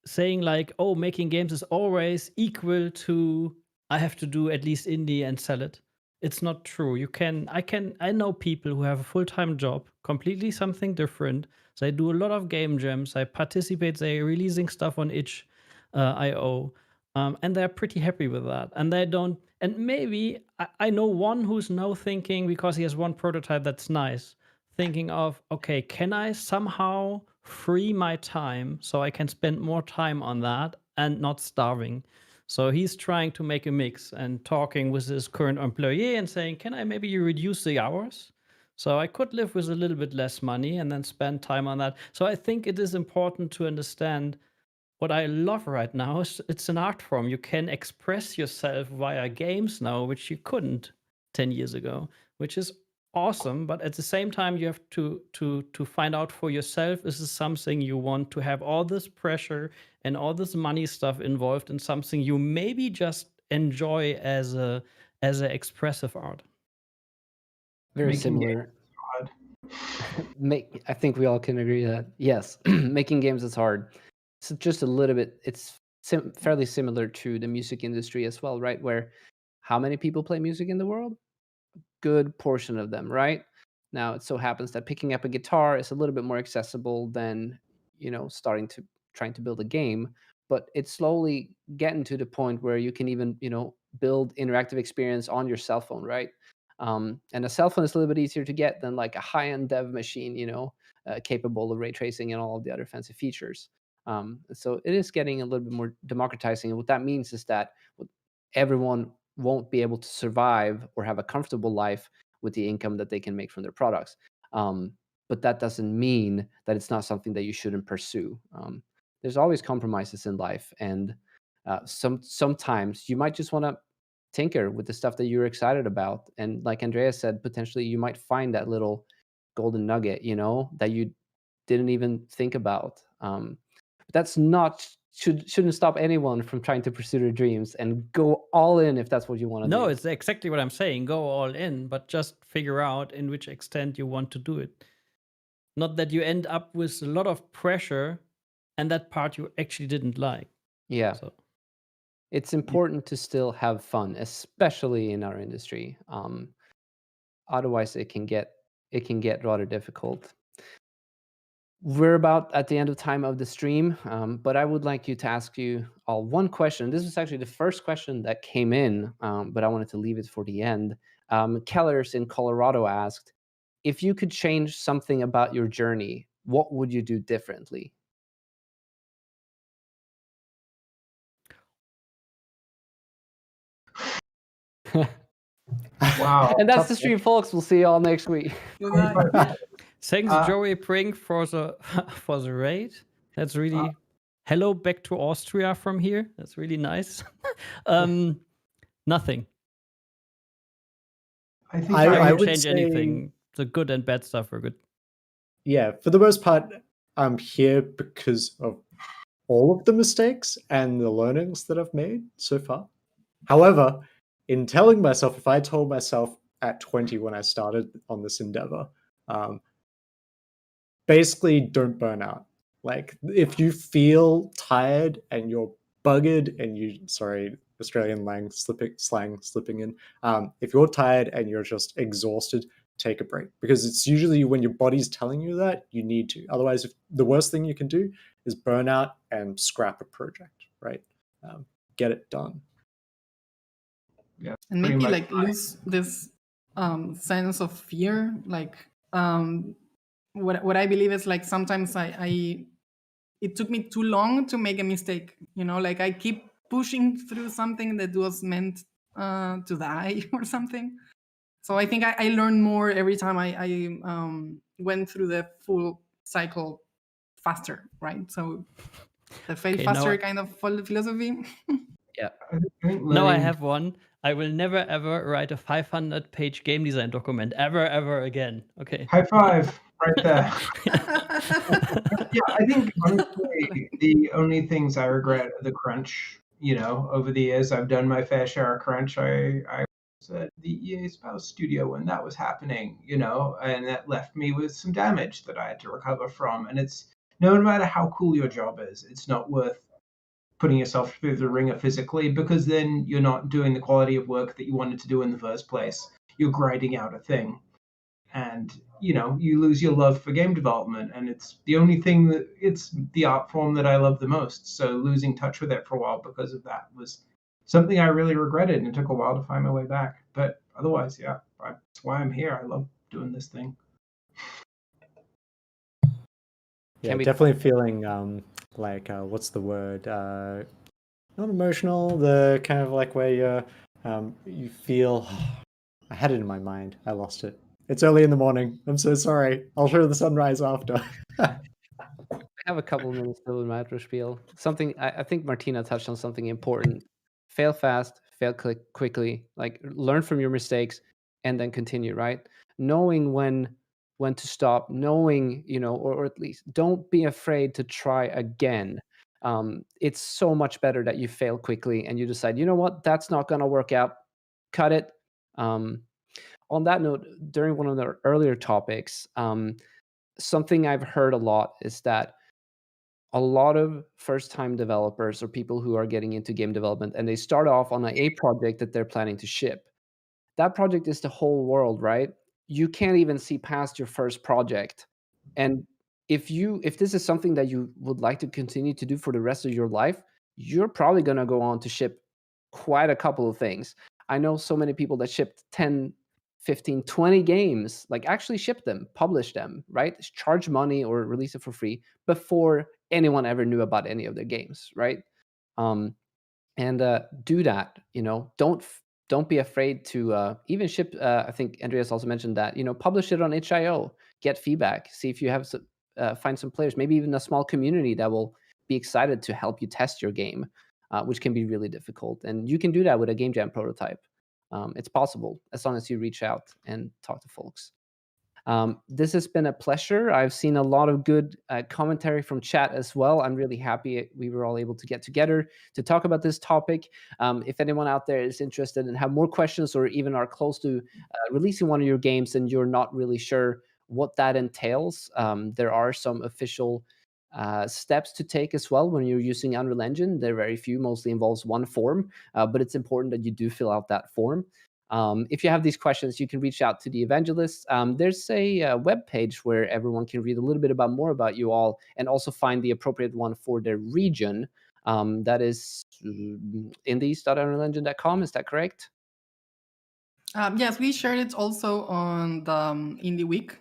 saying like, oh, making games is always equal to I have to do at least indie and sell it. It's not true. I know people who have a full-time job, completely something different. They do a lot of game jams. They participate. They're releasing stuff on itch.io, and they're pretty happy with that. And they don't. And maybe I know one who's now thinking, because he has one prototype that's nice, thinking of, okay, can I somehow free my time so I can spend more time on that and not starving? So he's trying to make a mix and talking with his current employee and saying, can I maybe reduce the hours? So I could live with a little bit less money and then spend time on that. So I think it is important to understand what I love right now is it's an art form. You can express yourself via games now, which you couldn't 10 years ago, which is awesome. But at the same time, you have to find out for yourself, is this something you want to have all this pressure and all this money stuff involved in something you maybe just enjoy as a expressive art? Very Making similar. games I think we all can agree that yes, making games is hard. It's just a little bit. It's fairly similar to the music industry as well, right? Where how many people play music in the world? Good portion of them, right? Now it so happens that picking up a guitar is a little bit more accessible than trying to build a game, but it's slowly getting to the point where you can even build interactive experience on your cell phone, right? And a cell phone is a little bit easier to get than like a high-end dev machine, capable of ray tracing and all of the other fancy features. So it is getting a little bit more democratizing. And what that means is that everyone won't be able to survive or have a comfortable life with the income that they can make from their products. But that doesn't mean that it's not something that you shouldn't pursue. There's always compromises in life, and sometimes you might just want to tinker with the stuff that you're excited about. And like Andreas said, potentially you might find that little golden nugget, that you didn't even think about. But that's not shouldn't stop anyone from trying to pursue their dreams and go all in if that's what you want to do. No, it's exactly what I'm saying. Go all in, but just figure out in which extent you want to do it. Not that you end up with a lot of pressure and that part you actually didn't like. Yeah. So It's important to still have fun, especially in our industry. Otherwise, it can get rather difficult. We're about at the end of time of the stream, but I would like to ask you all one question. This was actually the first question that came in, but I wanted to leave it for the end. Kellers in Colorado asked, if you could change something about your journey, what would you do differently? Wow. And that's tough the stream, folks. We'll see you all next week. Goodbye. thanks, Joey Brink, for the for the raid. That's really hello back to Austria from here. That's really nice. Nothing. I think I I would would change say- anything. The good and bad stuff are good. Yeah, for the most part, I'm here because of all of the mistakes and the learnings that I've made so far. However, in telling myself, if I told myself at 20 when I started on this endeavor, basically don't burn out. Like, if you feel tired and you're buggered and Australian slang slipping in. If you're tired and you're just exhausted, take a break, because it's usually when your body's telling you that you need to. Otherwise, the worst thing you can do is burn out and scrap a project, right? Get it done. Yeah, And pretty maybe much like lose this sense of fear. Like what I believe is like sometimes I it took me too long to make a mistake. Like I keep pushing through something that was meant to die or something. So I think I learned more every time I went through the full cycle faster, right? So the fail Okay, faster now- kind of philosophy. I think Now I learning- have one. I will never ever write a 500-page game design document ever again. Okay. High five right there. Yeah, I think honestly, the only things I regret are the crunch. Over the years, I've done my fair share of crunch. I was at the EA Spouse studio when that was happening, and that left me with some damage that I had to recover from. And it's no matter how cool your job is, it's not worth putting yourself through the ringer physically, because then you're not doing the quality of work that you wanted to do in the first place. You're grinding out a thing. And you lose your love for game development, and it's the only thing it's the art form that I love the most. So losing touch with it for a while because of that was something I really regretted, and it took a while to find my way back. But otherwise, yeah, that's why I'm here. I love doing this thing. Yeah, definitely feeling like what's the word? Not emotional. The kind of like where you feel. I had it in my mind. I lost it. It's early in the morning. I'm so sorry. I'll show the sunrise after. I have a couple of minutes still in my spiel. Something I think Martina touched on something important. Fail fast, fail quickly. Like learn from your mistakes and then continue. Right? Knowing when to stop. Knowing or at least don't be afraid to try again. It's so much better that you fail quickly and you decide, you know what, that's not gonna work out. Cut it. On that note, during one of the earlier topics, something I've heard a lot is that a lot of first-time developers or people who are getting into game development and they start off on a project that they're planning to ship. That project is the whole world, right? You can't even see past your first project. And if this is something that you would like to continue to do for the rest of your life, you're probably going to go on to ship quite a couple of things. I know so many people that shipped 10, 15, 20 games, like actually ship them, publish them, right? Charge money or release it for free before anyone ever knew about any of their games, right? Um, and do that. Don't be afraid to even ship. I think Andreas also mentioned that. Publish it on itch.io, get feedback, see if you have find some players, maybe even a small community that will be excited to help you test your game, which can be really difficult. And you can do that with a game jam prototype. It's possible as long as you reach out and talk to folks. This has been a pleasure. I've seen a lot of good commentary from chat as well. I'm really happy we were all able to get together to talk about this topic. If anyone out there is interested and have more questions or even are close to releasing one of your games and you're not really sure what that entails, there are some official steps to take as well when you're using Unreal Engine. They're very few, mostly involves one form, but it's important that you do fill out that form. If you have these questions, you can reach out to the evangelists. There's a web page where everyone can read a little bit more about you all and also find the appropriate one for their region. That is indies.unrealengine.com. Is that correct? Yes, we shared it also on the Indie Week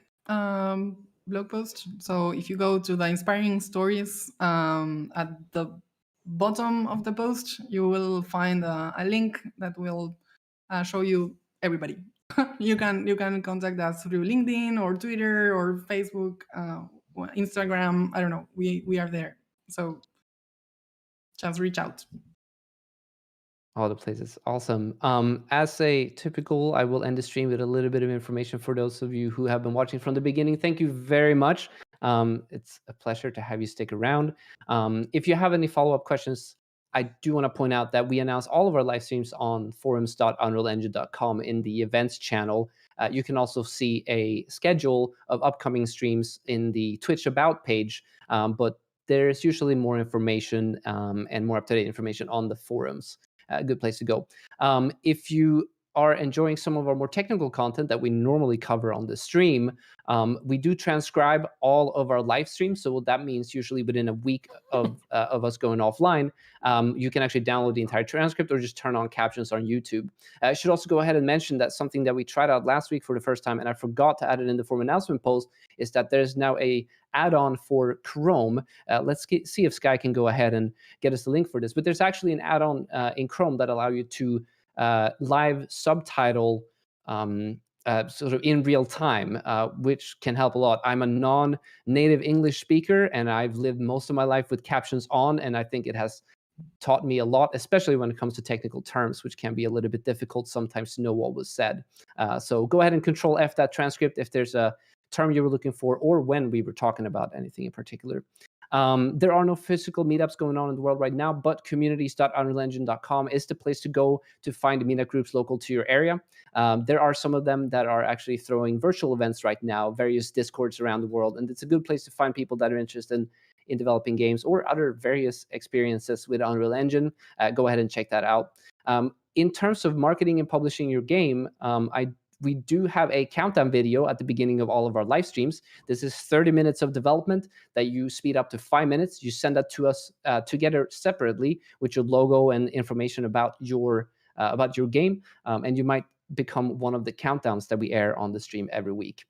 blog post. So if you go to the inspiring stories at the bottom of the post, you will find a link that will show you everybody. You can contact us through LinkedIn or Twitter or Facebook, Instagram. I don't know. We are there. So just reach out. All the places. Awesome. As a typical, I will end the stream with a little bit of information for those of you who have been watching from the beginning. Thank you very much. It's a pleasure to have you stick around. If you have any follow-up questions, I do want to point out that we announce all of our live streams on forums.unrealengine.com in the events channel. You can also see a schedule of upcoming streams in the Twitch About page, but there's usually more information and more up-to-date information on the forums. A good place to go. If you are enjoying some of our more technical content that we normally cover on the stream, we do transcribe all of our live streams. So what that means, usually within a week of us going offline, you can actually download the entire transcript or just turn on captions on YouTube. I should also go ahead and mention that something that we tried out last week for the first time, and I forgot to add it in the forum announcement post, is that there's now a add-on for Chrome. Let's see if Sky can go ahead and get us the link for this. But there's actually an add-on in Chrome that allows you to live subtitle sort of in real time, which can help a lot. I'm a non-native English speaker, and I've lived most of my life with captions on, and I think it has taught me a lot, especially when it comes to technical terms, which can be a little bit difficult sometimes to know what was said. So go ahead and Control F that transcript if there's a term you were looking for or when we were talking about anything in particular. There are no physical meetups going on in the world right now, but communities.unrealengine.com is the place to go to find meetup groups local to your area. There are some of them that are actually throwing virtual events right now, various Discords around the world, and it's a good place to find people that are interested in developing games or other various experiences with Unreal Engine. Go ahead and check that out. In terms of marketing and publishing your game, we do have a countdown video at the beginning of all of our live streams. This is 30 minutes of development that you speed up to 5 minutes. You send that to us together separately with your logo and information about your game, and you might become one of the countdowns that we air on the stream every week.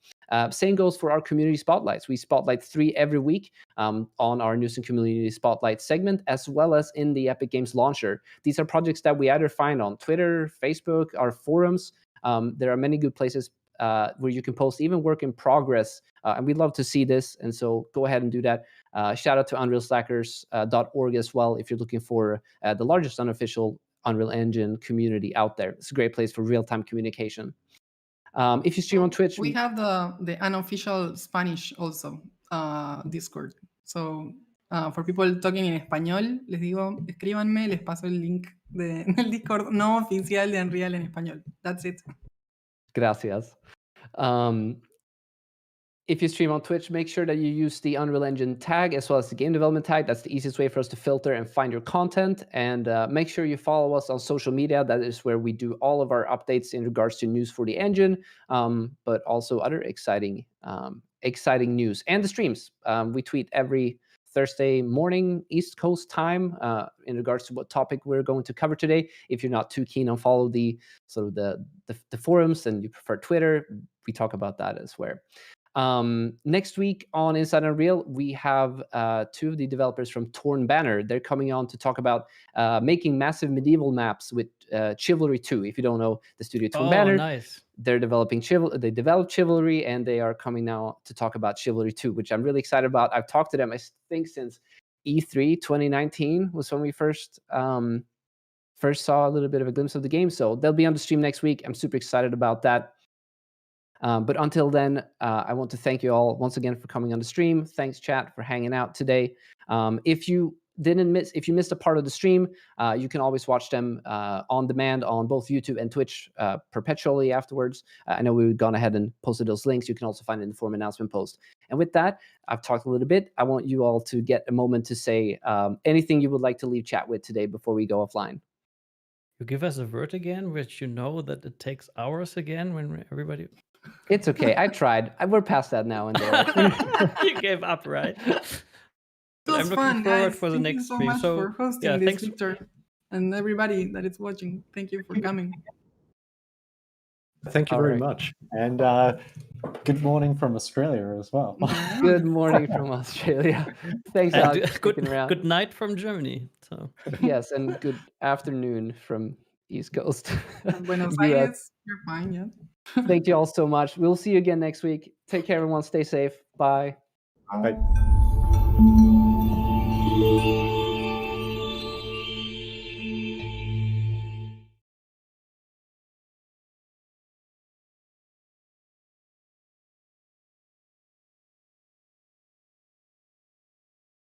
Same goes for our community spotlights. We spotlight 3 every week on our news and community spotlight segment, as well as in the Epic Games Launcher. These are projects that we either find on Twitter, Facebook, our forums. There are many good places where you can post even work in progress, and we'd love to see this, and so go ahead and do that. Shout out to unrealslackers.org as well if you're looking for the largest unofficial Unreal Engine community out there. It's a great place for real-time communication. If you stream on Twitch, we have the unofficial Spanish also Discord. So for people talking in español, les digo, escríbanme, les paso el link del Discord no oficial de Unreal en español. That's it. Gracias. If you stream on Twitch, make sure that you use the Unreal Engine tag as well as the game development tag. That's the easiest way for us to filter and find your content. And make sure you follow us on social media. That is where we do all of our updates in regards to news for the engine, but also other exciting exciting news and the streams. We tweet every Thursday morning East Coast time in regards to what topic we're going to cover today. If you're not too keen on follow the sort of the forums and you prefer Twitter, we talk about that as well. Next week on Inside Unreal, we have two of the developers from Torn Banner. They're coming on to talk about making massive medieval maps with Chivalry 2. If you don't know the studio Torn Banner, nice. they're developing they developed Chivalry, and they are coming now to talk about Chivalry 2, which I'm really excited about. I've talked to them, I think, since E3 2019 was when we first saw a little bit of a glimpse of the game. So they'll be on the stream next week. I'm super excited about that. But until then, I want to thank you all once again for coming on the stream. Thanks, chat, for hanging out today. If you missed a part of the stream, you can always watch them on demand on both YouTube and Twitch perpetually afterwards. I know we've gone ahead and posted those links. You can also find it in the forum announcement post. And with that, I've talked a little bit. I want you all to get a moment to say anything you would like to leave chat with today before we go offline. You give us a word again, which you know that it takes hours again when everybody... It's okay. I tried. We're past that now and there. You gave up, right? It was I'm looking fun, forward guys. for the Thank next you so stream. much So, for hosting yeah, this, thanks. Victor, and everybody that is watching. Thank you for coming. Thank you All very right. much. And good morning from Australia as well. Good morning from Australia. Thanks, And Alex, for sticking around. good night from Germany. So Yes, and good afternoon from East Coast. And Buenos US. Aires, you're fine, yeah. Thank you all so much. We'll see you again next week. Take care, everyone. Stay safe. Bye. Bye.